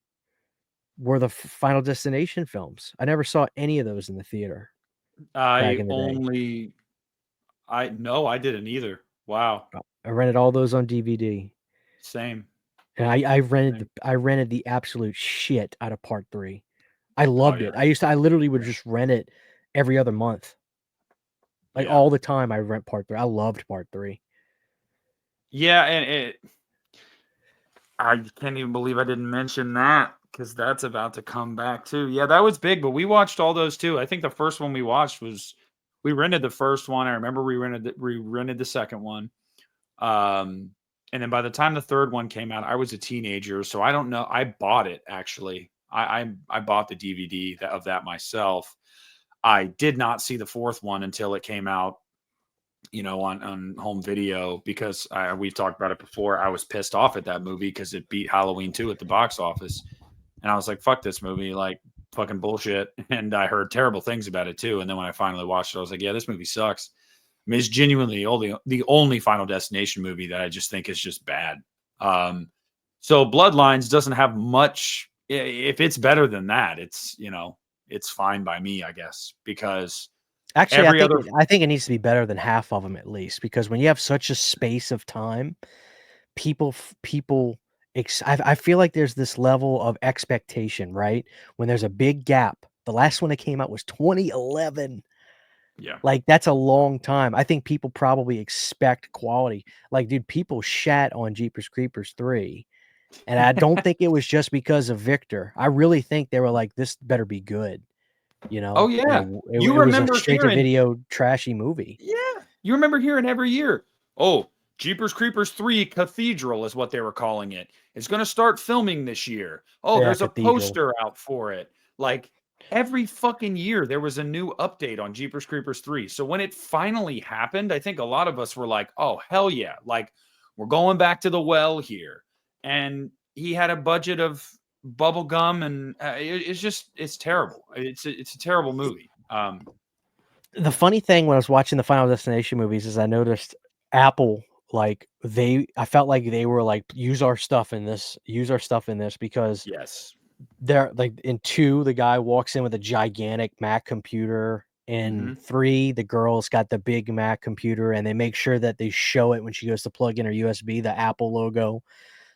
were the Final Destination films. I never saw any of those in the theater back I in the day. only I no, I didn't either. Wow. I rented all those on DVD, Same. and Same. I rented the absolute shit out of Part 3. I Oh loved yeah. it. I literally would Yeah. just rent it every other month. Like, Yeah. all the time I rent Part 3. I loved Part 3. Yeah, and I can't even believe I didn't mention that because that's about to come back too. Yeah, that was big, but we watched all those too. I think the first one we watched was we rented the first one. I remember we rented the second one. Um, and then by the time the third one came out, I was a teenager, so I don't know. I bought it actually. I bought the DVD of that myself. I did not see the fourth one until it came out, on home video because we've talked about it before. I was pissed off at that movie because it beat Halloween 2 at the box office. And I was like, fuck this movie, like fucking bullshit. And I heard terrible things about it too. And then when I finally watched it, I was like, yeah, this movie sucks. I mean, it's genuinely the only Final Destination movie that I just think is just bad. So Bloodlines doesn't have much. If it's better than that, it's fine by me, I guess, because Actually, every other I think it needs to be better than half of them at least, because when you have such a space of time, people I feel like there's this level of expectation, right? When there's a big gap. The last one that came out was 2011. yeah. Like, that's a long time. I think people probably expect quality. Like, dude, people shat on Jeepers Creepers 3, and I don't think it was just because of Victor. I really think they were like, "This better be good," Oh and yeah. You it was a remember straight to hearing video trashy movie. Yeah. You remember hearing every year, "Oh, Jeepers Creepers 3 Cathedral" is what they were calling it. "It's gonna start filming this year. Oh, Yeah, there's a Cathedral. poster out for it." Like, every fucking year, there was a new update on Jeepers Creepers 3. So when it finally happened, I think a lot of us were like, "Oh, hell yeah. Like, we're going back to the well here." And he had a budget of bubble gum, and, it's terrible. It's a terrible movie. The funny thing when I was watching the Final Destination movies is I noticed Apple, like, I felt like they were like, use our stuff in this, because Yes. they're like, in 2, the guy walks in with a gigantic Mac computer. In Mhm. 3, the girl's got the big Mac computer, and they make sure that they show it when she goes to plug in her USB, the Apple logo.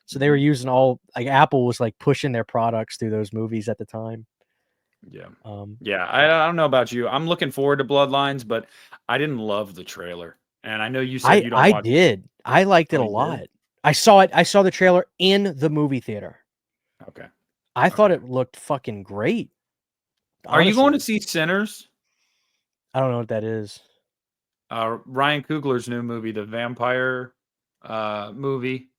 So they were Mhm. using Apple was like pushing their products through those movies at the time. Yeah. Um, Yeah, I don't know about you. I'm looking forward to Bloodlines, but I didn't love the trailer. And I know you said you don't I watch. did. I liked it Oh, a you did? lot. I saw the trailer in the movie theater. Okay. I thought Okay. it looked fucking great, Are you going to honestly. see Sinners? I don't know what that is. Ryan Coogler's new movie, the vampire movie.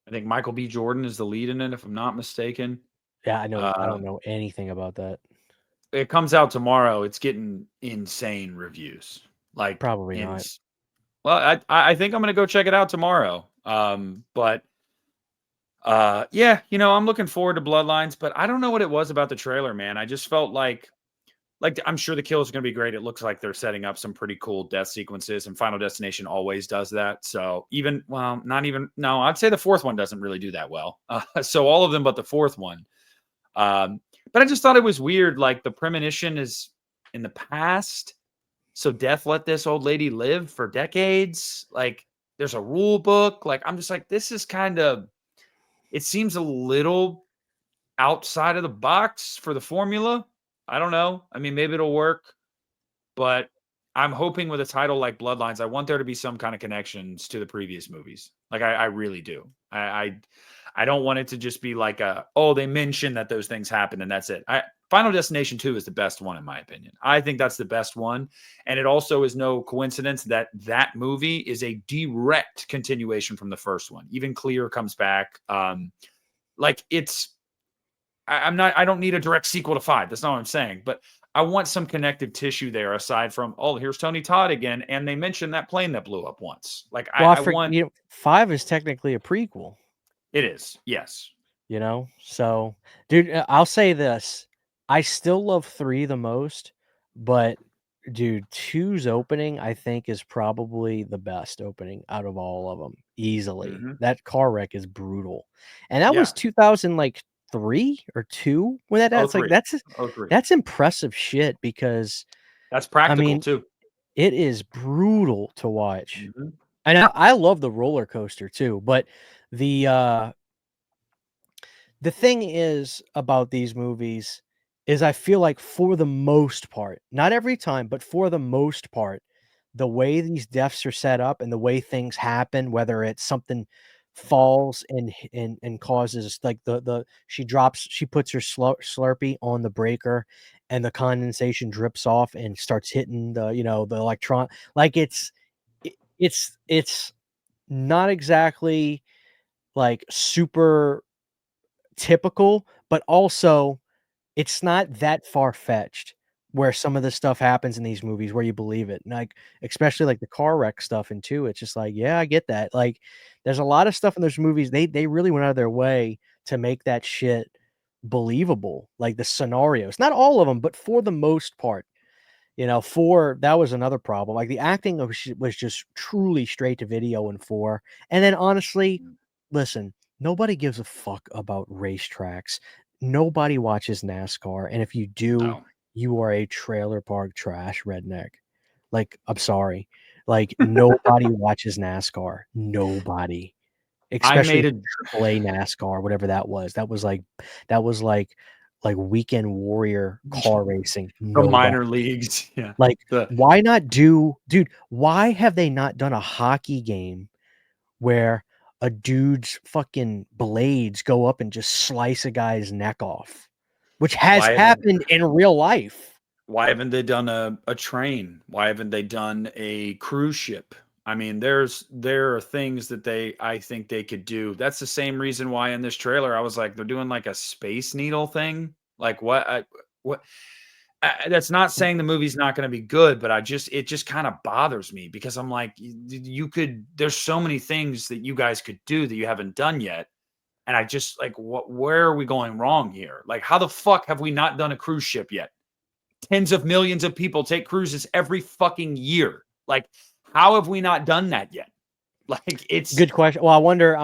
I think Michael B. Jordan is the lead in it, if I'm not mistaken. Yeah, I Uh, don't know anything about that. it comes out tomorrow. It's getting insane reviews. Like Probably in not. well, I think I'm gonna go check it out tomorrow. But yeah, I'm looking forward to Bloodlines, but I don't know what it was about the trailer, man. I just felt like I'm sure the kills are going to be great. It looks like they're setting up some pretty cool death sequences, and Final Destination always does that. So not even no, I'd say the fourth one doesn't really do that well. So all of them, but the fourth one. But I just thought it was weird. Like the premonition is in the past, so death let this old lady live for decades. Like there's a rule book. Like I'm just like this is kind of. It seems a little outside of the box for the formula. I don't know. I mean, maybe it'll work, but I'm hoping with a title like Bloodlines, I want there to be some kind of connections to the previous movies. Like I really do. I don't want it to just be like they mentioned that those things happened and that's it. Final Destination 2 is the best one in my opinion. I think that's the best one, and it also is no coincidence that that movie is a direct continuation from the first one. Even Clear comes back. Like it's I don't need a direct sequel to 5. That's not what I'm saying. But I want some connective tissue there aside from, oh, here's Tony Todd again. And they mentioned that plane that blew up once. Like Well, I want 5 is technically a prequel, it is. Yes. So, dude, I'll say this. I still love 3 the most, But dude, 2's opening, I think, is probably the best opening out of all of them, easily. Mhm. That car wreck is brutal. And that was Yeah. 2000, like, 3 or 2 when that's like, 03. 03. that's impressive shit because, That's I practical mean, too. it is brutal to watch. Mhm. And I love the roller coaster too, but the the thing is about these movies is I feel like for the most part, not every time, but for the most part, the way these deaths are set up and the way things happen, whether it's something falls and causes like she puts her Slurpee on the breaker and the condensation drips off and starts hitting the electron, like it's not exactly like super typical, but also it's not that far-fetched where some of the stuff happens in these movies where you believe it, and, like, especially, like, the car wreck stuff and 2, it's just like, "Yeah, I get that." Like, there's a lot of stuff in those movies, they really went out of their way to make that shit believable, like, the scenarios. Not all of them, but for the most part. 4, that was another problem, like, the acting was just truly straight to video in 4, and then honestly, listen, nobody gives a fuck about racetracks. Nobody watches NASCAR, and if you do, No. you are a trailer park trash redneck. Like, I'm sorry. Like, nobody watches NASCAR. Nobody. I Especially made a AAA NASCAR, whatever that was. That was like weekend warrior car racing. the Nobody. minor leagues. Yeah. Like, The why not do dude, why have they not done a hockey game where a dude's fucking blades go up and just slice a guy's neck off? Which has why haven't happened in real life. why haven't they done a train? Why haven't they done a cruise ship? I mean, there are things that I think they could do. That's the same reason why in this trailer I was like, they're doing like a space needle thing. Like what that's not saying the movie's not going to be good, but it just kind of bothers me because I'm like, you could. There's so many things that you guys could do that you haven't done yet, and I just like, where are we going wrong here? Like, how the fuck have we not done a cruise ship yet? Tens of millions of people take cruises every fucking year. Like, how have we not done that yet? Like, it's Good question. Well, I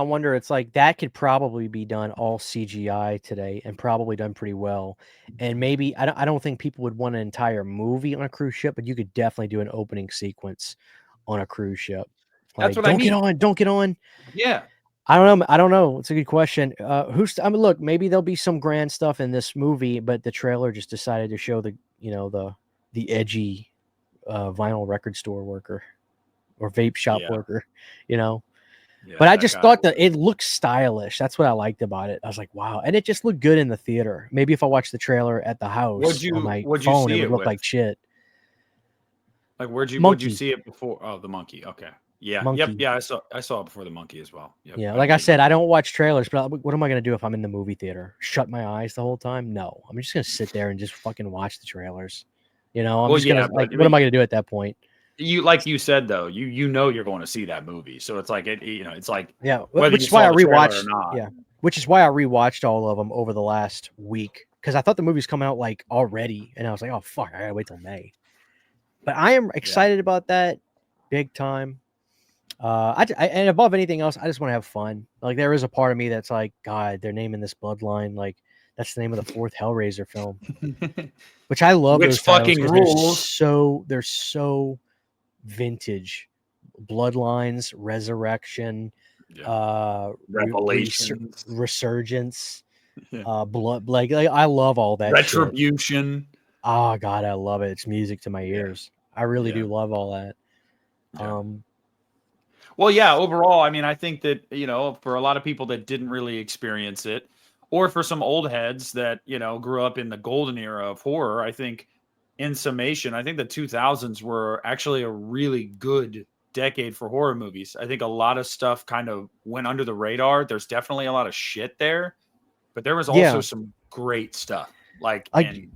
wonder it's like that could probably be done all CGI today and probably done pretty well. And maybe I don't think people would want an entire movie on a cruise ship, but you could definitely do an opening sequence on a cruise ship. that's Like, what I don't get mean. on, don't get on. Yeah. I don't know. I don't know. It's a good question. I mean, look, maybe there'll be some grand stuff in this movie, but the trailer just decided to show the edgy vinyl record store worker or vape shop Yeah. worker, you know. Yeah. But I That just guy. thought that it looked stylish. That's what I liked about it. I was like, wow. And it just looked good in the theater. Maybe if I watched the trailer at the house on my What'd you phone, it see would it look with? like shit. Like, what'd you Monkey. see it before? Oh, the monkey. Okay. Yeah. Yep. Monkey. Yeah. I saw it before the monkey as well. Yep. Yeah. I Like don't I think it said, was. I don't watch trailers, but what am I going to do if I'm in the movie theater? Shut my eyes the whole time? No. I'm just going to sit there and just fucking watch the trailers. I'm Well, just going yeah, to, but like, I what am mean, I going to do at that point? like you said though, you know you're going to see that movie, so it's like it's like Yeah. whether Which you is why saw I the trailer or rewatched. not. Yeah. Which is why I rewatched all of them over the last week because I thought the movie's coming out like already. And I was like, oh, fuck, I got to wait till May. But I am Yeah. excited about that big time. And above anything else, I just want to have fun. Like there is a part of me that's like, God, they're naming this Bloodline. Like that's the name of the fourth Hellraiser film, which I love Which those titles fucking because rules? they're so vintage. Bloodlines, Resurrection, Yeah. Revelations. Resurgence, Yeah. Blood. Like I love all that shit. Retribution. Oh God, I love it. It's music to my Yeah. ears. I really Yeah. do love all that. Yeah. Um, Well, yeah, overall, I mean, I think that, for a lot of people that didn't really experience it, or for some old heads that, grew up in the golden era of horror, I think in summation, I think the 2000s were actually a really good decade for horror movies. I think a lot of stuff kind of went under the radar. There's definitely a lot of shit there, but there was also yeah, some great stuff. Like, I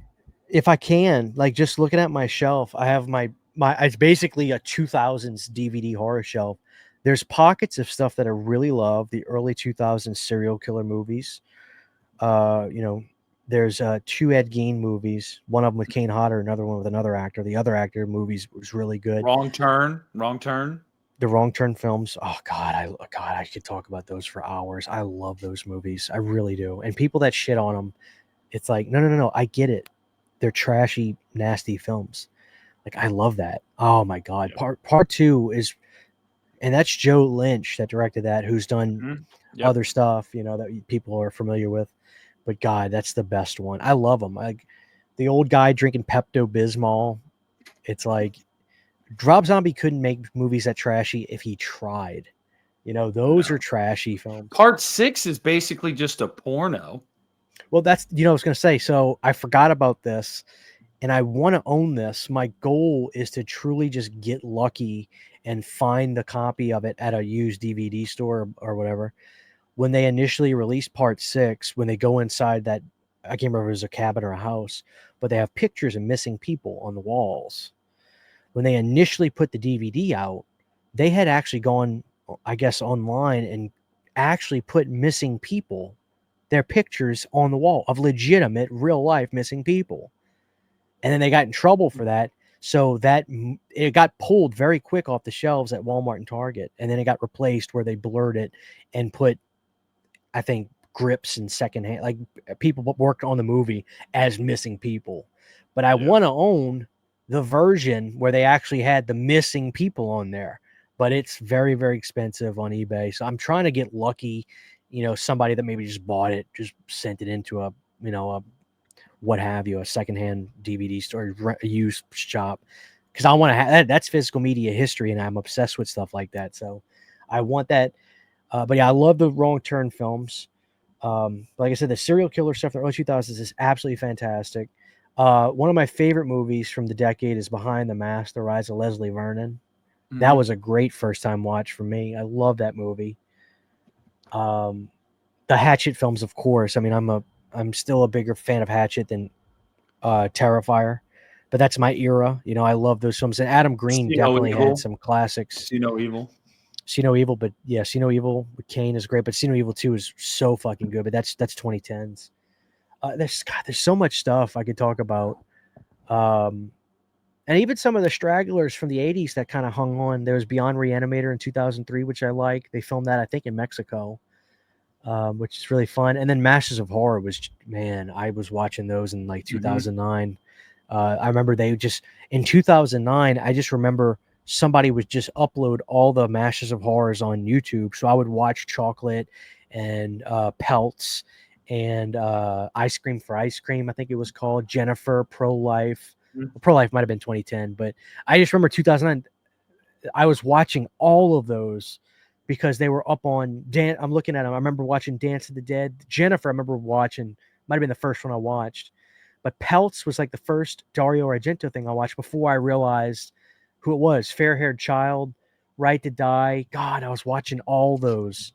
if I can, like just looking at my shelf, I have my it's basically a 2000s DVD horror shelf. There's pockets of stuff that I really love, the early 2000s serial killer movies. You know, There's 2 Ed Gein movies. One of them with Kane Hodder, another one with another actor. The other actor movies was really good. Wrong Turn. The Wrong Turn films. Oh God, I could talk about those for hours. I love those movies. I really do. And people that shit on them, it's like, no. I get it. They're trashy, nasty films. Like I love that. Oh my God. Part 2 is, and that's Joe Lynch that directed that, who's done other stuff, that people are familiar with. But God, that's the best one. I love them. Like the old guy drinking Pepto-Bismol. It's like Rob Zombie couldn't make movies that trashy if he tried. Those are trashy films. Part 6 is basically just a porno. Well, that's, I was going to say, so I forgot about this and I want to own this. My goal is to truly just get lucky and find the copy of it at a used DVD store or whatever. When they initially released part 6, when they go inside that, I can't remember if it was a cabin or a house, but they have pictures of missing people on the walls. When they initially put the DVD out, they had actually gone, I guess, online and actually put missing people, their pictures on the wall of legitimate real life missing people. And then they got in trouble for that. So that it got pulled very quick off the shelves at Walmart and Target. And then it got replaced where they blurred it and put, I think, grips and secondhand, like people worked on the movie as missing people. But I want to own the version where they actually had the missing people on there, but it's very, very expensive on eBay. So I'm trying to get lucky, somebody that maybe just bought it, just sent it into a what have you, a secondhand DVD store, a used shop. Cause I want to have that's physical media history and I'm obsessed with stuff like that. So I want that. But yeah, I love the Wrong Turn films. Like I said, the serial killer stuff in the early 2000s is absolutely fantastic. One of my favorite movies from the decade is Behind the Mask, The Rise of Leslie Vernon. Mm-hmm. That was a great first time watch for me. I love that movie. The Hatchet films, of course. I mean, I'm still a bigger fan of Hatchet than Terrifier, but that's my era. I love those films. And Adam Green definitely had some classics. See No Evil. See No Evil, but yeah, See No Evil with Kane is great, but See No Evil 2 is so fucking good, but that's 2010s. There's so much stuff I could talk about. And even some of the stragglers from the 80s that kind of hung on. There was Beyond Reanimator in 2003, which I like. They filmed that, I think, in Mexico, which is really fun. And then Masters of Horror was, man, I was watching those in like 2009. I remember in 2009, I just remember somebody would just upload all the Masters of Horrors on YouTube. So I would watch Chocolate and Pelts and Ice Cream for Ice Cream, I think it was called, Jennifer, Pro-Life. Pro-Life might have been 2010, but I just remember 2009, I was watching all of those because they were up on I'm looking at them. I remember watching Dance of the Dead. Jennifer, I remember watching, might have been the first one I watched, but Pelts was like the first Dario Argento thing I watched before I realized who it was. Fair-Haired Child, Right to Die. God, I was watching all those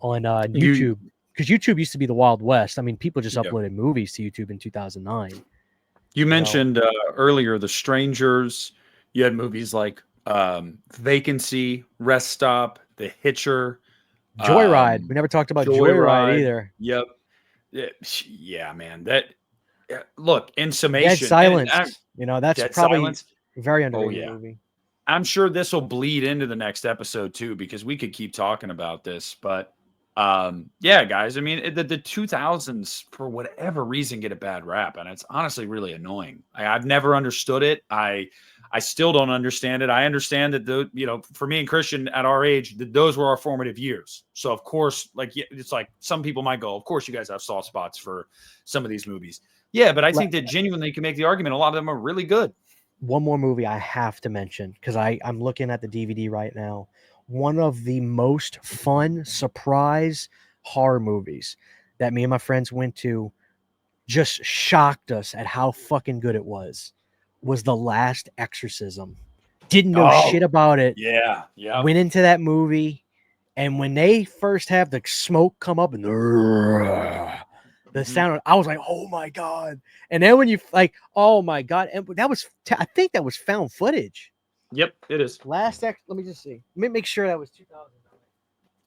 on YouTube. Because YouTube used to be the Wild West. I mean, people just uploaded movies to YouTube in 2009. You mentioned earlier The Strangers. You had movies like Vacancy, Rest Stop, The Hitcher. Joyride. We never talked about Joyride either. Yep. Yeah, man. Look, in summation. Dead Silence. That's Dead probably Silence. A very underrated movie. I'm sure this will bleed into the next episode too, because we could keep talking about this, but yeah, guys, I mean, the 2000s for whatever reason get a bad rap, and it's honestly really annoying. I've never understood it. I still don't understand it. I understand that for me and Christian at our age, those were our formative years. So of course, it's like some people might go, of course you guys have soft spots for some of these movies. Yeah, but I think that genuinely you can make the argument a lot of them are really good. One more movie I have to mention, because I'm looking at the DVD right now. One of the most fun surprise horror movies that me and my friends went to, just shocked us at how fucking good it was The Last Exorcism. Didn't know shit about it. Yeah. Went into that movie, and when they first have the smoke come up and the sound, I was like, oh my God. And then when you oh my God. And that was, I think that was found footage. Yep, it is. Let me just see. Let me make sure that was 2009.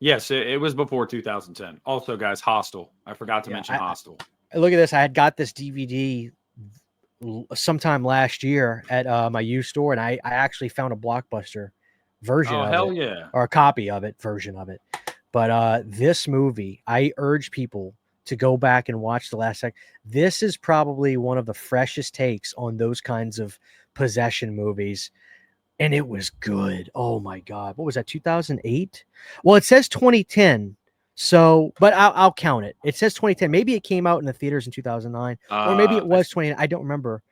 Yes, it was before 2010. Also, guys, Hostel. I forgot to mention Hostel. Look at this. I had got this DVD sometime last year at my used store, and I actually found a Blockbuster version Oh, of hell it, yeah. or a copy of it, version of it. But this movie, I urge people to go back and watch the last second. This is probably one of the freshest takes on those kinds of possession movies, and it was good. Oh my God. What was that, 2008? Well, it says 2010. So, but I'll count it. It says 2010. Maybe it came out in the theaters in 2009, or maybe it was 20. I don't remember.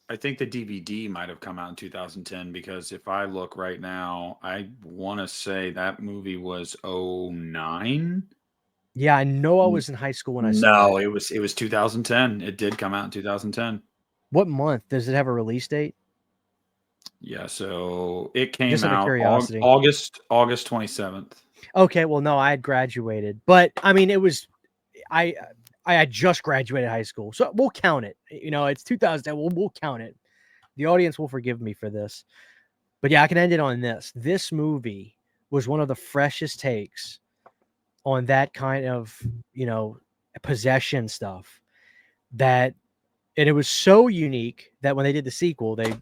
I think the DVD might have come out in 2010 because if I look right now, I want to say that movie was 09. Yeah, I know I was in high school when I saw No, it. it was 2010. It did come out in 2010. What month? Does it have a release date? Yeah, so it came Just out of out curiosity. August 27th. Okay, well, no, I had graduated, but I mean, it was I I had just graduated high school, so we'll count it. You know, it's 2010. We'll count it. The audience will forgive me for this, but yeah, I can end it on this. This movie was one of the freshest takes on that kind of, you know, possession stuff, that, and it was so unique that when they did the sequel, they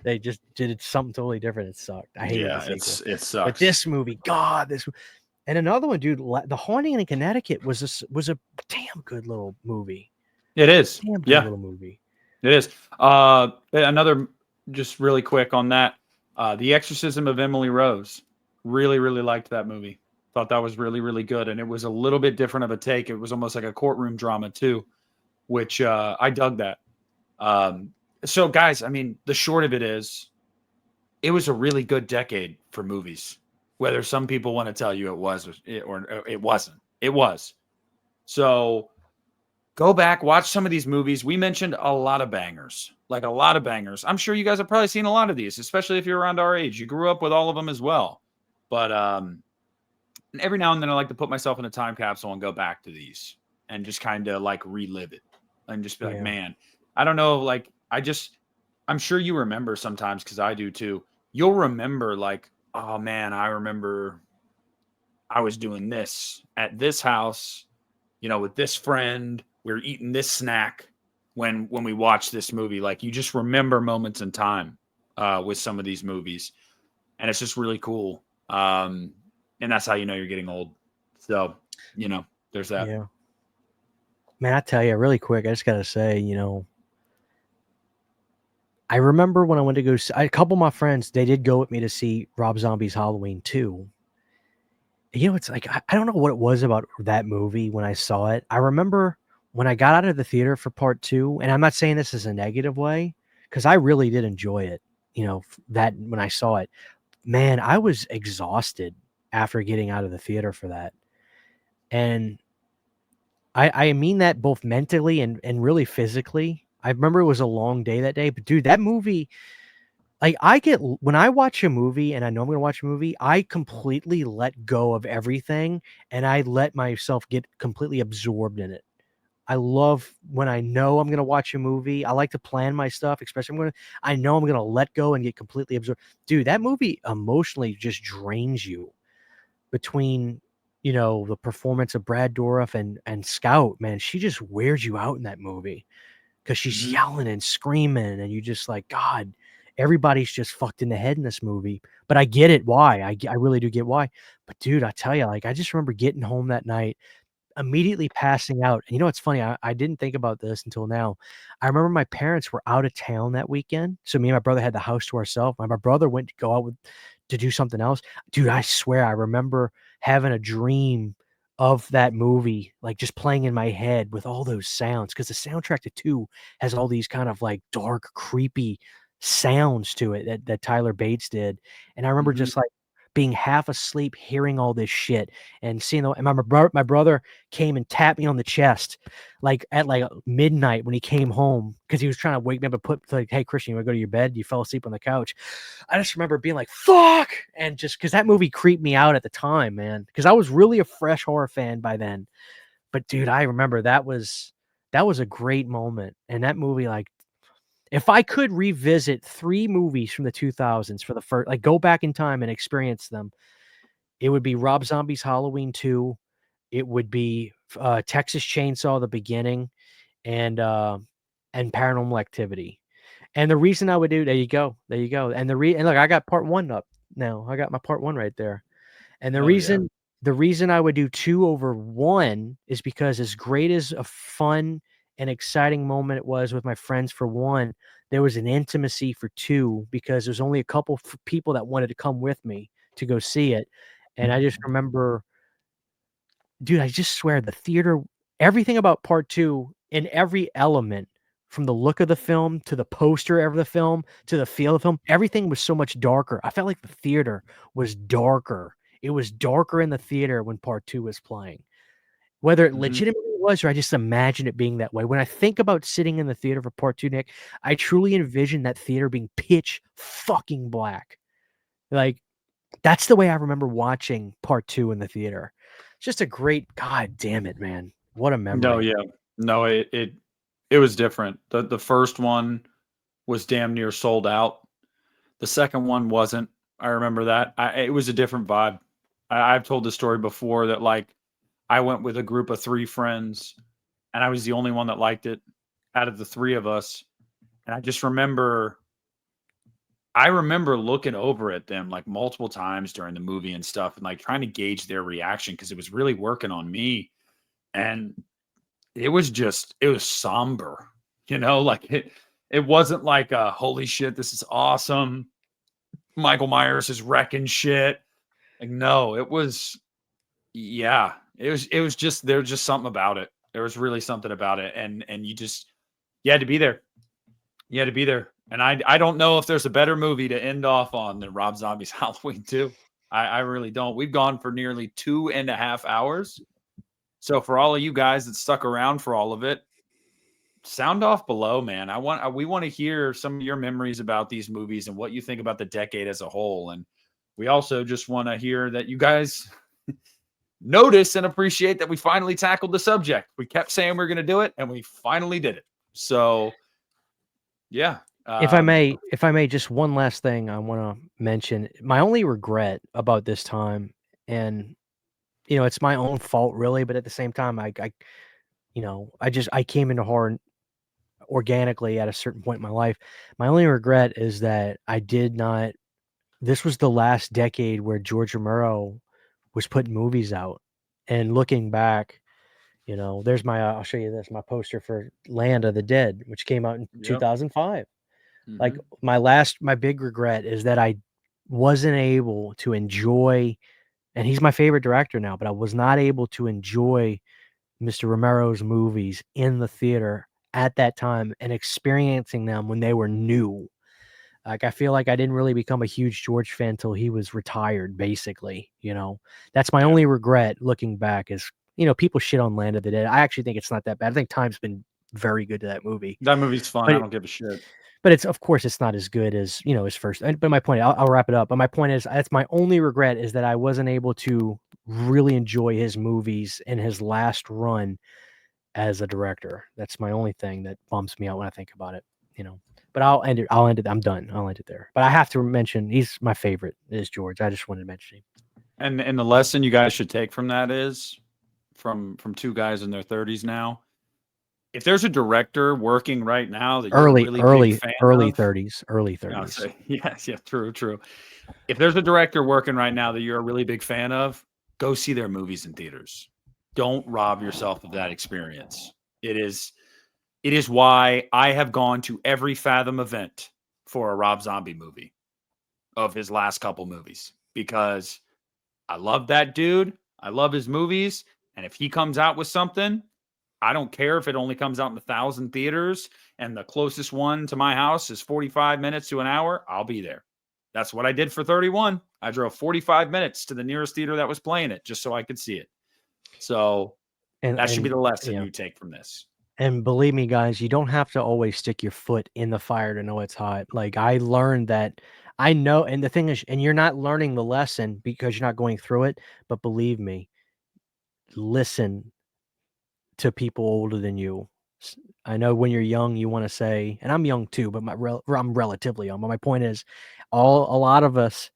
they just did something totally different. It sucked. I hated the Yeah, sequel. it sucks. But this movie, God, and another one, dude, The Haunting in Connecticut was a damn good little movie. It is. Damn good Yeah, little movie. it is. Another, just really quick on that. The Exorcism of Emily Rose. Really, really liked that movie. Thought that was really, really good. And it was a little bit different of a take. It was almost like a courtroom drama too, which I dug that. So guys, I mean, the short of it is, it was a really good decade for movies. Whether some people want to tell you it was or it wasn't. It was. So go back, watch some of these movies. We mentioned a lot of bangers, like a lot of bangers. I'm sure you guys have probably seen a lot of these, especially if you're around our age. You grew up with all of them as well. But every now and then I like to put myself in a time capsule and go back to these and just kind of like relive it and just be like, man, I don't know. Like, I'm sure you remember sometimes, because I do too. You'll remember like, oh man, I remember I was doing this at this house, with this friend. We were eating this snack when we watched this movie. Like, you just remember moments in time with some of these movies, and it's just really cool. And that's how you know you're getting old. So, there's that. Yeah. Man, I tell you, really quick, I just gotta say, I remember when I went to go see, a couple of my friends, they did go with me to see Rob Zombie's Halloween 2. It's like, I don't know what it was about that movie when I saw it. I remember when I got out of the theater for part 2, and I'm not saying this as a negative way, because I really did enjoy it, that when I saw it, man, I was exhausted after getting out of the theater for that. And I mean that both mentally and really physically. I remember it was a long day that day, but dude, that movie, like, when I watch a movie and I know I'm gonna watch a movie, I completely let go of everything and I let myself get completely absorbed in it. I love when I know I'm gonna watch a movie. I like to plan my stuff, especially I know I'm gonna let go and get completely absorbed. Dude, that movie emotionally just drains you. Between, the performance of Brad Dourif and Scout, man, she just wears you out in that movie because she's yelling and screaming, and you just like, God, everybody's just fucked in the head in this movie. But I get it why. I really do get why. But dude, I tell you, like, I just remember getting home that night, immediately passing out. And it's funny, I didn't think about this until now. I remember my parents were out of town that weekend, so me and my brother had the house to ourselves. My brother went to go out to do something else. Dude, I swear I remember having a dream of that movie, like, just playing in my head with all those sounds, because the soundtrack to 2 has all these kind of, like, dark, creepy sounds to it that Tyler Bates did. And I remember just, like, being half asleep, hearing all this shit and seeing and my brother came and tapped me on the chest, like, at, like, midnight when he came home, because he was trying to wake me up and put, like, "Hey, Christian, you wanna go to your bed? You fell asleep on the couch." I just remember being like, "Fuck!" And just because that movie creeped me out at the time, man, because I was really a fresh horror fan by then. But dude, I remember that was a great moment. And that movie, like, if I could revisit 3 movies from the 2000s for the first, like, go back in time and experience them, it would be Rob Zombie's Halloween 2, it would be Texas Chainsaw, the beginning, and Paranormal Activity. And the reason I would do there you go. And and look, I got part 1 up now. I got my part 1 right there. And Hell yeah. the reason I would do 2 over 1 is because as great as a fun and exciting moment it was with my friends for 1, there was an intimacy for 2 because there's only a couple people that wanted to come with me to go see it. And I just remember, dude, I just swear the theater, everything about part 2 in every element, from the look of the film to the poster of the film to the feel of the film, everything was so much darker. I felt like the theater was darker. It was darker in the theater when part 2 was playing. Whether it legitimately was or I just imagine it being that way. When I think about sitting in the theater for part 2, Nick, I truly envision that theater being pitch fucking black. Like, that's the way I remember watching part 2 in the theater. Just a great, god damn it, man. What a memory. No, yeah. No, it was different. The first one was damn near sold out. The second one wasn't. I remember that. It was a different vibe. I've told the story before that like I went with a group of 3 friends and I was the only one that liked it out of the 3 of us. And I remember looking over at them like multiple times during the movie and stuff and like trying to gauge their reaction because it was really working on me. And it was somber, like it wasn't like holy shit, this is awesome. Michael Myers is wrecking shit. Like, no, it was, yeah, it was just, there was just something about it. There was really something about it. And you had to be there. You had to be there. And I don't know if there's a better movie to end off on than Rob Zombie's Halloween 2. I really don't. We've gone for nearly 2.5 hours. So for all of you guys that stuck around for all of it, sound off below, man. We want to hear some of your memories about these movies and what you think about the decade as a whole. And we also just want to hear that you guys notice and appreciate that we finally tackled the subject. We kept saying we are going to do it, and we finally did it. So, yeah. If I may, just one last thing I want to mention. My only regret about this time, and it's my own fault, really, but at the same time, I came into horror organically at a certain point in my life. My only regret is that I did not. This was the last decade where George Romero was putting movies out, and looking back, there's my. I'll show you this. My poster for Land of the Dead, which came out in 2005. Like my big regret is that I wasn't able to enjoy, and he's my favorite director now, but I was not able to enjoy Mr. Romero's movies in the theater at that time and experiencing them when they were new. Like, I feel like I didn't really become a huge George fan till he was retired, basically. That's my only regret looking back is, people shit on Land of the Dead. I actually think it's not that bad. I think Time's been very good to that movie. That movie's fun. I don't give a shit. But of course, it's not as good as, his first. But my point, I'll wrap it up. But my point is, that's my only regret is that I wasn't able to really enjoy his movies in his last run as a director. That's my only thing that bumps me out when I think about it, But I'll end it. I'm done. I'll end it there. But I have to mention, he's my favorite, is George. I just wanted to mention him. And the lesson you guys should take from that is, from 2 guys in their 30s now, if there's a director working right now that you're early 30s. Yes, yeah, true. If there's a director working right now that you're a really big fan of, go see their movies in theaters. Don't rob yourself of that experience. It is why I have gone to every Fathom event for a Rob Zombie movie of his last couple movies, because I love that dude. I love his movies. And if he comes out with something, I don't care if it only comes out in 1,000 theaters and the closest one to my house is 45 minutes to an hour, I'll be there. That's what I did for 31. I drove 45 minutes to the nearest theater that was playing it just so I could see it. So that should be the lesson you take from this. And believe me, guys, you don't have to always stick your foot in the fire to know it's hot. Like, I learned that. I know, and the thing is, and you're not learning the lesson because you're not going through it, but believe me, listen to people older than you. I know when you're young, you want to say, and I'm young too, but I'm relatively young. But my point is, a lot of us,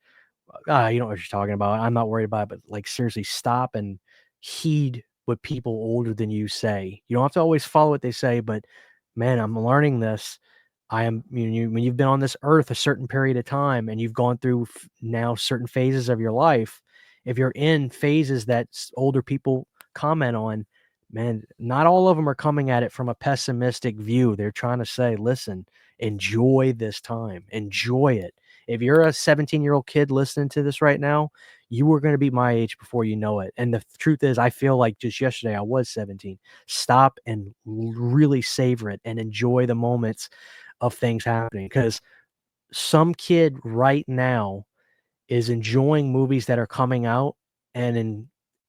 you know what you're talking about. I'm not worried about it, but like, seriously, stop and heed what people older than you say. You don't have to always follow what they say, but man, I'm learning this. When you've been on this earth a certain period of time and you've gone through now certain phases of your life, if you're in phases that older people comment on, man, not all of them are coming at it from a pessimistic view. They're trying to say, listen, enjoy this time, enjoy it. If you're a 17-year-old kid listening to this right now, you were going to be my age before you know it. And the truth is, I feel like just yesterday I was 17. Stop and really savor it and enjoy the moments of things happening, because some kid right now is enjoying movies that are coming out, and in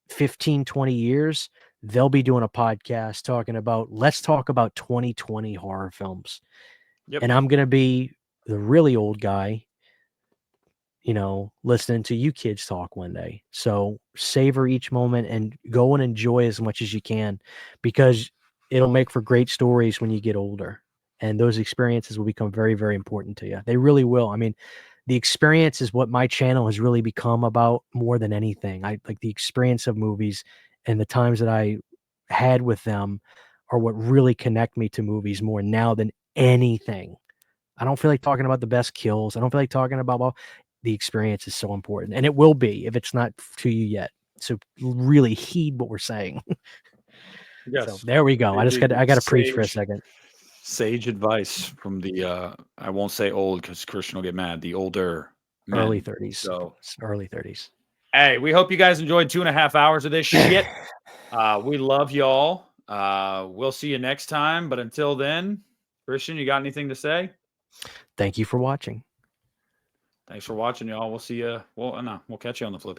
15, 20 years, they'll be doing a podcast talking about, let's talk about 2020 horror films. Yep. And I'm going to be the really old guy, listening to you kids talk one day. So savor each moment and go and enjoy as much as you can, because it'll make for great stories when you get older. And those experiences will become very, very important to you. They really will. I mean, the experience is what my channel has really become about more than anything. I like the experience of movies, and the times that I had with them are what really connect me to movies more now than anything. I don't feel like talking about the best kills. I don't feel like talking about, well, the experience is so important, and it will be if it's not to you yet. So really heed what we're saying. Yes. So there we go. I got to preach for a second. Sage advice from the I won't say old because Christian will get mad. The older men. Early 30s. So early 30s. Hey, we hope you guys enjoyed 2.5 hours of this shit. We love y'all. We'll see you next time. But until then, Christian, you got anything to say? Thank you for watching. Thanks for watching, y'all. We'll see you. We'll catch you on the flippy.